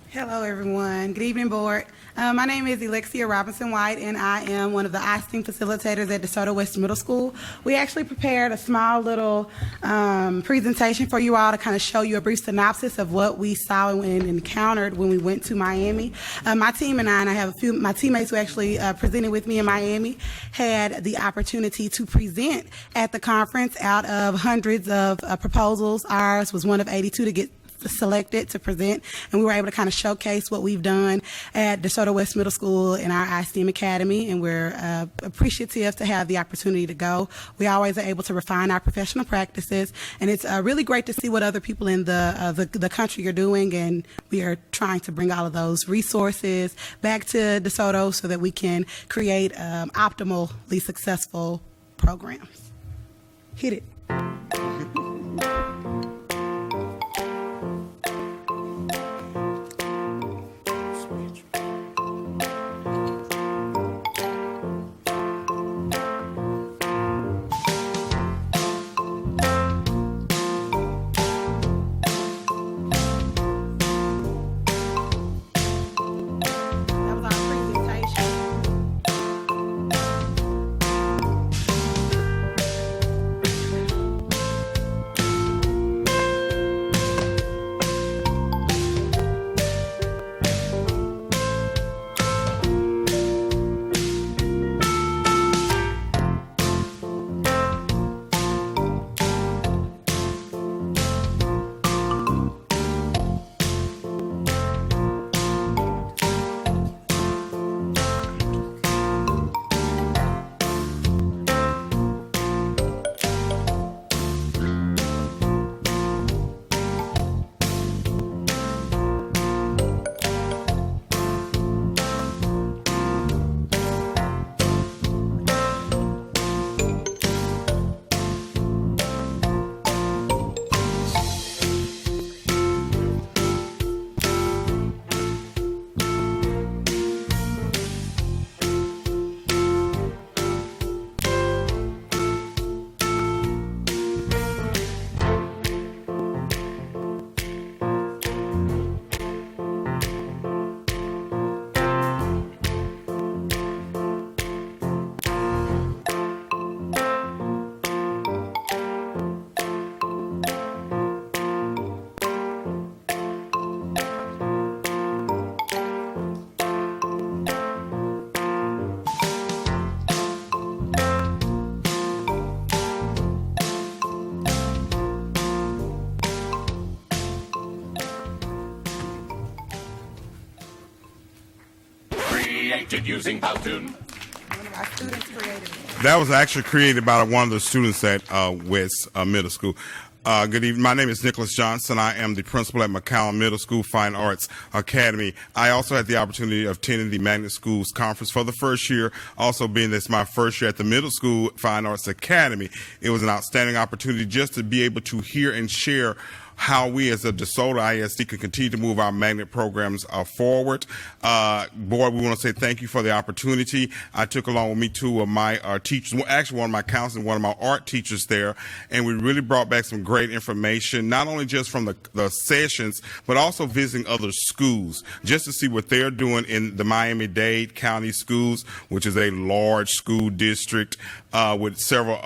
Hello, everyone. Good evening, board. My name is Alexia Robinson White, and I am one of the ISTEAM facilitators at DeSoto West Middle School. We actually prepared a small little presentation for you all to kind of show you a brief synopsis of what we saw and encountered when we went to Miami. My team and I have a few my teammates who actually presented with me in Miami, had the opportunity to present at the conference. Out of hundreds of proposals, ours was one of 82 to get selected to present, and we were able to kind of showcase what we've done at DeSoto West Middle School in our ISTEAM Academy, and we're appreciative to have the opportunity to go. We always are able to refine our professional practices, and it's really great to see what other people in the country are doing, and we are trying to bring all of those resources back to DeSoto so that we can create optimally successful programs. Hit it. Using Powtoon. One of our students created it. That was actually created by one of the students at West Middle School. Good evening. My name is Nicholas Johnson. I am the principal at McCowan Middle School Fine Arts Academy. I also had the opportunity of attending the Magnet Schools Conference for the first year, also being this my first year at the Middle School Fine Arts Academy. It was an outstanding opportunity just to be able to hear and share how we as a DeSoto ISD can continue to move our magnet programs forward. Board, we want to say thank you for the opportunity. I took along with me two of my teachers, actually one of my counselors, one of my art teachers there, and we really brought back some great information, not only just from the sessions, but also visiting other schools, just to see what they're doing in the Miami-Dade County schools, which is a large school district with several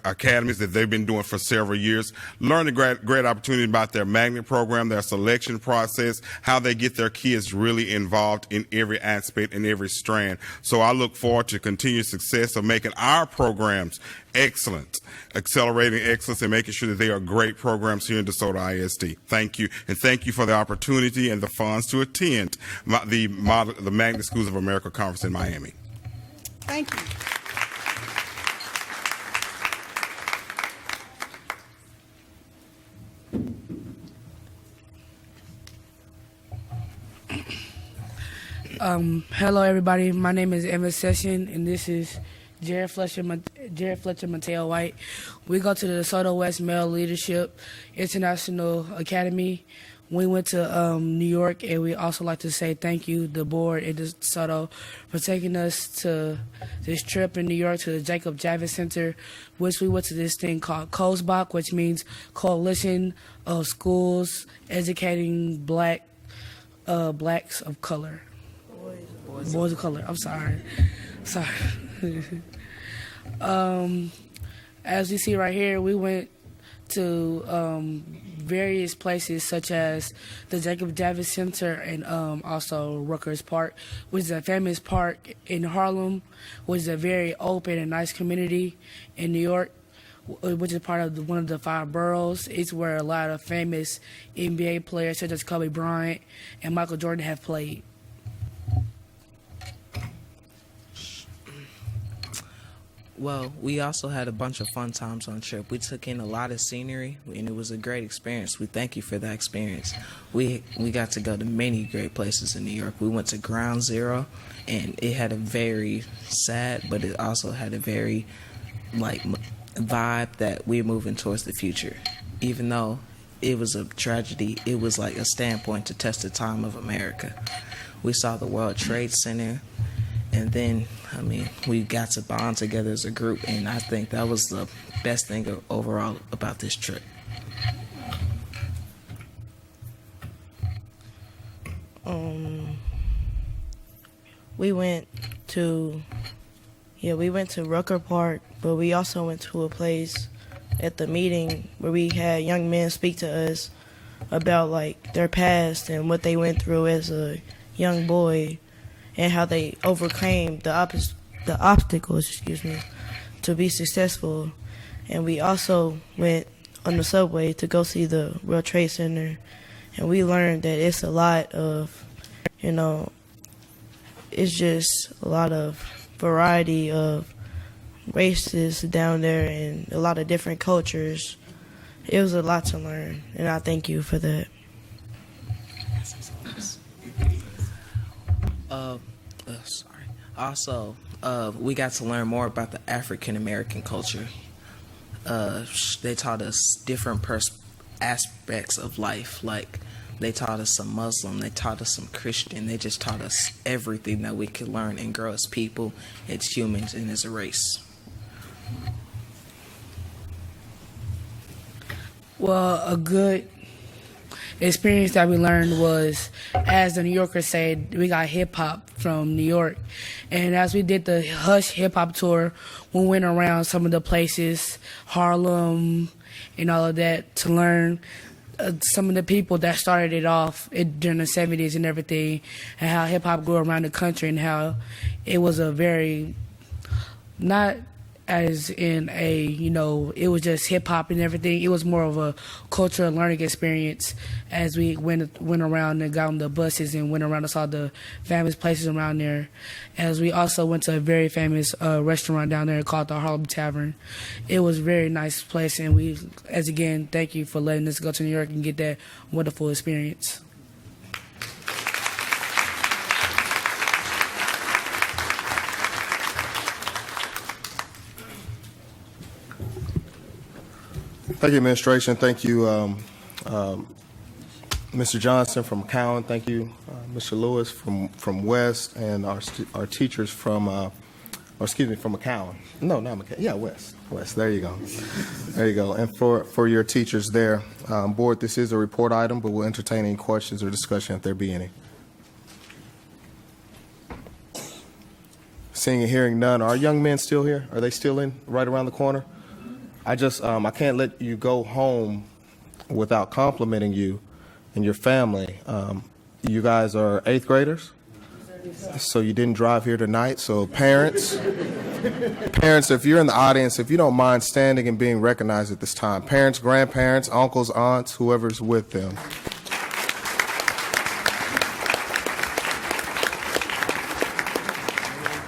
academies that they've been doing for several years. Learning great opportunity about their magnet program, their selection process, how they get their kids really involved in every aspect and every strand. So I look forward to continued success of making our programs excellent, accelerating excellence and making sure that they are great programs here in DeSoto ISD. Thank you, and thank you for the opportunity and the funds to attend the Magnet Schools of America Conference in Miami. Thank you. Hello, everybody. My name is Emma Session, and this is Jared Fletcher Mateo White. We go to the DeSoto West Male Leadership International Academy. We went to New York, and we also like to say thank you, the board at DeSoto, for taking us to this trip in New York to the Jacob Javits Center, which we went to this thing called COSBAC, which means Coalition of Schools Educating Blacks of Color. Boys of color. I'm sorry. As you see right here, we went to various places such as the Jacob Javits Center and also Rutgers Park, which is a famous park in Harlem, which is a very open and nice community in New York, which is part of one of the 5 boroughs. It's where a lot of famous NBA players such as Kobe Bryant and Michael Jordan have played. Well, we also had a bunch of fun times on the trip. We took in a lot of scenery, and it was a great experience. We thank you for that experience. We got to go to many great places in New York. We went to Ground Zero, and it had a very sad, but it also had a very vibe that we're moving towards the future. Even though it was a tragedy, it was like a standpoint to test the time of America. We saw the World Trade Center. And then, we got to bond together as a group, and I think that was the best thing overall about this trip. We went to Rucker Park, but we also went to a place at the meeting where we had young men speak to us about their past and what they went through as a young boy, and how they overcame the obstacles, to be successful. And we also went on the subway to go see the World Trade Center, and we learned that it's a lot of, it's just a lot of variety of races down there and a lot of different cultures. It was a lot to learn, and I thank you for that. Also, we got to learn more about the African American culture. They taught us different aspects of life. Like, they taught us some Muslim, they taught us some Christian. They just taught us everything that we could learn and grow as people, as humans, and as a race. Well, a good experience that we learned was, as the New Yorkers said, we got hip-hop from New York. And as we did the Hush hip-hop tour, we went around some of the places, Harlem and all of that, to learn some of the people that started it off during the 70s and everything, and how hip-hop grew around the country, and how it was a very, not as in it was just hip hop and everything. It was more of a cultural learning experience as we went around and got on the buses and went around and saw the famous places around there. As we also went to a very famous restaurant down there called the Harlem Tavern. It was a very nice place, and again, thank you for letting us go to New York and get that wonderful experience. Thank you, administration. Thank you, Mr. Johnson from McCowan. Thank you, Mr. Lewis from West, and our teachers from McCowan. No, not McCowan. Yeah, West. There you go. There you go. And for your teachers there, board, this is a report item, but we'll entertain any questions or discussion if there be any. Seeing and hearing none. Are our young men still here? Are they still in right around the corner? I can't let you go home without complimenting you and your family. You guys are 8th graders, so you didn't drive here tonight. So parents, if you're in the audience, if you don't mind standing and being recognized at this time, parents, grandparents, uncles, aunts, whoever's with them.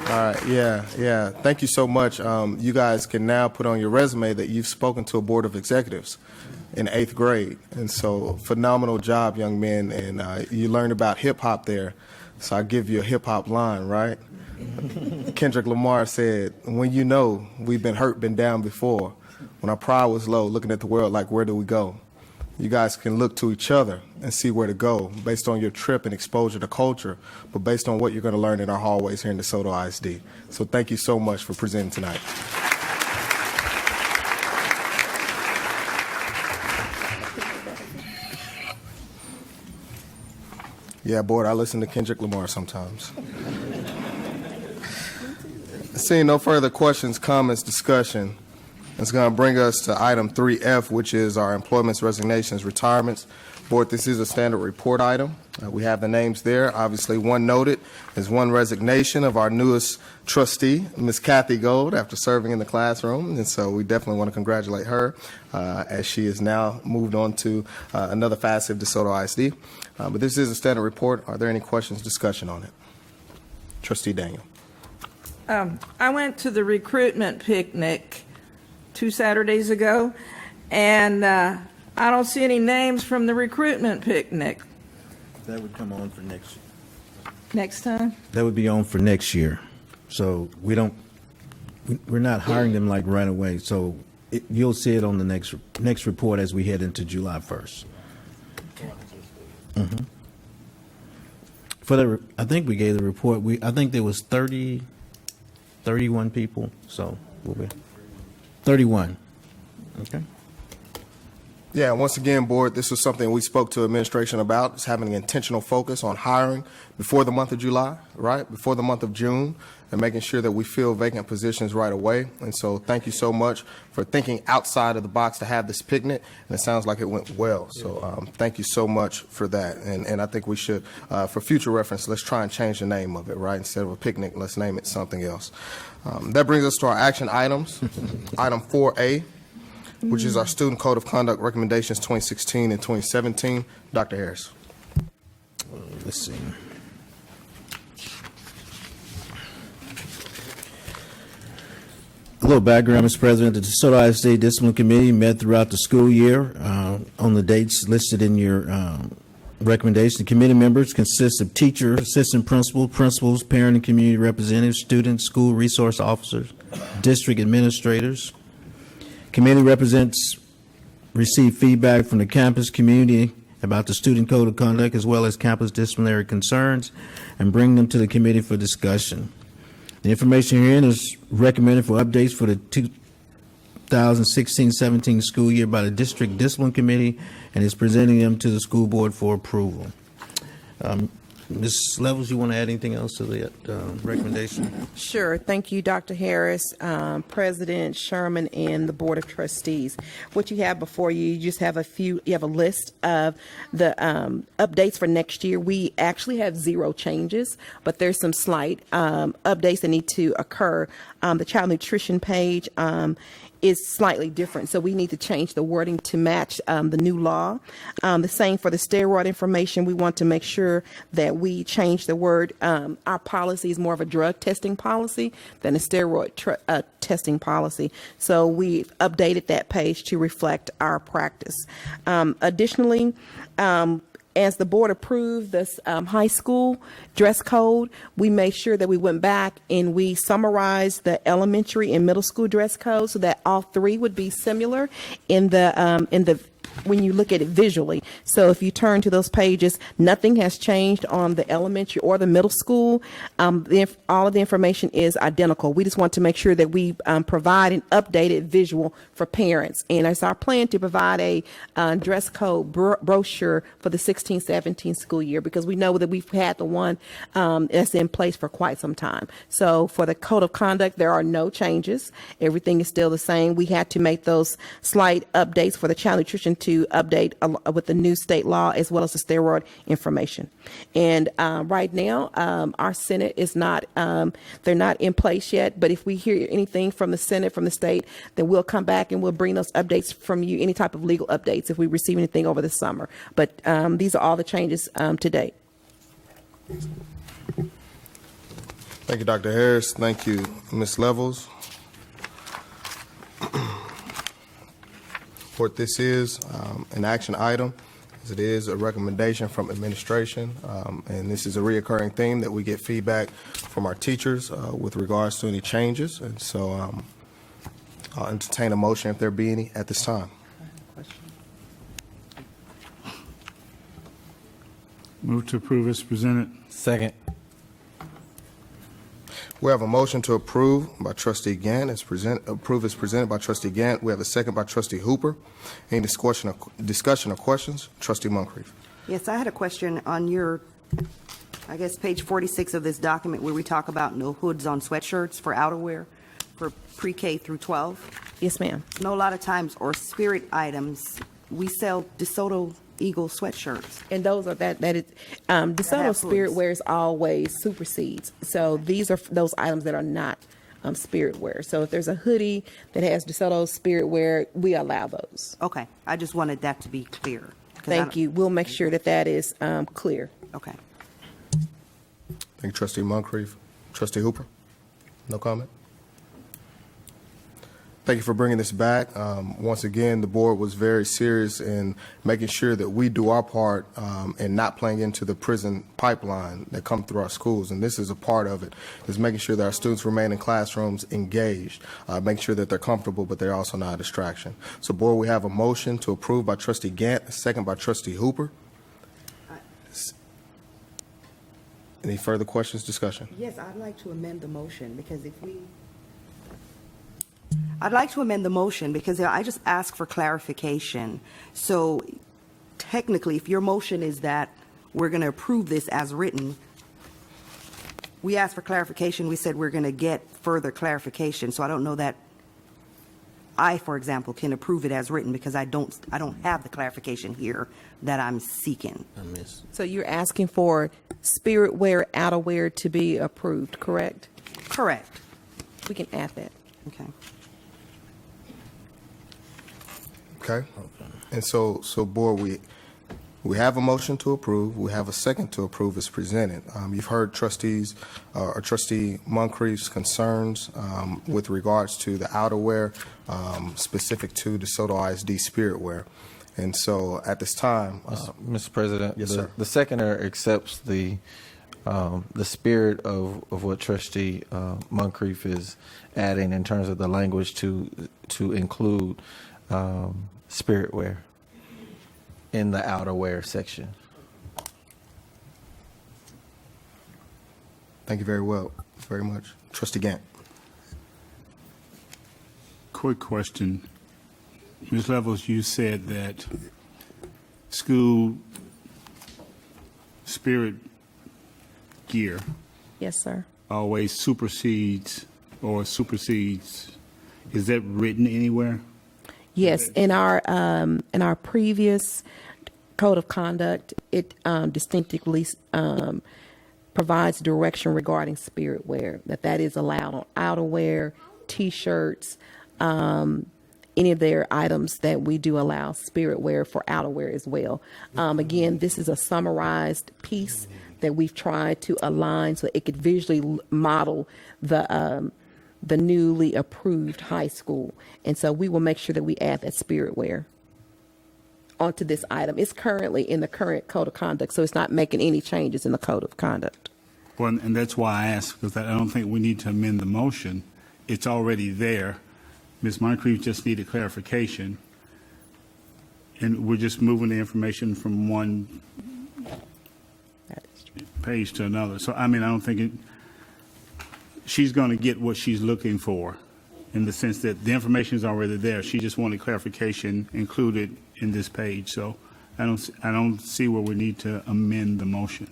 All right, yeah. Thank you so much. You guys can now put on your resume that you've spoken to a board of executives in 8th grade. And so phenomenal job, young men. And you learned about hip hop there. So I give you a hip hop line, right? Kendrick Lamar said, when you know we've been hurt, been down before, when our pride was low, looking at the world like, where do we go? You guys can look to each other and see where to go based on your trip and exposure to culture, but based on what you're going to learn in our hallways here in DeSoto ISD. So thank you so much for presenting tonight. Yeah, board, I listen to Kendrick Lamar sometimes. Seeing no further questions, comments, discussion, it's going to bring us to item 3F, which is our employments, resignations, retirements. Board, this is a standard report item. We have the names there. Obviously, one noted is one resignation of our newest trustee, Ms. Kathy Gold, after serving in the classroom. And so we definitely want to congratulate her as she is now moved on to another facet of DeSoto ISD. But this is a standard report. Are there any questions, discussion on it? Trustee Daniel. I went to the recruitment picnic 2 Saturdays ago, and I don't see any names from the recruitment picnic. That would come on for Next time? That would be on for next year. So we're not hiring them like right away. So you'll see it on the next report as we head into July 1st. Mm-hmm. I think we gave the report. I think there was 31 people. So we'll be 31. Okay. Yeah, once again, board, this was something we spoke to administration about, is having an intentional focus on hiring before the month of July, right, before the month of June, and making sure that we fill vacant positions right away. And so thank you so much for thinking outside of the box to have this picnic, and it sounds like it went well. So thank you so much for that. And I think we should, for future reference, let's try and change the name of it, right? Instead of a picnic, let's name it something else. That brings us to our action items. Item 4A, which is our Student Code of Conduct Recommendations 2016 and 2017. Dr. Harris. Let's see. A little background, Mr. President. The DeSoto ISD Discipline Committee met throughout the school year on the dates listed in your recommendation. The committee members consist of teacher, assistant principal, principals, parent and community representatives, students, school resource officers, district administrators. Committee represents receive feedback from the campus community about the Student Code of Conduct as well as campus disciplinary concerns and bring them to the committee for discussion. The information herein is recommended for updates for the 2016-17 school year by the District Discipline Committee and is presenting them to the school board for approval. Ms. Levels, you want to add anything else to the recommendation? Sure. Thank you, Dr. Harris, President Sherman, and the Board of Trustees. What you have before you, you just have you have a list of the updates for next year. We actually have 0 changes, but there's some slight updates that need to occur. The child nutrition page is slightly different, so we need to change the wording to match the new law. The same for the steroid information. We want to make sure that we change the word. Our policy is more of a drug testing policy than a steroid testing policy, so we've updated that page to reflect our practice. Additionally, as the board approved this high school dress code, we made sure that we went back and we summarized the elementary and middle school dress code so that all 3 would be similar in the when you look at it visually. So if you turn to those pages, nothing has changed on the elementary or the middle school. All of the information is identical. We just want to make sure that we provide an updated visual for parents. And it's our plan to provide a dress code brochure for the 16-17 school year, because we know that we've had the one that's in place for quite some time. So for the code of conduct, there are no changes. Everything is still the same. We had to make those slight updates for the child nutrition to update with the new state law, as well as the steroid information. And right now, our Senate is not, they're not in place yet, but if we hear anything from the Senate, from the state, then we'll come back and we'll bring those updates from you, any type of legal updates, if we receive anything over the summer. But these are all the changes to date. Thank you, Dr. Harris. Thank you, Ms. Levels. What this is, an action item, as it is a recommendation from administration, and this is a reoccurring theme that we get feedback from our teachers with regards to any changes, and so I'll entertain a motion if there be any at this time. Move to approve as presented. Second. We have a motion to approve by Trustee Gant, approve as presented by Trustee Gant. We have a second by Trustee Hooper. Any discussion or questions? Trustee Moncrief. Yes, I had a question on your, I guess, page 46 of this document, where we talk about no hoods on sweatshirts for outerwear for pre-K through 12. Yes, ma'am. No, a lot of times, or spirit items, we sell DeSoto Eagle sweatshirts. And those are DeSoto Spirit Wears always supersedes. So these are those items that are not spirit wear. So if there's a hoodie that has DeSoto Spirit Wear, we allow those. Okay, I just wanted that to be clear. Thank you. We'll make sure that that is clear. Okay. Thank you, Trustee Moncrief. Trustee Hooper? No comment? Thank you for bringing this back. Once again, the board was very serious in making sure that we do our part and not playing into the prison pipeline that come through our schools. And this is a part of it, is making sure that our students remain in classrooms engaged, making sure that they're comfortable, but they're also not a distraction. So, board, we have a motion to approve by Trustee Gant, a second by Trustee Hooper. Any further questions, discussion? Yes, I'd like to amend the motion, because I'd like to amend the motion because I just asked for clarification. So technically, if your motion is that we're going to approve this as written, we asked for clarification. We said we're going to get further clarification. So I don't know that I, for example, can approve it as written, because I don't have the clarification here that I'm seeking. So you're asking for spirit wear outerwear to be approved, correct? Correct. We can add that. Okay. Okay. And so board, we have a motion to approve. We have a second to approve as presented. You've heard Trustee Moncrief's concerns with regards to the outerwear specific to DeSoto ISD spirit wear. And so at this time, Mr. President, yes, sir. The seconder accepts the spirit of what Trustee Moncrief is adding in terms of the language to include spirit wear in the outerwear section. Thank you very much. Trustee Gant. Quick question. Ms. Levels, you said that school spirit gear Yes, sir. always supersedes. Is that written anywhere? Yes, in our previous code of conduct, it distinctively provides direction regarding spirit wear, that is allowed on outerwear, T-shirts, any of their items that we do allow spirit wear for outerwear as well. Again, this is a summarized piece that we've tried to align so it could visually model the newly approved high school. And so we will make sure that we add that spirit wear onto this item. It's currently in the current code of conduct, so it's not making any changes in the code of conduct. Well, and that's why I asked, because I don't think we need to amend the motion. It's already there. Ms. Moncrief just needed clarification. And we're just moving the information from one page to another. So, I mean, I don't think she's going to get what she's looking for, in the sense that the information is already there. She just wanted clarification included in this page. So I don't see where we need to amend the motion.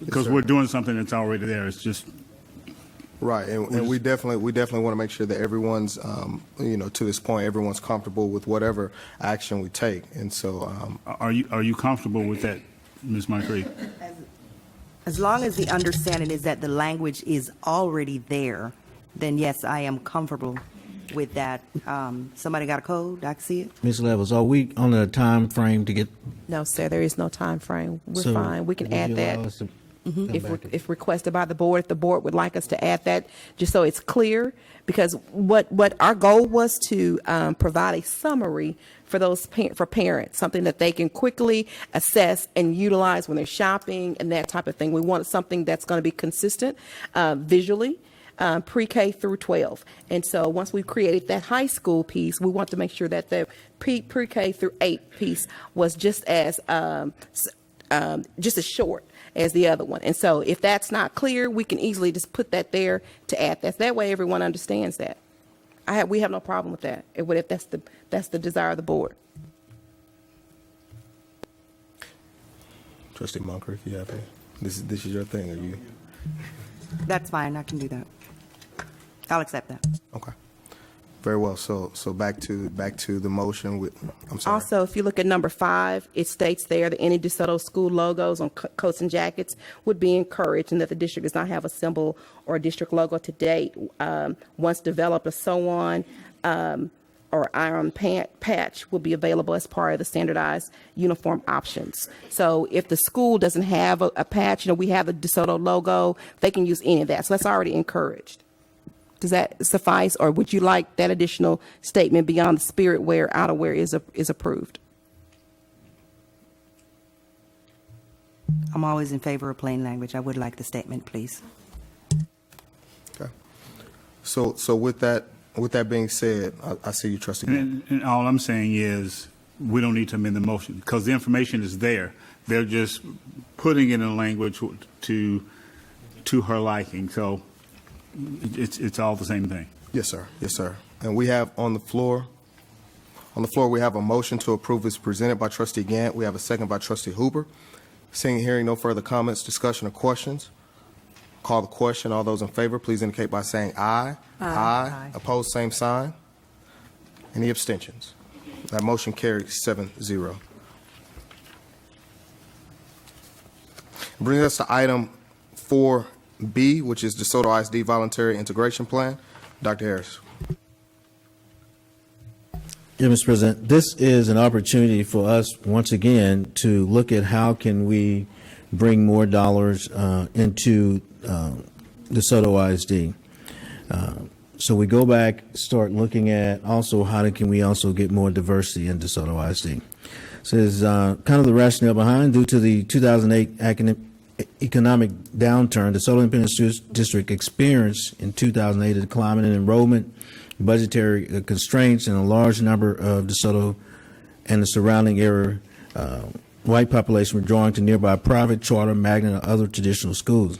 Because we're doing something that's already there. It's just Right, and we definitely want to make sure that everyone's, to this point, everyone's comfortable with whatever action we take. And so, are you comfortable with that, Ms. Moncrief? As long as the understanding is that the language is already there, then yes, I am comfortable with that. Somebody got a code? I can see it. Ms. Levels, are we on a time frame to get? No, sir, there is no time frame. We're So fine. We can would add you that. allow us to come back? If requested by the board, if the board would like us to add that, just so it's clear, because what our goal was to provide a summary for those for parents, something that they can quickly assess and utilize when they're shopping and that type of thing. We wanted something that's going to be consistent visually. Pre-K through 12. And so once we've created that high school piece, we want to make sure that the pre-K through 8 piece was just as short as the other one. And so if that's not clear, we can easily just put that there to add that. That way everyone understands that. We have no problem with that, if that's the desire of the board. Trustee Moncrief, you have any? This is your thing, are you? That's fine. I can do that. I'll accept that. Okay. Very well. So back to the motion. I'm sorry. Also, if you look at number 5, it states there that any DeSoto school logos on coats and jackets would be encouraged, and that the district does not have a symbol or a district logo to date. Once developed, a sew-on or iron patch will be available as part of the standardized uniform options. So if the school doesn't have a patch, we have the DeSoto logo, they can use any of that. So that's already encouraged. Does that suffice, or would you like that additional statement beyond the spirit wear, outerwear is approved? I'm always in favor of plain language. I would like the statement, please. Okay. So with that being said, I see you, Trustee. And all I'm saying is we don't need to amend the motion because the information is there. They're just putting it in language to her liking. So it's all the same thing. Yes, sir. Yes, sir. And we have on the floor, we have a motion to approve as presented by Trustee Gant. We have a second by Trustee Hooper. Seeing and hearing no further comments, discussion, or questions, call the question. All those in favor, please indicate by saying aye. Aye. Opposed, same sign. Any abstentions? That motion carries 7-0. Brings us to item 4B, which is DeSoto ISD Voluntary Integration Plan. Dr. Harris. Yeah, Mr. President, this is an opportunity for us once again to look at how can we bring more dollars into DeSoto ISD. So we go back, start looking at also how can we also get more diversity in DeSoto ISD. So it's kind of the rationale behind, due to the 2008 economic downturn, the DeSoto Independent School District experienced in 2008 a decline in enrollment, budgetary constraints, and a large number of DeSoto and the surrounding area white population withdrawing to nearby private, charter, magnet, or other traditional schools.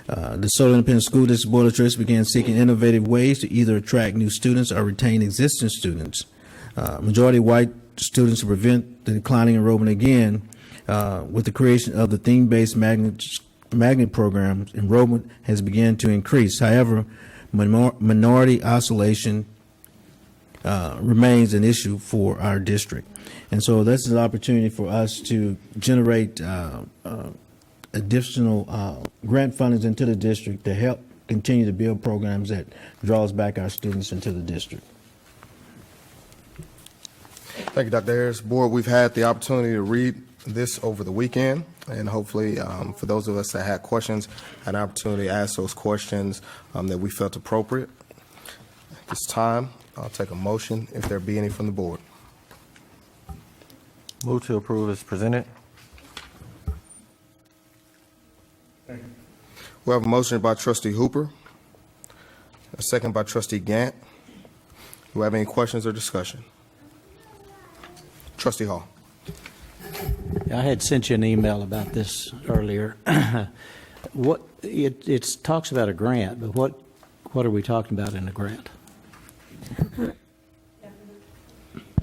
The DeSoto Independent School District Board of Trustees began seeking innovative ways to either attract new students or retain existing students. Majority white students, to prevent the declining enrollment again, With the creation of the theme-based magnet programs, enrollment has begun to increase. However, minority isolation remains an issue for our district. And so this is an opportunity for us to generate additional grant fundings into the district to help continue to build programs that draws back our students into the district. Thank you, Dr. Harris. Board, we've had the opportunity to read this over the weekend, and hopefully for those of us that had questions, had an opportunity to ask those questions that we felt appropriate. At this time, I'll take a motion if there be any from the board. Move to approve as presented. We have a motion by Trustee Hooper, a second by Trustee Gant. Do we have any questions or discussion? Trustee Hall. I had sent you an email about this earlier. It talks about a grant, but what are we talking about in a grant?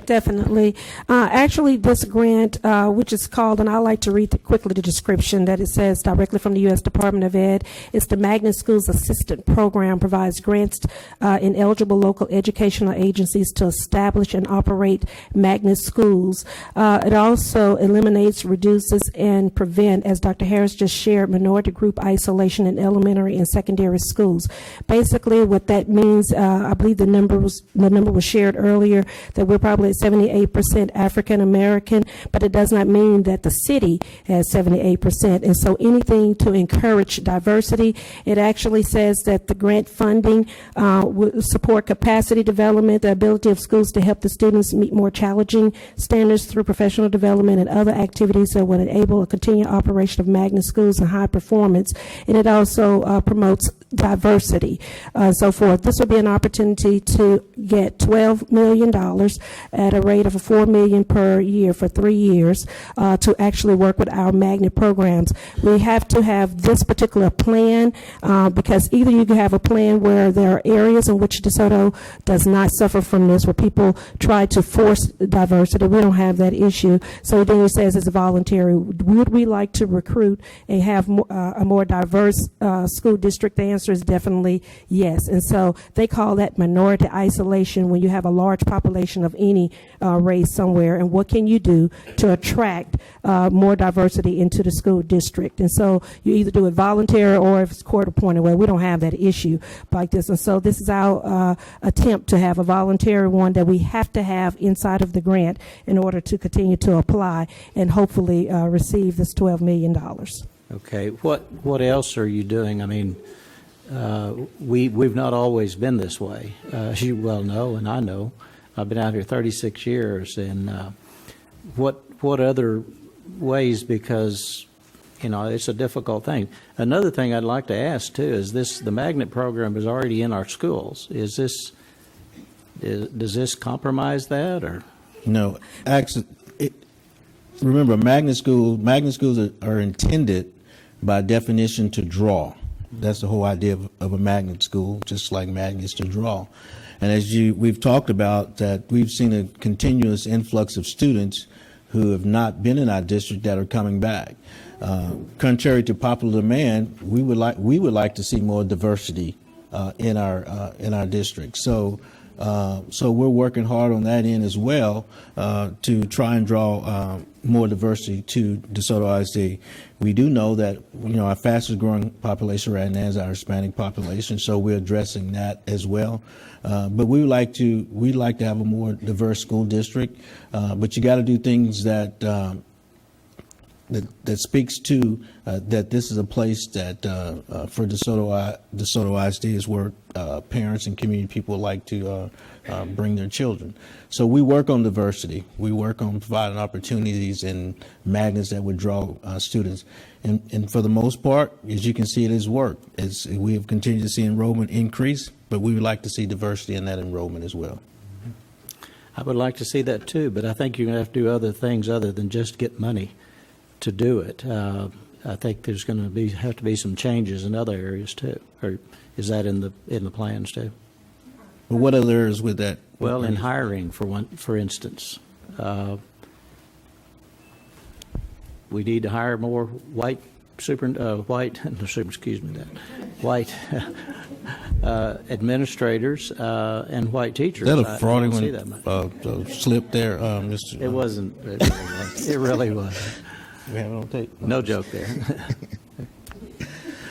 Definitely. Actually, this grant, which is called, and I like to read quickly the description that it says directly from the U.S. Department of Ed. It's the Magnet Schools Assistant Program, provides grants in eligible local educational agencies to establish and operate magnet schools. It also eliminates, reduces, and prevent, as Dr. Harris just shared, minority group isolation in elementary and secondary schools. Basically, what that means, I believe the number was shared earlier, that we're probably at 78% African American, but it does not mean that the city has 78%. And so anything to encourage diversity, it actually says that the grant funding will support capacity development, the ability of schools to help the students meet more challenging standards through professional development and other activities that would enable a continued operation of magnet schools and high performance. And it also promotes diversity, so forth. This would be an opportunity to get $12 million at a rate of $4 million per year for 3 years to actually work with our magnet programs. We have to have this particular plan because either you can have a plan where there are areas in which DeSoto does not suffer from this, where people try to force diversity. We don't have that issue. So then it says it's voluntary. Would we like to recruit and have a more diverse school district? The answer is definitely yes. And so they call that minority isolation when you have a large population of any race somewhere. And what can you do to attract more diversity into the school district? And so you either do it voluntary or if it's court appointed. Well, we don't have that issue like this. And so this is our attempt to have a voluntary one that we have to have inside of the grant in order to continue to apply and hopefully receive this $12 million. Okay, what else are you doing? I mean, we've not always been this way, as you well know, and I know. I've been out here 36 years, and what other ways? Because it's a difficult thing. Another thing I'd like to ask too is the magnet program is already in our schools. Does this compromise that or? No, actually, remember magnet schools are intended by definition to draw. That's the whole idea of a magnet school, just like magnets to draw. And as we've talked about, that we've seen a continuous influx of students who have not been in our district that are coming back. Contrary to popular demand, we would like to see more diversity in our district. So we're working hard on that end as well to try and draw more diversity to DeSoto ISD. We do know that our fastest growing population right now is our Hispanic population, so we're addressing that as well. But we'd like to have a more diverse school district. But you got to do things that speaks to that this is a place that for DeSoto ISD is where parents and community people like to bring their children. So we work on diversity. We work on providing opportunities and magnets that would draw students. And for the most part, as you can see, it has worked. We have continued to see enrollment increase, but we would like to see diversity in that enrollment as well. I would like to see that too, but I think you're going to have to do other things other than just get money to do it. I think there's going to have to be some changes in other areas too. Or is that in the plans too? Well, what other areas with that? Well, in hiring, for instance. We need to hire more white white administrators and white teachers. Is that I a don't see that much. fraudulent slip there, Mr.? It wasn't. It really wasn't. We have it on tape. No joke there.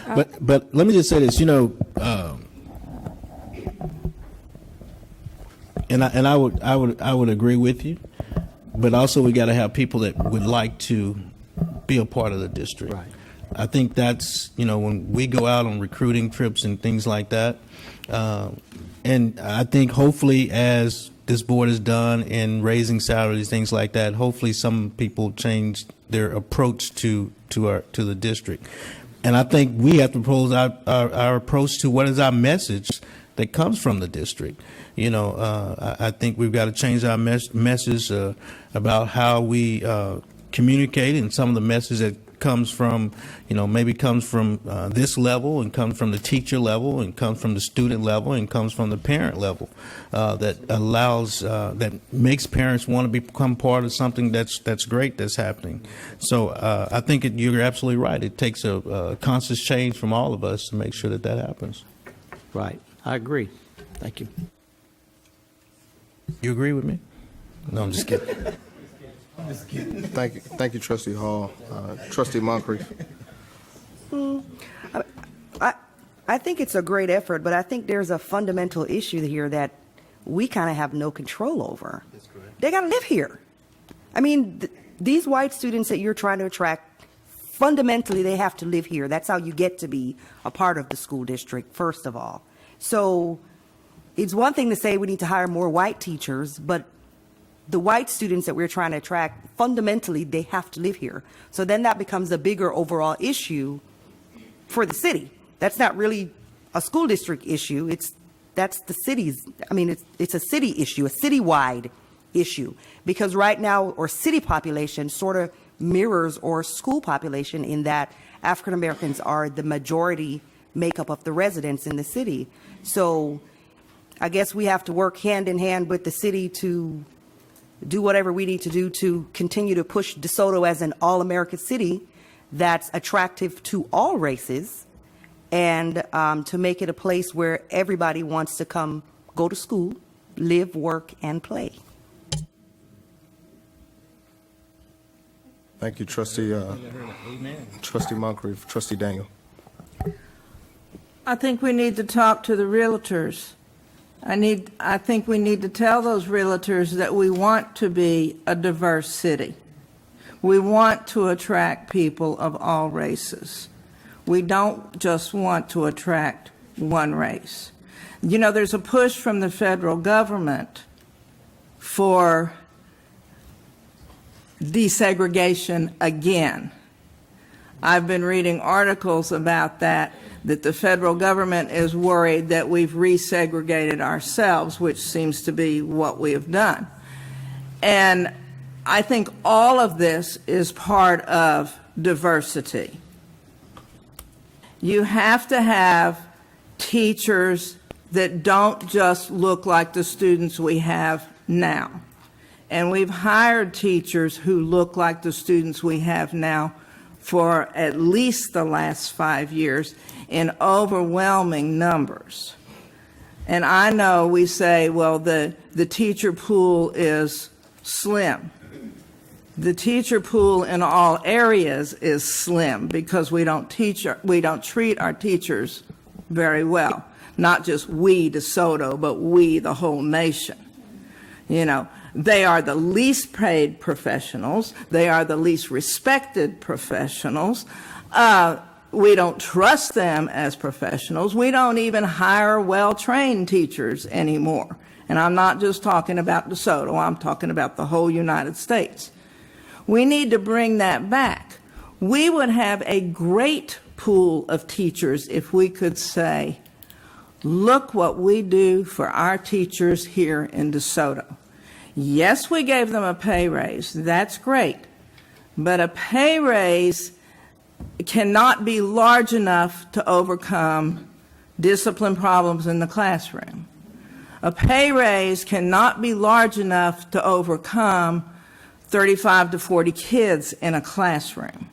But let me just say this, and I would agree with you, but also we got to have people that would like to be a part of the district. Right. I think that's when we go out on recruiting trips and things like that, and I think hopefully as this board is done in raising salaries, things like that, hopefully some people change their approach to the district. And I think we have to propose our approach to what is our message that comes from the district. I think we've got to change our message about how we communicate, and some of the message that comes from, maybe comes from this level, and comes from the teacher level, and comes from the student level, and comes from the parent level, that allows, that makes parents want to become part of something that's great that's happening. So I think you're absolutely right. It takes a conscious change from all of us to make sure that happens. Right. I agree. Thank you. You agree with me? No, I'm just kidding. Thank you, Trustee Hall. Trustee Moncrief. I think it's a great effort, but I think there's a fundamental issue here that we kind of have no control over. They got to live here. I mean, these white students that you're trying to attract, fundamentally, they have to live here. That's how you get to be a part of the school district, first of all. So it's one thing to say we need to hire more white teachers, but the white students that we're trying to attract, fundamentally, they have to live here. So then that becomes a bigger overall issue for the city. That's not really a school district issue. That's the city's. I mean, it's a city issue, a citywide issue, because right now our city population sort of mirrors our school population in that African Americans are the majority makeup of the residents in the city. So I guess we have to work hand in hand with the city to do whatever we need to do to continue to push DeSoto as an all-American city that's attractive to all races, and to make it a place where everybody wants to come, go to school, live, work, and play. Thank you, Trustee Moncrief. Trustee Daniel. I think we need to talk to the realtors. I think we need to tell those realtors that we want to be a diverse city. We want to attract people of all races. We don't just want to attract one race. There's a push from the federal government for desegregation again. I've been reading articles about that the federal government is worried that we've resegregated ourselves, which seems to be what we have done. And I think all of this is part of diversity. You have to have teachers that don't just look like the students we have now. And we've hired teachers who look like the students we have now for at least the last 5 years in overwhelming numbers. And I know we say, well, the teacher pool is slim. The teacher pool in all areas is slim because we don't treat our teachers very well. Not just we, DeSoto, but we, the whole nation. They are the least paid professionals. They are the least respected professionals. We don't trust them as professionals. We don't even hire well-trained teachers anymore. And I'm not just talking about DeSoto. I'm talking about the whole United States. We need to bring that back. We would have a great pool of teachers if we could say, look what we do for our teachers here in DeSoto. Yes, we gave them a pay raise. That's great. But a pay raise cannot be large enough to overcome discipline problems in the classroom. A pay raise cannot be large enough to overcome 35 to 40 kids in a classroom.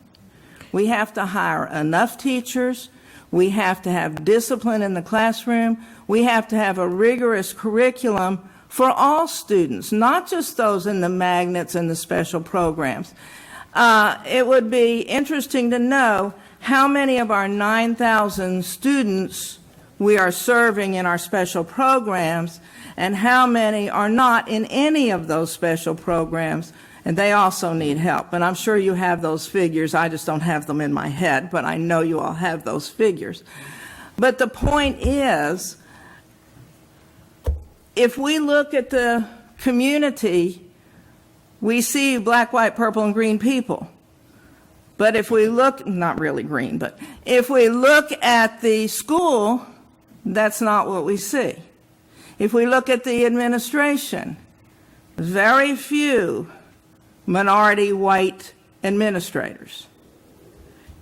We have to hire enough teachers. We have to have discipline in the classroom. We have to have a rigorous curriculum for all students, not just those in the magnets and the special programs. It would be interesting to know how many of our 9,000 students we are serving in our special programs and how many are not in any of those special programs, and they also need help. And I'm sure you have those figures. I just don't have them in my head, but I know you all have those figures. But the point is, if we look at the community, we see black, white, purple, and green people. But if we look, not really green, but if we look at the school, that's not what we see. If we look at the administration, very few minority white administrators.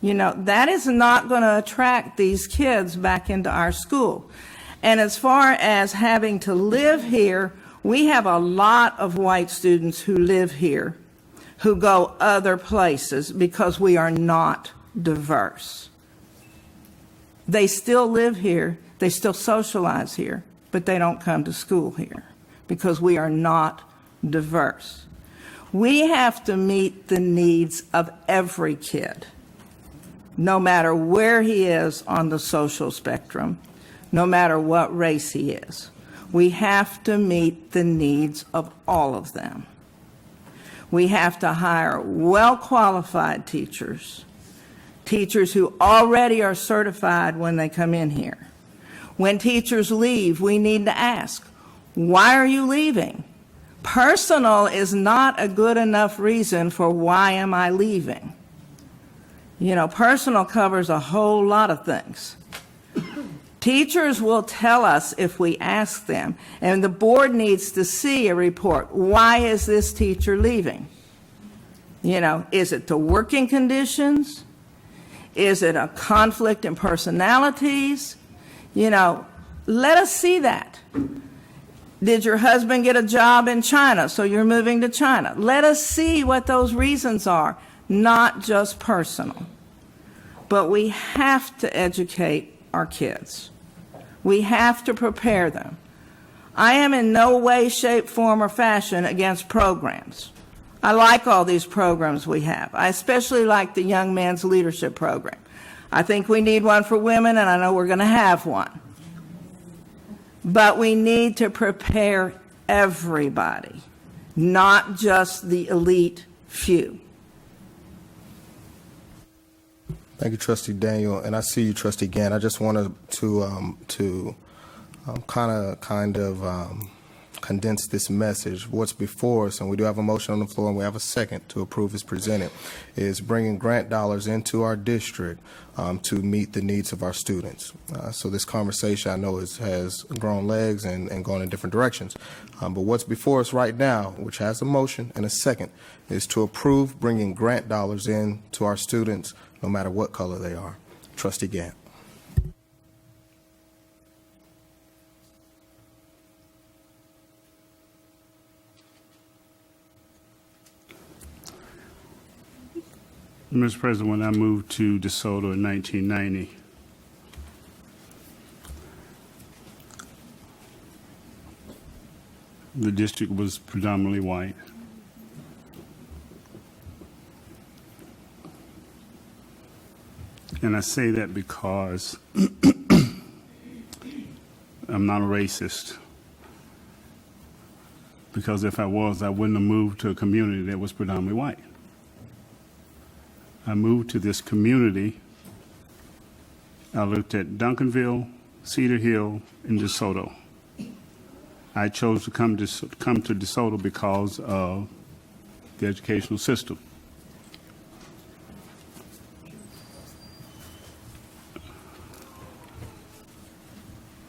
You know, that is not going to attract these kids back into our school. And as far as having to live here, we have a lot of white students who live here who go other places because we are not diverse. They still live here, they still socialize here, but they don't come to school here because we are not diverse. We have to meet the needs of every kid, no matter where he is on the social spectrum, no matter what race he is. We have to meet the needs of all of them. We have to hire well-qualified teachers, teachers who already are certified when they come in here. When teachers leave, we need to ask, why are you leaving? Personal is not a good enough reason for why am I leaving. You know, personal covers a whole lot of things. Teachers will tell us if we ask them, and the board needs to see a report. Why is this teacher leaving? You know, is it the working conditions? Is it a conflict in personalities? You know, let us see that. Did your husband get a job in China, so you're moving to China? Let us see what those reasons are, not just personal. But we have to educate our kids. We have to prepare them. I am in no way, shape, form, or fashion against programs. I like all these programs we have. I especially like the Young Men's Leadership Program. I think we need one for women, and I know we're going to have one. But we need to prepare everybody, not just the elite few. Thank you, Trustee Daniel, and I see you, Trustee Gann. I just wanted to kind of condense this message. What's before us, and we do have a motion on the floor, and we have a second to approve as presented, is bringing grant dollars into our district to meet the needs of our students. So this conversation, I know, has grown legs and gone in different directions. But what's before us right now, which has a motion and a second, is to approve bringing grant dollars in to our students, no matter what color they are. Trustee Gann. Mr. President, when I moved to DeSoto in 1990, the district was predominantly white. And I say that because I'm not a racist. Because if I was, I wouldn't have moved to a community that was predominantly white. I moved to this community. I looked at Duncanville, Cedar Hill, and DeSoto. I chose to come to DeSoto because of the educational system.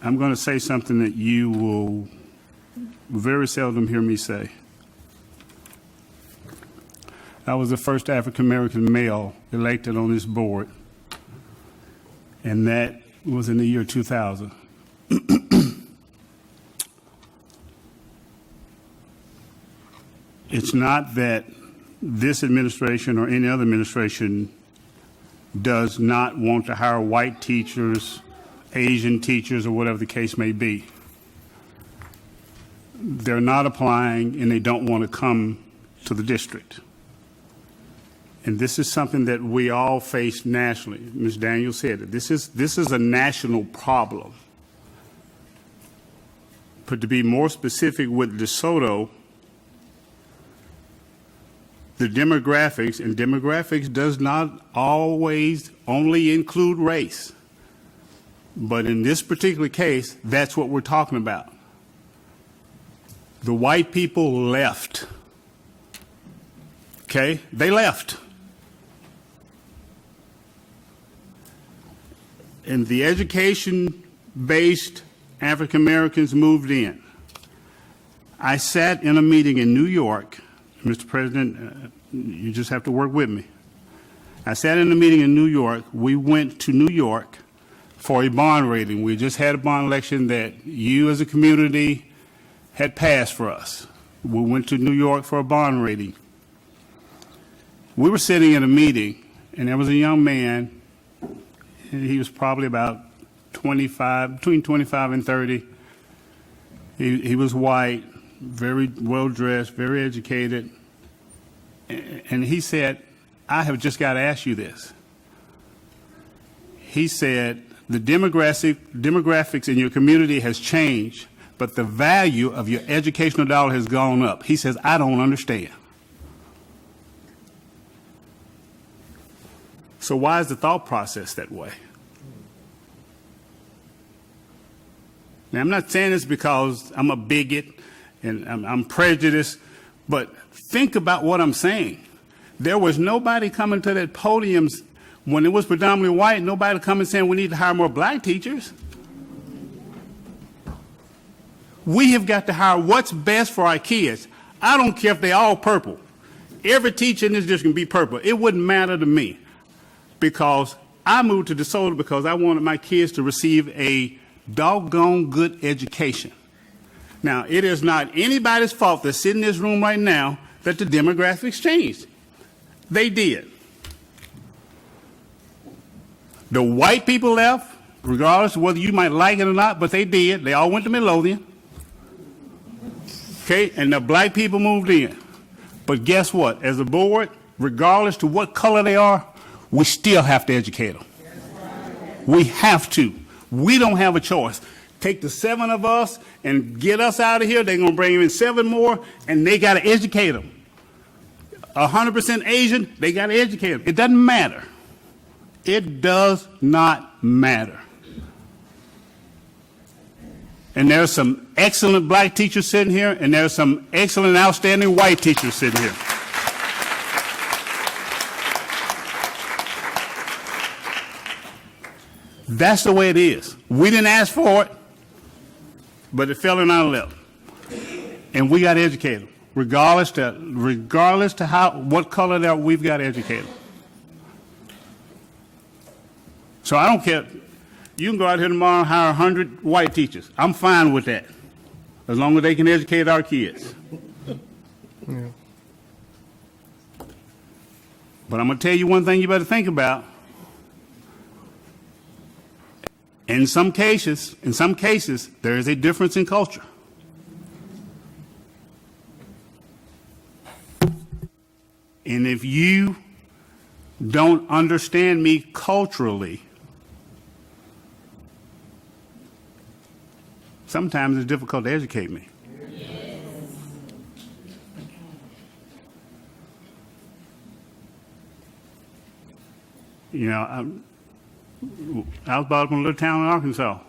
I'm going to say something that you will very seldom hear me say. I was the first African-American male elected on this board, and that was in the year 2000. It's not that this administration or any other administration does not want to hire white teachers, Asian teachers, or whatever the case may be. They're not applying and they don't want to come to the district. And this is something that we all face nationally. Ms. Daniels said it. This is a national problem. But to be more specific with DeSoto, the demographics, and demographics does not always only include race. But in this particular case, that's what we're talking about. The white people left. Okay? They left. And the education-based African Americans moved in. I sat in a meeting in New York. Mr. President, you just have to work with me. I sat in a meeting in New York. We went to New York for a bond rating. We just had a bond election that you as a community had passed for us. We went to New York for a bond rating. We were sitting in a meeting, and there was a young man, and he was probably about 25, between 25 and 30. He was white, very well dressed, very educated. And he said, I have just got to ask you this. He said, the demographics in your community has changed, but the value of your educational dollar has gone up. He says, I don't understand. So why is the thought process that way? Now, I'm not saying this because I'm a bigot and I'm prejudiced, but think about what I'm saying. There was nobody coming to that podium when it was predominantly white, nobody coming saying we need to hire more black teachers. We have got to hire what's best for our kids. I don't care if they're all purple. Every teacher in this district can be purple. It wouldn't matter to me because I moved to DeSoto because I wanted my kids to receive a doggone good education. Now, it is not anybody's fault that's sitting in this room right now that the demographics changed. They did. The white people left, regardless of whether you might like it or not, but they did. They all went to Midlothian. Okay, and the black people moved in. But guess what? As a board, regardless to what color they are, we still have to educate them. We have to. We don't have a choice. Take the 7 of us and get us out of here. They're going to bring in 7 more, and they got to educate them. 100% Asian, they got to educate them. It doesn't matter. It does not matter. And there's some excellent black teachers sitting here, and there's some excellent, outstanding white teachers sitting here. That's the way it is. We didn't ask for it, but it fell in our lap. And we got to educate them. Regardless to what color they are, we've got to educate them. So I don't care. You can go out here tomorrow and hire 100 white teachers. I'm fine with that, as long as they can educate our kids. Yeah. But I'm going to tell you one thing you better think about. In some cases, there is a difference in culture. And if you don't understand me culturally, sometimes it's difficult to educate me. Yes. You know, I was brought up in a little town in Arkansas.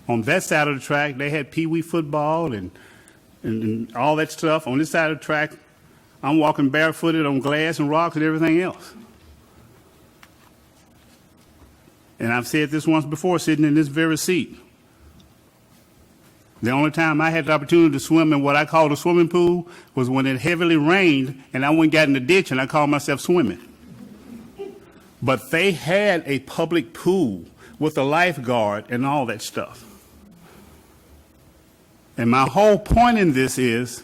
On that side of the track, they had pee-wee football and all that stuff. On this side of the track, I'm walking barefooted on glass and rocks and everything else. And I've said this once before, sitting in this very seat. The only time I had the opportunity to swim in what I called a swimming pool was when it heavily rained and I went and got in the ditch and I called myself swimming. But they had a public pool with a lifeguard and all that stuff. And my whole point in this is,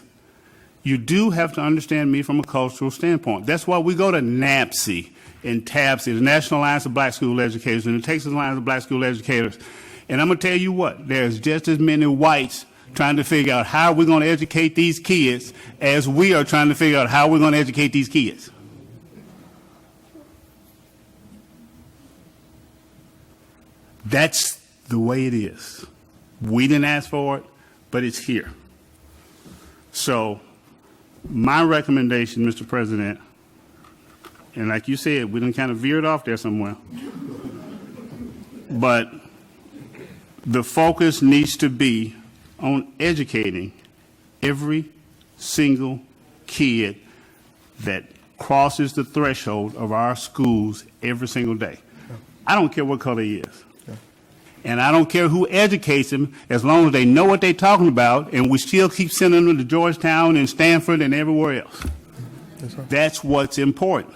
You do have to understand me from a cultural standpoint. That's why we go to NAPSE and TAPSE, the National Alliance of Black School Educators, and the Texas Alliance of Black School Educators. And I'm going to tell you what, there's just as many whites trying to figure out how we're going to educate these kids as we are trying to figure out how we're going to educate these kids. That's the way it is. We didn't ask for it, but it's here. So my recommendation, Mr. President, and like you said, we done kind of veered off there somewhere, but the focus needs to be on educating every single kid that crosses the threshold of our schools every single day. I don't care what color he is. And I don't care who educates them, as long as they know what they're talking about, and we still keep sending them to Georgetown and Stanford and everywhere else. Yes, sir. That's what's important.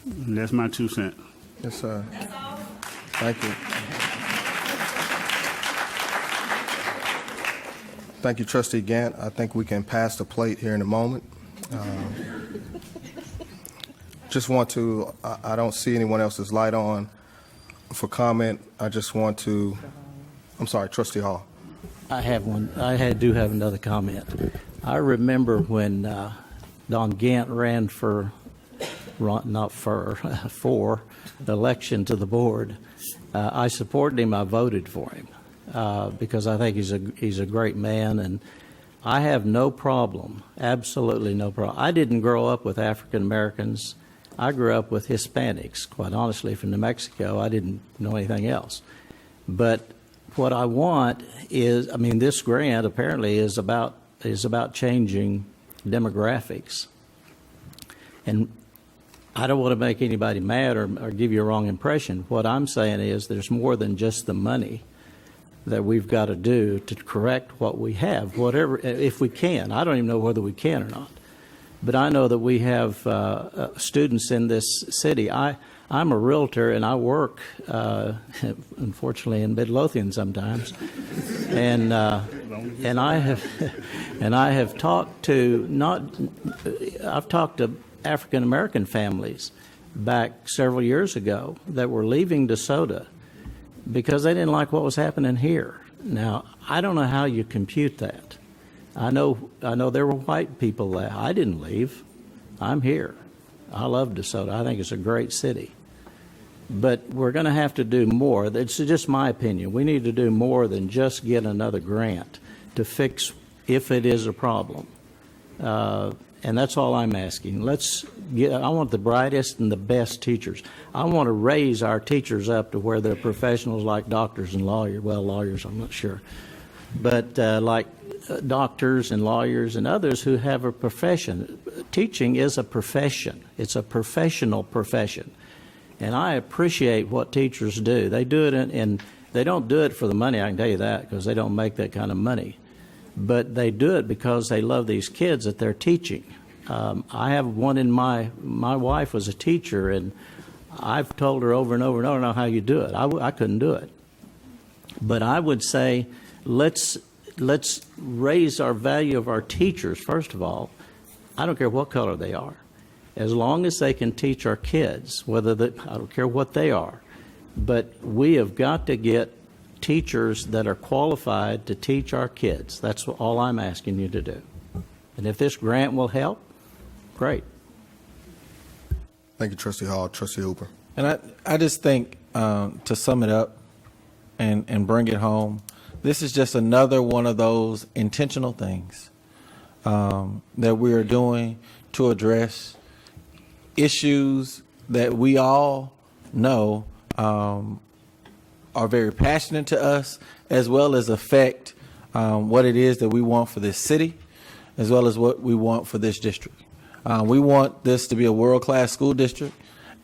And that's my 2 cents. Yes, sir. Thank you. Thank you, Trustee Gant. I think we can pass the plate here in a moment. Just want to, I don't see anyone else's light on for comment. I just want to, I'm sorry, Trustee Hall. I have one. Do have another comment. I remember when Don Gant ran for election to the board. I supported him. I voted for him because I think he's a great man, and I have no problem, absolutely no problem. I didn't grow up with African Americans. I grew up with Hispanics, quite honestly, from New Mexico. I didn't know anything else. But what I want is, this grant apparently is about changing demographics. And I don't want to make anybody mad or give you a wrong impression. What I'm saying is there's more than just the money that we've got to do to correct what we have, whatever, if we can. I don't even know whether we can or not. But I know that we have students in this city. I'm a realtor, and I work, unfortunately, in Midlothian sometimes, and I have talked to I've talked to African American families back several years ago that were leaving DeSoto because they didn't like what was happening here. Now, I don't know how you compute that. I know there were white people there. I didn't leave. I'm here. I love DeSoto. I think it's a great city. But we're going to have to do more. It's just my opinion. We need to do more than just get another grant to fix if it is a problem. And that's all I'm asking. I want the brightest and the best teachers. I want to raise our teachers up to where they're professionals like doctors and lawyers. Well, lawyers, I'm not sure. But like doctors and lawyers and others who have a profession. Teaching is a profession. It's a professional profession. And I appreciate what teachers do. They do it and they don't do it for the money, I can tell you that, because they don't make that kind of money. But they do it because they love these kids that they're teaching. I have one in my wife was a teacher, and I've told her over and over and over, I don't know how you do it. I couldn't do it. But I would say let's raise our value of our teachers, first of all. I don't care what color they are. As long as they can teach our kids, I don't care what they are. But we have got to get teachers that are qualified to teach our kids. That's all I'm asking you to do. And if this grant will help, great. Thank you, Trustee Hall. Trustee Hooper. And I just think, to sum it up and bring it home, this is just another one of those intentional things that we are doing to address issues that we all know are very passionate to us, as well as affect what it is that we want for this city, as well as what we want for this district. We want this to be a world-class school district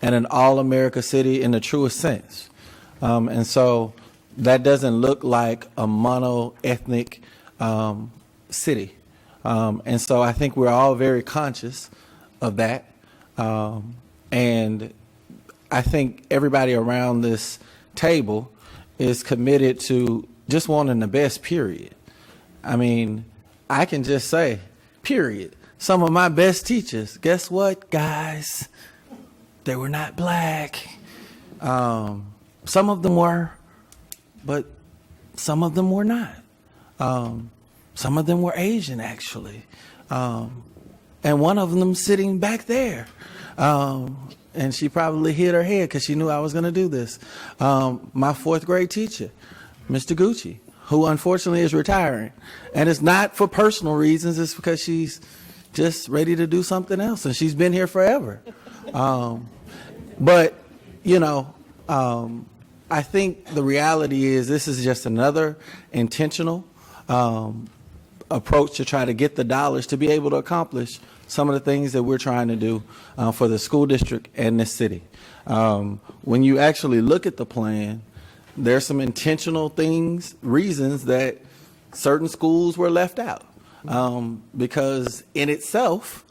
and an all-America city in the truest sense. And so that doesn't look like a mono-ethnic city. And so I think we're all very conscious of that. And I think everybody around this table is committed to just wanting the best, period. I mean, I can just say, period. Some of my best teachers, guess what, guys? They were not black. Some of them were, but some of them were not. Some of them were Asian, actually. And one of them sitting back there. And she probably hit her head because she knew I was going to do this. My fourth grade teacher, Mr. Gucci, who unfortunately is retiring. And it's not for personal reasons, it's because she's just ready to do something else, and she's been here forever. But, you know, I think the reality is this is just another intentional approach to try to get the dollars to be able to accomplish some of the things that we're trying to do for the school district and this city. When you actually look at the plan, there's some intentional reasons that certain schools were left out. Because in itself,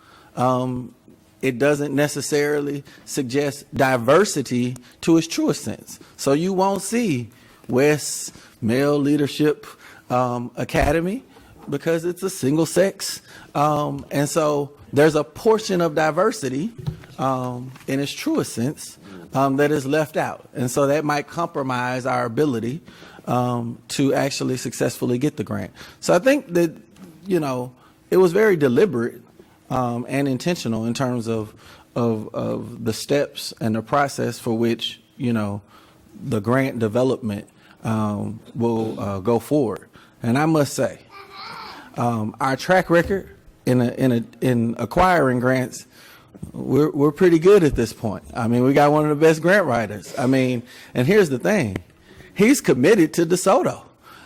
it doesn't necessarily suggest diversity to its truest sense. So you won't see West Male Leadership Academy because it's a single sex. And so there's a portion of diversity in its truest sense that is left out. And so that might compromise our ability to actually successfully get the grant. So I think that, you know, it was very deliberate and intentional in terms of the steps and the process for which, you know, the grant development will go forward. And I must say, our track record in acquiring grants, we're pretty good at this point. I mean, we got one of the best grant writers. I mean, and here's the thing, he's committed to DeSoto.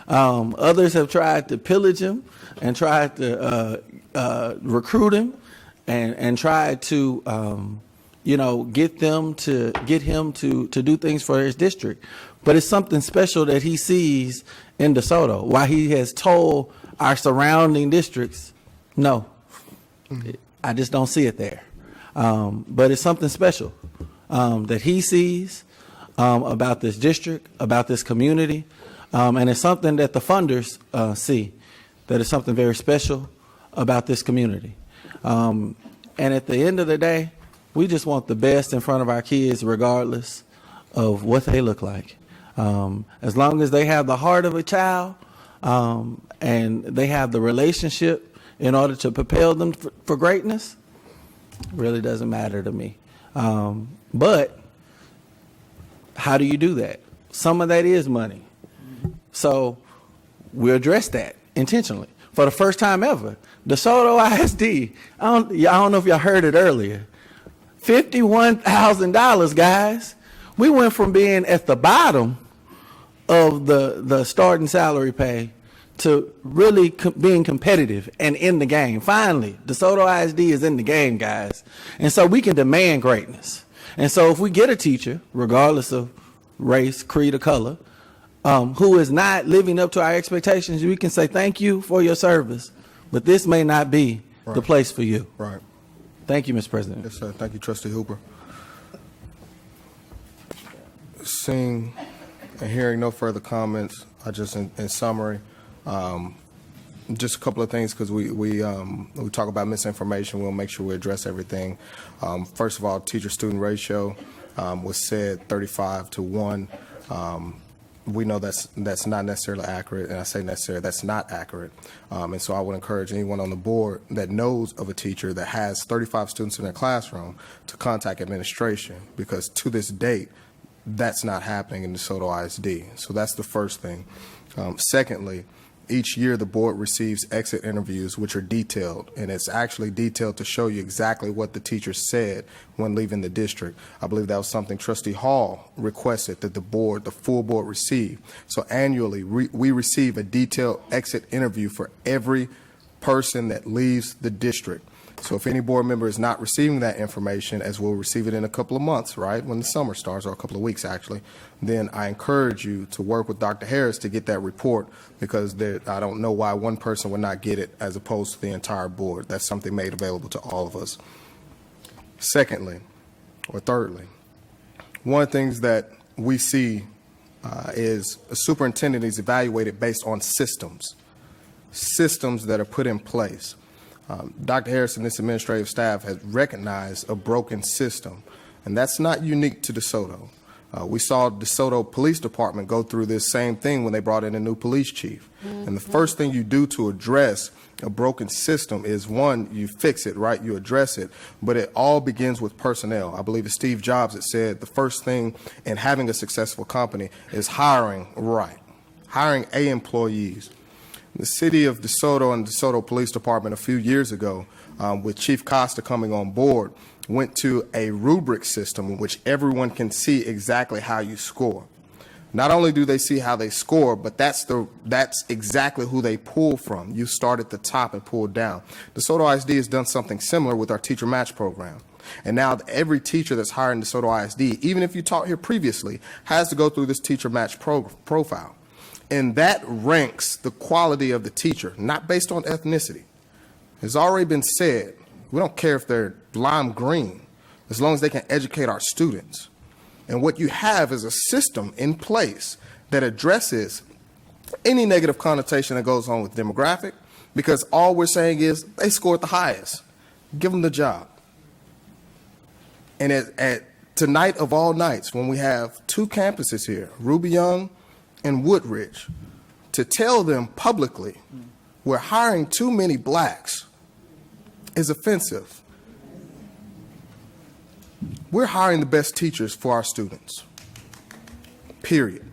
Others have tried to pillage him and tried to recruit him and tried to, you know, get him to do things for his district. But it's something special that he sees in DeSoto, while he has told our surrounding districts, no, I just don't see it there. But it's something special that he sees about this district, about this community, and it's something that the funders see, that is something very special about this community. And at the end of the day, we just want the best in front of our kids regardless of what they look like. As long as they have the heart of a child and they have the relationship in order to propel them for greatness, really doesn't matter to me. But how do you do that? Some of that is money. So we address that intentionally. For the first time ever, DeSoto ISD, I don't know if y'all heard it earlier, $51,000, guys. We went from being at the bottom of the starting salary pay to really being competitive and in the game. Finally, DeSoto ISD is in the game, guys. And so we can demand greatness. And so if we get a teacher, regardless of race, creed, or color, who is not living up to our expectations, we can say thank you for your service, but this may not be the place for you. Right. Thank you, Mr. President. Yes, sir. Thank you, Trustee Hooper. Seeing and hearing no further comments, I just, in summary, just a couple of things, because we talk about misinformation. We'll make sure we address everything. First of all, teacher-student ratio was said 35-1. We know that's not necessarily accurate, and I say necessarily, that's not accurate. And so I would encourage anyone on the board that knows of a teacher that has 35 students in their classroom to contact administration, because to this date, that's not happening in DeSoto ISD. So that's the first thing. Secondly, each year the board receives exit interviews, which are detailed, and it's actually detailed to show you exactly what the teacher said when leaving the district. I believe that was something Trustee Hall requested that the full board receive. So annually, we receive a detailed exit interview for every person that leaves the district. So if any board member is not receiving that information, as we'll receive it in a couple of months, right, when the summer starts, or a couple of weeks actually, then I encourage you to work with Dr. Harris to get that report, because I don't know why one person would not get it as opposed to the entire board. That's something made available to all of us. Secondly, or thirdly, one of the things that we see is a superintendent is evaluated based on systems. systems that are put in place. Dr. Harris and this administrative staff has recognized a broken system, and that's not unique to DeSoto. We saw DeSoto Police Department go through this same thing when they brought in a new police chief. And the first thing you do to address a broken system is, one, you fix it, right? You address it. But it all begins with personnel. I believe it's Steve Jobs that said the first thing in having a successful company is hiring right, hiring employees. The city of DeSoto and DeSoto Police Department a few years ago, with Chief Costa coming on board, went to a rubric system in which everyone can see exactly how you score. Not only do they see how they score, but that's exactly who they pull from. You start at the top and pull down. DeSoto ISD has done something similar with our teacher match program. And now every teacher that's hired in DeSoto ISD, even if you taught here previously, has to go through this teacher match profile. And that ranks the quality of the teacher, not based on ethnicity. It's already been said, we don't care if they're lime green, as long as they can educate our students. And what you have is a system in place that addresses any negative connotation that goes on with demographic, because all we're saying is they scored the highest. Give them the job. And at tonight of all nights, when we have two campuses here, Ruby Young and Woodridge, to tell them publicly we're hiring too many blacks is offensive. We're hiring the best teachers for our students, period.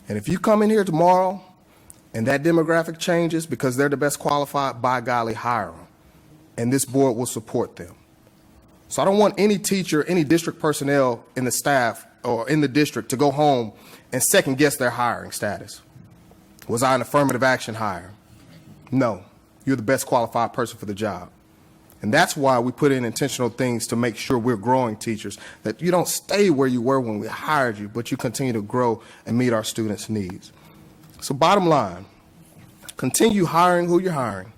And if you come in here tomorrow and that demographic changes because they're the best qualified, by golly, hire them. And this board will support them. So I don't want any teacher, any district personnel in the staff or in the district to go home and second guess their hiring status. Was I an affirmative action hire? No, you're the best qualified person for the job. And that's why we put in intentional things to make sure we're growing teachers, that you don't stay where you were when we hired you, but you continue to grow and meet our students' needs. So bottom line, continue hiring who you're hiring,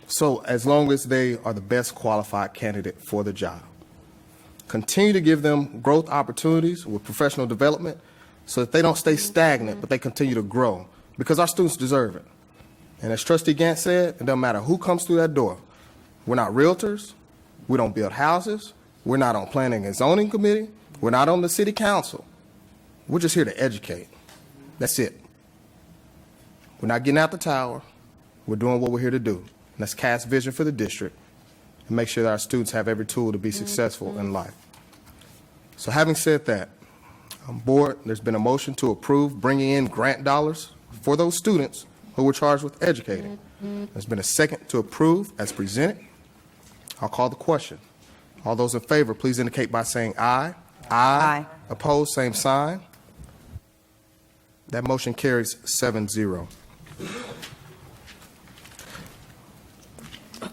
so as long as they are the best qualified candidate for the job. Continue to give them growth opportunities with professional development so that they don't stay stagnant, but they continue to grow, because our students deserve it. And as Trustee Gant said, it doesn't matter who comes through that door. We're not realtors. We don't build houses. We're not on planning and zoning committee. We're not on the city council. We're just here to educate. That's it. We're not getting out the tower. We're doing what we're here to do. And that's cast vision for the district and make sure that our students have every tool to be successful in life. So having said that, on board, there's been a motion to approve bringing in grant dollars for those students who were charged with educating. There's been a second to approve as presented. I'll call the question. All those in favor, please indicate by saying aye. Aye. Opposed, same sign. That motion carries 7-0.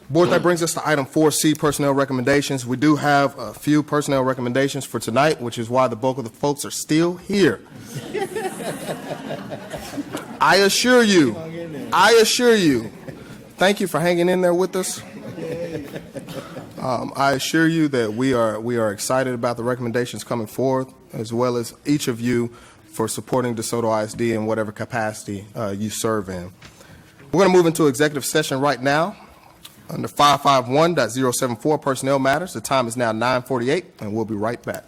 Board, that brings us to item 4C, personnel recommendations. We do have a few personnel recommendations for tonight, which is why the bulk of the folks are still here. I assure you, thank you for hanging in there with us. I assure you that we are excited about the recommendations coming forth, as well as each of you for supporting DeSoto ISD in whatever capacity you serve in. We're going to move into executive session right now under 551.074 personnel matters. The time is now 9:48, and we'll be right back.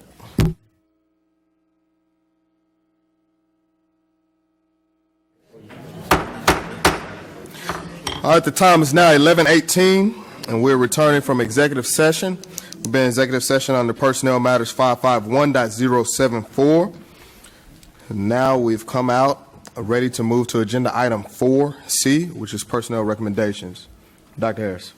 All right, the time is now 11:18, and we're returning from executive session. We've been in executive session under Personnel Matters 551.074. And now we've come out ready to move to agenda item 4C, which is personnel recommendations. Dr. Harris.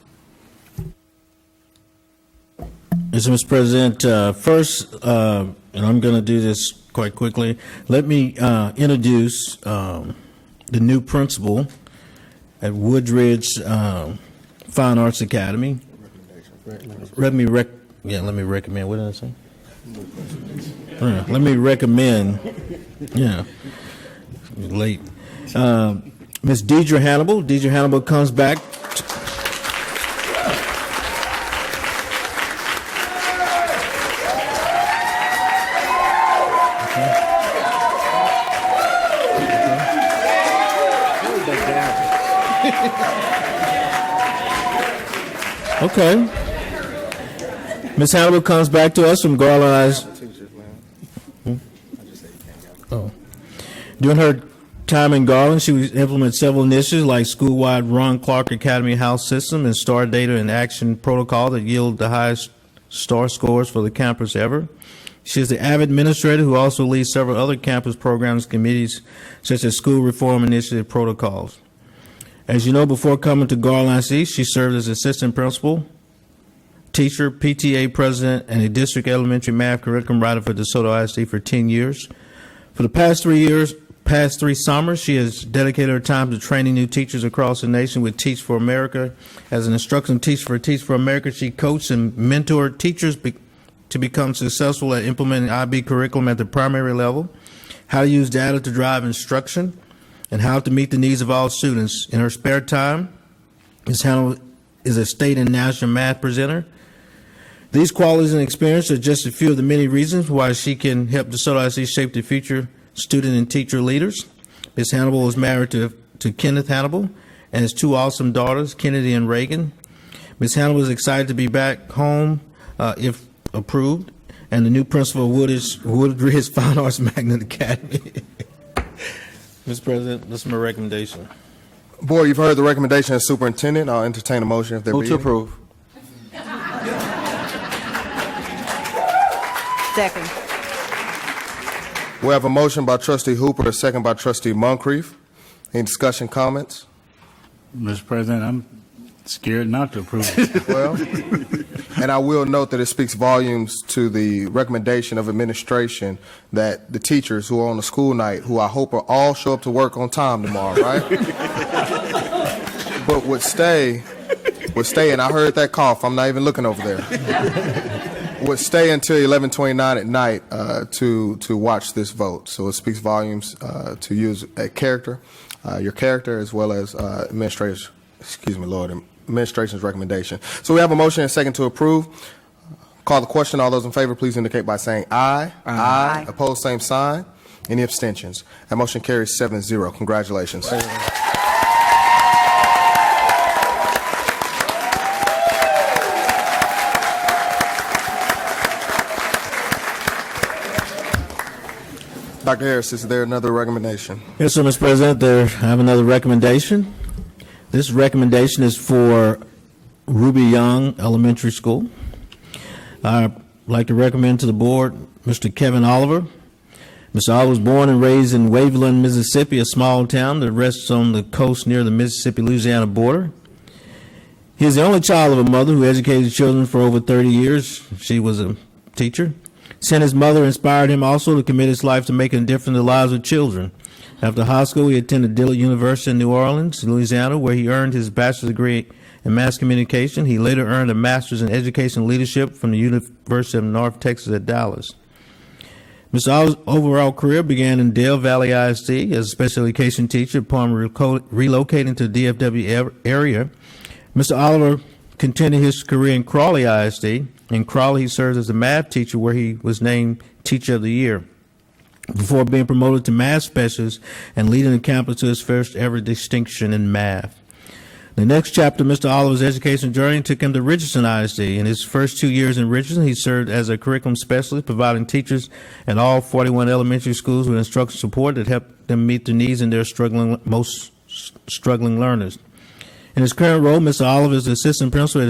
Yes, Mr. President, first, and I'm going to do this quite quickly, let me introduce the new principal at Woodridge Fine Arts Academy. Let me recommend. What did I say? Let me recommend. Yeah, late. Ms. Deidre Hannibal. Deidre Hannibal comes back. Okay. Ms. Hannibal comes back to us from Garland. Oh. During her time in Garland, she implemented several initiatives like school-wide Ron Clark Academy House System and STAR Data and Action Protocol that yield the highest STAR scores for the campus ever. She is the avid administrator who also leads several other campus programs and committees, such as School Reform Initiative protocols. As you know, before coming to Garland ISD, she served as assistant principal, teacher, PTA president, and a district elementary math curriculum writer for DeSoto ISD for 10 years. For the past 3 summers, she has dedicated her time to training new teachers across the nation with Teach for America. As an instructional teacher for Teach for America, she coached and mentored teachers to become successful at implementing IB curriculum at the primary level, how to use data to drive instruction, and how to meet the needs of all students. In her spare time, Ms. Hannibal is a state and national math presenter. These qualities and experience are just a few of the many reasons why she can help DeSoto ISD shape the future student and teacher leaders. Ms. Hannibal is married to Kenneth Hannibal and has 2 awesome daughters, Kennedy and Reagan. Ms. Hannibal is excited to be back home if approved, and the new principal of Woodridge Fine Arts Magnet Academy. Mr. President, this is my recommendation. Board, you've heard the recommendation of superintendent. I'll entertain a motion if there be Move to any. approve. Second. We have a motion by Trustee Hooper, a second by Trustee Moncrief. Any discussion, comments? Mr. President, I'm scared not to approve it. Well, and I will note that it speaks volumes to the recommendation of administration that the teachers who are on the school night, who I hope are all show up to work on time tomorrow, right? But would stay, and I heard that cough, I'm not even looking over there. Would stay until 11:29 at night to watch this vote. So it speaks volumes to use a character, your character, as well as administration's recommendation. So we have a motion and a second to approve. Call the question. All those in favor, please indicate by saying aye. Aye. Opposed, same sign. Any abstentions? That motion carries 7-0. Congratulations. Dr. Harris, is there another recommendation? Yes, sir, Mr. President. I have another recommendation. This recommendation is for Ruby Young Elementary School. I'd like to recommend to the board Mr. Kevin Oliver. Mr. Oliver was born and raised in Waveland, Mississippi, a small town that rests on the coast near the Mississippi-Louisiana border. He is the only child of a mother who educated children for over 30 years. She was a teacher. Since his mother inspired him also to commit his life to making a difference in the lives of children. After high school, he attended Dillard University in New Orleans, Louisiana, where he earned his bachelor's degree in mass communication. He later earned a master's in education leadership from the University of North Texas at Dallas. Mr. Oliver's overall career began in Dale Valley ISD as a special education teacher. Upon relocating to the DFW area, Mr. Oliver continued his career in Crawley ISD. In Crawley, he served as a math teacher where he was named Teacher of the Year before being promoted to math specialist and leading the campus to his first ever distinction in math. The next chapter of Mr. Oliver's education journey took him to Richardson ISD. In his first 2 years in Richardson, he served as a curriculum specialist, providing teachers at all 41 elementary schools with instructional support that helped them meet the needs of their most struggling learners. In his current role, Mr. Oliver is the assistant principal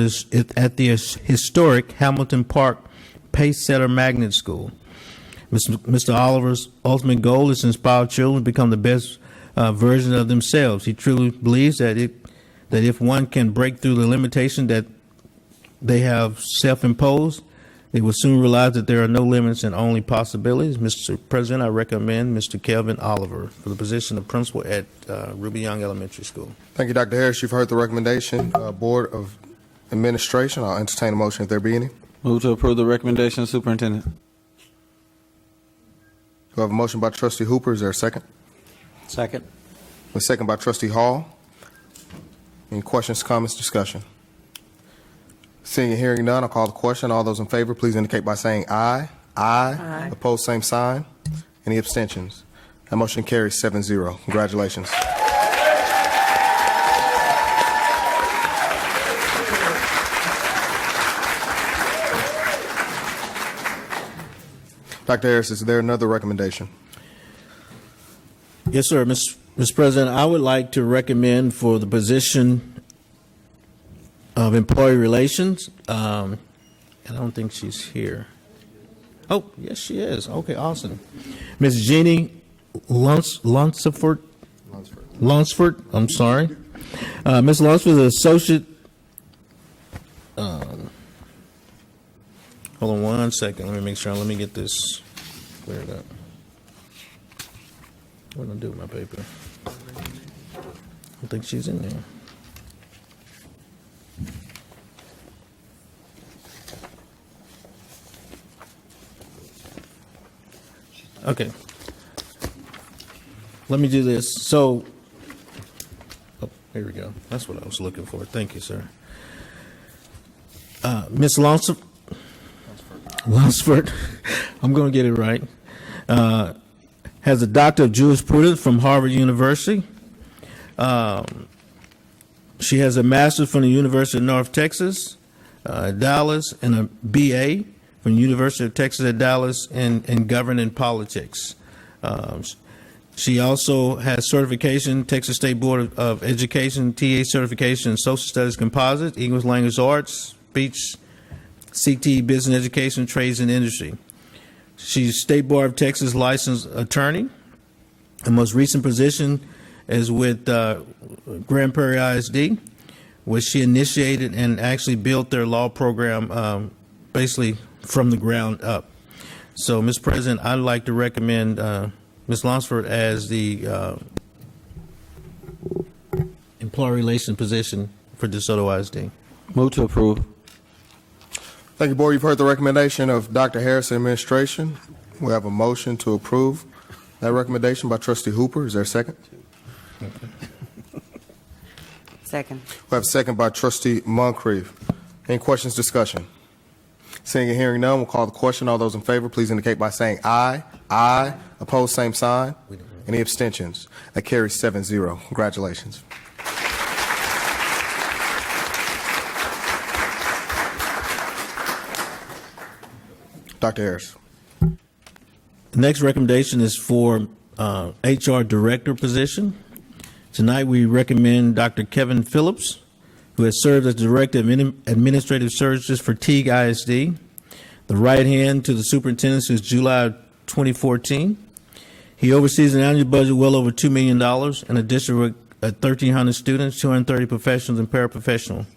at the historic Hamilton Park Pacesetter Magnet School. Mr. Oliver's ultimate goal is to inspire children to become the best version of themselves. He truly believes that if one can break through the limitation that they have self-imposed, they will soon realize that there are no limits and only possibilities. Mr. President, I recommend Mr. Kelvin Oliver for the position of principal at Ruby Young Elementary School. Thank you, Dr. Harris. You've heard the recommendation. Board of Administration, I'll entertain a motion if there be any. Move to approve the recommendation, Superintendent. We have a motion by Trustee Hooper. Is there a second? Second. A second by Trustee Hall. Any questions, comments, discussion? Seeing and hearing none, I'll call the question. All those in favor, please indicate by saying aye. Aye. Opposed, same sign. Any abstentions? That motion carries 7-0. Congratulations. Dr. Harris, is there another recommendation? Yes, sir. Mr. President, I would like to recommend for the position of employee relations. I don't think she's here. Oh, yes, she is. Okay, awesome. Ms. Jeannie Lunsford. I'm sorry. Ms. Lunsford is associate. Hold on one second. Let me make sure. Let me get this cleared up. What did I do with my paper? I don't think she's in there. Okay. Let me do this. So, oh, here we go. That's what I was looking for. Thank you, sir. Ms. Lunsford, I'm going to get it right, has a Doctor of Jurisprudence from Harvard University. She has a Master's from the University of North Texas, Dallas, and a BA from the University of Texas at Dallas in Governing Politics. She also has certification, Texas State Board of Education, TA certification in Social Studies Composite, English Language Arts, Speech, CT, Business Education, Trades and Industry. She's State Board of Texas licensed attorney. Her most recent position is with Grand Prairie ISD, where she initiated and actually built their law program basically from the ground up. So, Mr. President, I'd like to recommend Ms. Lunsford as the employee relations position for DeSoto ISD. Move to approve. Thank you, Board. You've heard the recommendation of Dr. Harris and administration. We have a motion to approve that recommendation by Trustee Hooper. Is there a second? Second. We have a second by Trustee Moncrief. Any questions, discussion? Seeing and hearing none, we'll call the question. All those in favor, please indicate by saying aye. Aye. Opposed, same sign. Any abstentions? That carries 7-0. Congratulations. Dr. Harris. The next recommendation is for HR Director position. Tonight we recommend Dr. Kevin Phillips, who has served as Director of Administrative Services for Teague ISD, the right hand to the superintendent since July 2014. He oversees an annual budget well over $2 million and a district of 1,300 students, 230 professionals and paraprofessionals.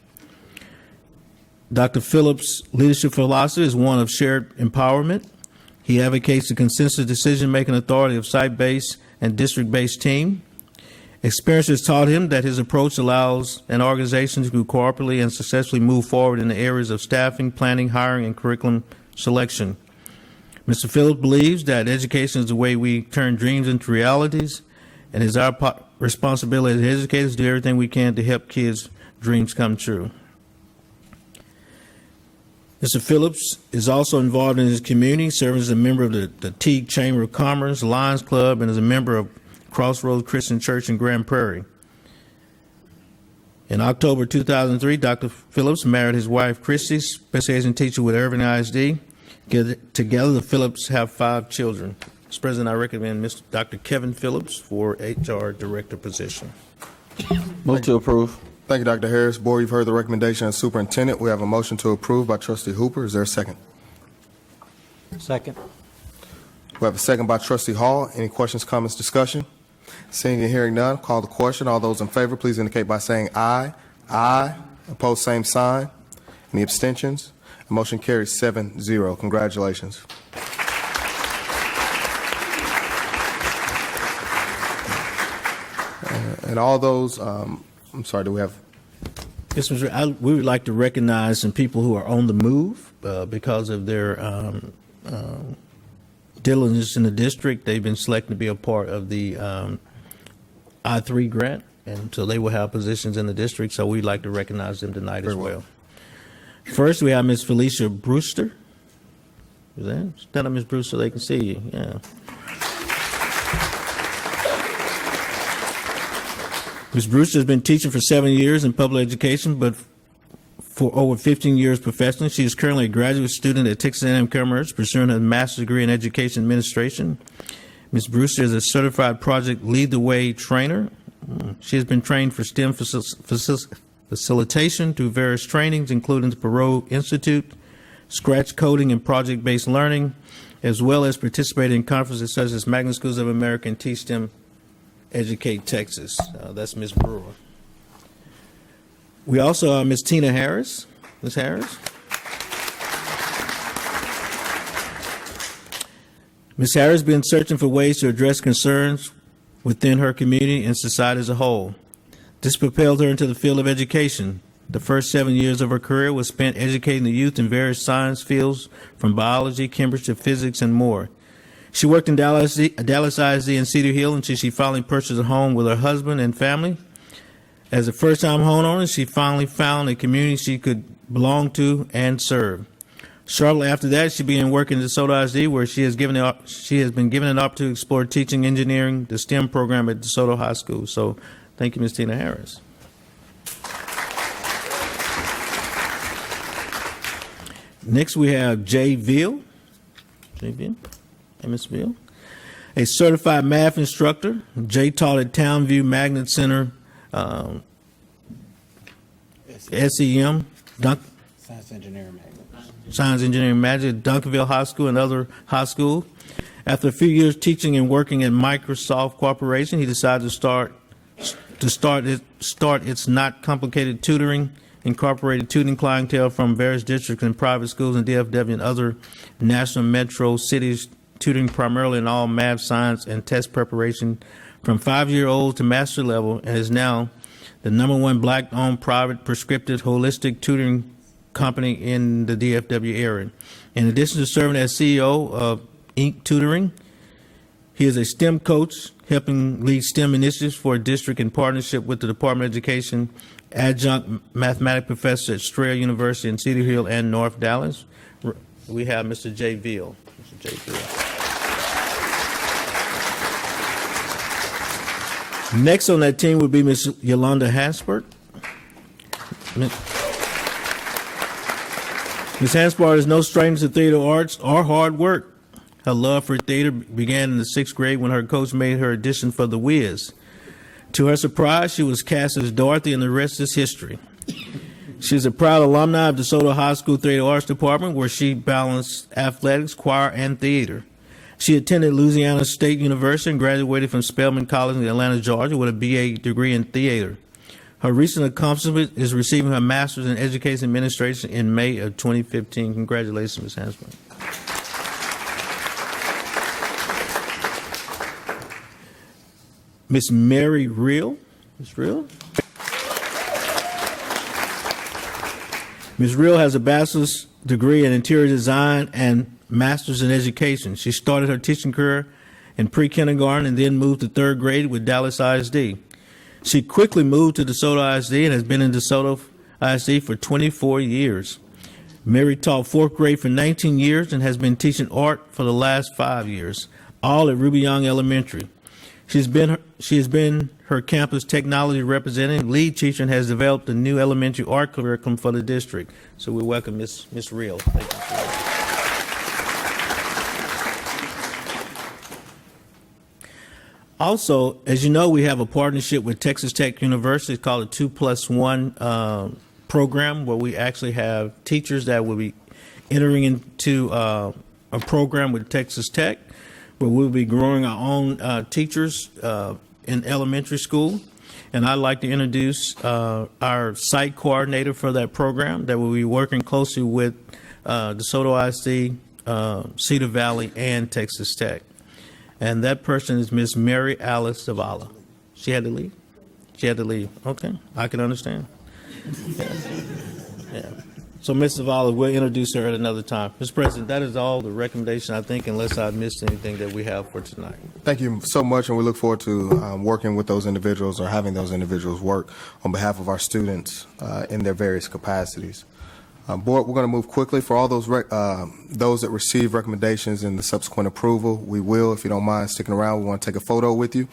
Dr. Phillips' leadership philosophy is one of shared empowerment. He advocates the consensus decision-making authority of site-based and district-based team. Experience has taught him that his approach allows an organization to cooperatively and successfully move forward in the areas of staffing, planning, hiring, and curriculum selection. Mr. Phillips believes that education is the way we turn dreams into realities, and it is our responsibility as educators to do everything we can to help kids' dreams come true. Mr. Phillips is also involved in his community, serving as a member of the Teague Chamber of Commerce, Lions Club, and as a member of Crossroads Christian Church in Grand Prairie. In October 2003, Dr. Phillips married his wife, Christy, special education teacher with Irving ISD. Together, the Phillips have 5 children. Mr. President, I recommend Mr. Dr. Kevin Phillips for HR Director position. Move to approve. Thank you, Dr. Harris. Board, you've heard the recommendation of Superintendent. We have a motion to approve by Trustee Hooper. Is there a second? Second. We have a second by Trustee Hall. Any questions, comments, discussion? Seeing and hearing none, call the question. All those in favor, please indicate by saying aye. Aye. Opposed, same sign. Any abstentions? The motion carries 7-0. Congratulations. And all those, I'm sorry, do we have? Yes, we would like to recognize some people who are on the move because of their diligence in the district. They've been selected to be a part of the I-3 grant, and so they will have positions in the district, so we'd like to recognize them tonight as well. First, we have Ms. Felicia Brewster. Is that? Stand up, Ms. Brewster, so they can see you. Yeah. Ms. Brewster has been teaching for 7 years in public education, but for over 15 years professionally. She is currently a graduate student at Texas A&M Commerce, pursuing a master's degree in education administration. Ms. Brewster is a certified project lead the way trainer. She has been trained for STEM facilitation through various trainings, including the Perot Institute, Scratch Coding, and project-based learning, as well as participated in conferences such as Magnet Schools of America and T-STEM Educate Texas. That's Ms. Brewer. We also have Ms. Tina Harris. Ms. Harris. Ms. Harris has been searching for ways to address concerns within her community and society as a whole. This propelled her into the field of education. The first 7 years of her career was spent educating the youth in various science fields, from biology, chemistry, physics, and more. She worked in Dallas ISD and Cedar Hill until she finally purchased a home with her husband and family. As a first-time homeowner, she finally found a community she could belong to and serve. Shortly after that, she began working at DeSoto ISD, where she has been given an opportunity to explore teaching engineering, the STEM program at DeSoto High School. So thank you, Ms. Tina Harris. Next, we have Jay Veal. Jay Veal? Hey, Ms. Veal. A certified math instructor. Jay taught at Townview Magnet Center, SEM, Science Engineering Magnet. Science Engineering Magic at Duncanville High School and other high schools. After a few years teaching and working at Microsoft Corporation, he decided to start its not complicated tutoring, incorporated tutoring clientele from various districts and private schools in DFW and other national metro cities, tutoring primarily in all math, science, and test preparation from 5-year-olds to master level, and is now the #1 black-owned private prescriptive holistic tutoring company in the DFW area. In addition to serving as CEO of Inc. Tutoring, he is a STEM coach, helping lead STEM initiatives for a district in partnership with the Department of Education, adjunct mathematics professor at Strayer University in Cedar Hill and North Dallas. We have Mr. Jay Veal. Mr. Jay Veal. Next on that team would be Ms. Yolanda Hansbert. Ms. Hansbart is no stranger to theater arts or hard work. Her love for theater began in the 6th grade when her coach made her audition for The Wiz. To her surprise, she was cast as Dorothy, and the rest is history. She is a proud alumni of DeSoto High School Theater Arts Department, where she balanced athletics, choir, and theater. She attended Louisiana State University and graduated from Spelman College in Atlanta, Georgia, with a BA degree in theater. Her recent accomplishment is receiving her master's in education administration in May of 2015. Congratulations, Ms. Hansbert. Miss Mary Reel. Ms. Reel? Ms. Reel has a bachelor's degree in interior design and master's in education. She started her teaching career in pre-kindergarten and then moved to 3rd grade with Dallas ISD. She quickly moved to DeSoto ISD and has been in DeSoto ISD for 24 years. Mary taught 4th grade for 19 years and has been teaching art for the last 5 years, all at Ruby Young Elementary. She has been her campus technology representative, lead teacher, and has developed a new elementary art curriculum for the district. So we welcome Miss Reel. Thank you. Also, as you know, we have a partnership with Texas Tech University. It's called a 2+1 program, where we actually have teachers that will be entering into a program with Texas Tech, where we'll be growing our own teachers in elementary school. And I'd like to introduce our site coordinator for that program that will be working closely with DeSoto ISD, Cedar Valley, and Texas Tech. And that person is Miss Mary Alice Zavala. She had to leave? She had to leave. Okay, I can understand. Yeah. So, Ms. Zavala, we'll introduce her at another time. Mr. President, that is all the recommendation, I think, unless I missed anything that we have for tonight. Thank you so much, and we look forward to working with those individuals, or having those individuals work on behalf of our students in their various capacities. Board, we're going to move quickly. For all those that receive recommendations and the subsequent approval, we will, if you don't mind sticking around, we want to take a photo with you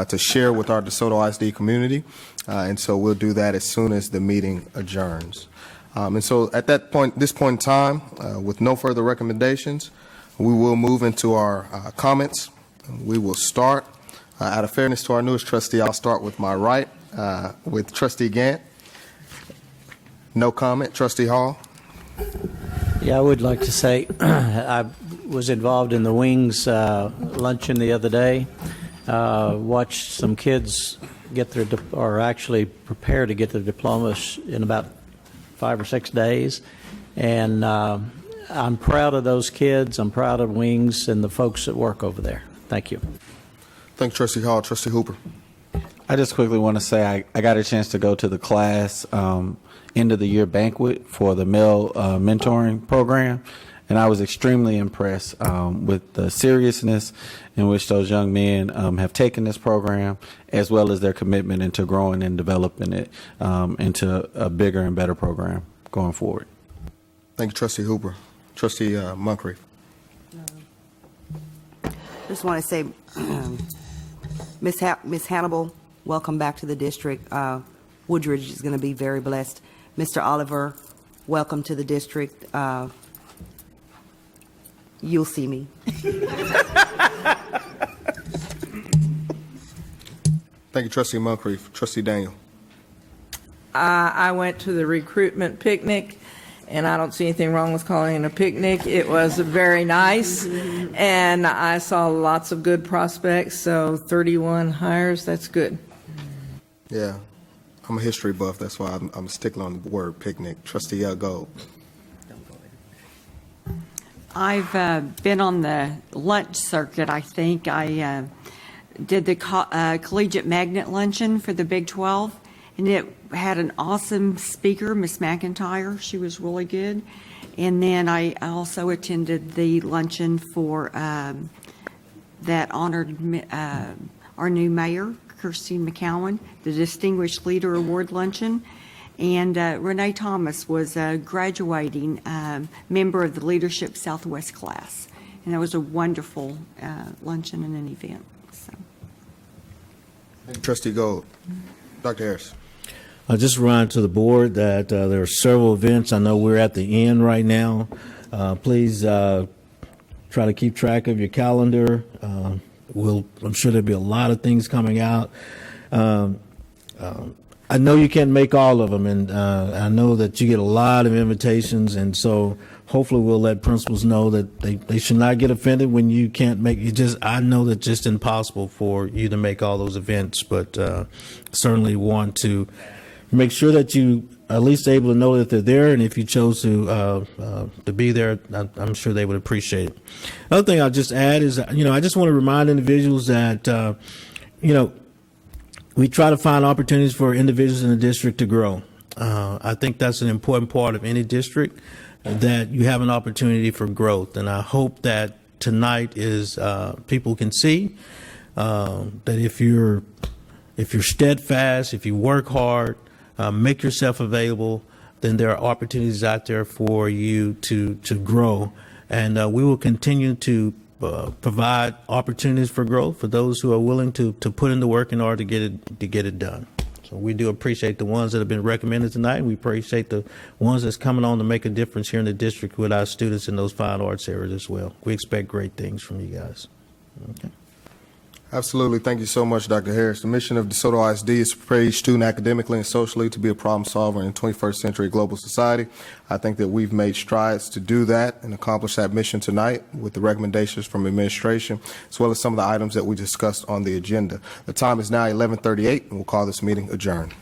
to share with our DeSoto ISD community, and so we'll do that as soon as the meeting adjourns. And so at this point in time, with no further recommendations, we will move into our comments. We will start, out of fairness to our newest trustee, I'll start with my right, with Trustee Gant. No comment. Trustee Hall. Yeah, I would like to say I was involved in the Wings luncheon the other day. Watched some kids get their, or actually prepare to get their diplomas in about 5 or 6 days. And I'm proud of those kids. I'm proud of Wings and the folks that work over there. Thank you. Thank you, Trustee Hall. Trustee Hooper. I just quickly want to say I got a chance to go to the class end of the year banquet for the male mentoring program, and I was extremely impressed with the seriousness in which those young men have taken this program, as well as their commitment into growing and developing it into a bigger and better program going forward. Thank you, Trustee Hooper. Trustee Moncrief. Just want to say, Miss Hannibal, welcome back to the district. Woodridge is going to be very blessed. Mr. Oliver, welcome to the district. You'll see me. Thank you, Trustee Moncrief. Trustee Daniel. I went to the recruitment picnic, and I don't see anything wrong with calling it a picnic. It was very nice, and I saw lots of good prospects, so 31 hires, that's good. Yeah, I'm a history buff. That's why I'm sticking on the word picnic. Trustee Gold. I've been on the lunch circuit, I think. I did the collegiate magnet luncheon for the Big 12, and it had an awesome speaker, Miss McIntyre. She was really good. And then I also attended the luncheon for that honored our new mayor, Christine McCowan, the Distinguished Leader Award luncheon. And Renee Thomas was a graduating member of the Leadership Southwest class. And that was a wonderful luncheon and an event. So. Trustee Gold. Dr. Harris. Just remind to the board that there are several events. I know we're at the end right now. Please try to keep track of your calendar. I'm sure there'll be a lot of things coming out. I know you can't make all of them, and I know that you get a lot of invitations, and so hopefully we'll let principals know that they should not get offended when you can't make I know that it's just impossible for you to make all those events, but certainly want to make sure that you at least able to know that they're there, and if you chose to be there, I'm sure they would appreciate it. Other thing I'll just add is, I just want to remind individuals that, we try to find opportunities for individuals in the district to grow. I think that's an important part of any district, that you have an opportunity for growth. And I hope that tonight is people can see that if you're steadfast, if you work hard, make yourself available, then there are opportunities out there for you to grow. And we will continue to provide opportunities for growth for those who are willing to put in the work in order to get it done. So we do appreciate the ones that have been recommended tonight. We appreciate the ones that's coming on to make a difference here in the district with our students in those fine arts areas as well. We expect great things from you guys. Okay. Absolutely. Thank you so much, Dr. Harris. The mission of DeSoto ISD is to prepare each student academically and socially to be a problem solver in 21st century global society. I think that we've made strides to do that and accomplish that mission tonight with the recommendations from administration, as well as some of the items that we discussed on the agenda. The time is now 11:38, and we'll call this meeting adjourned.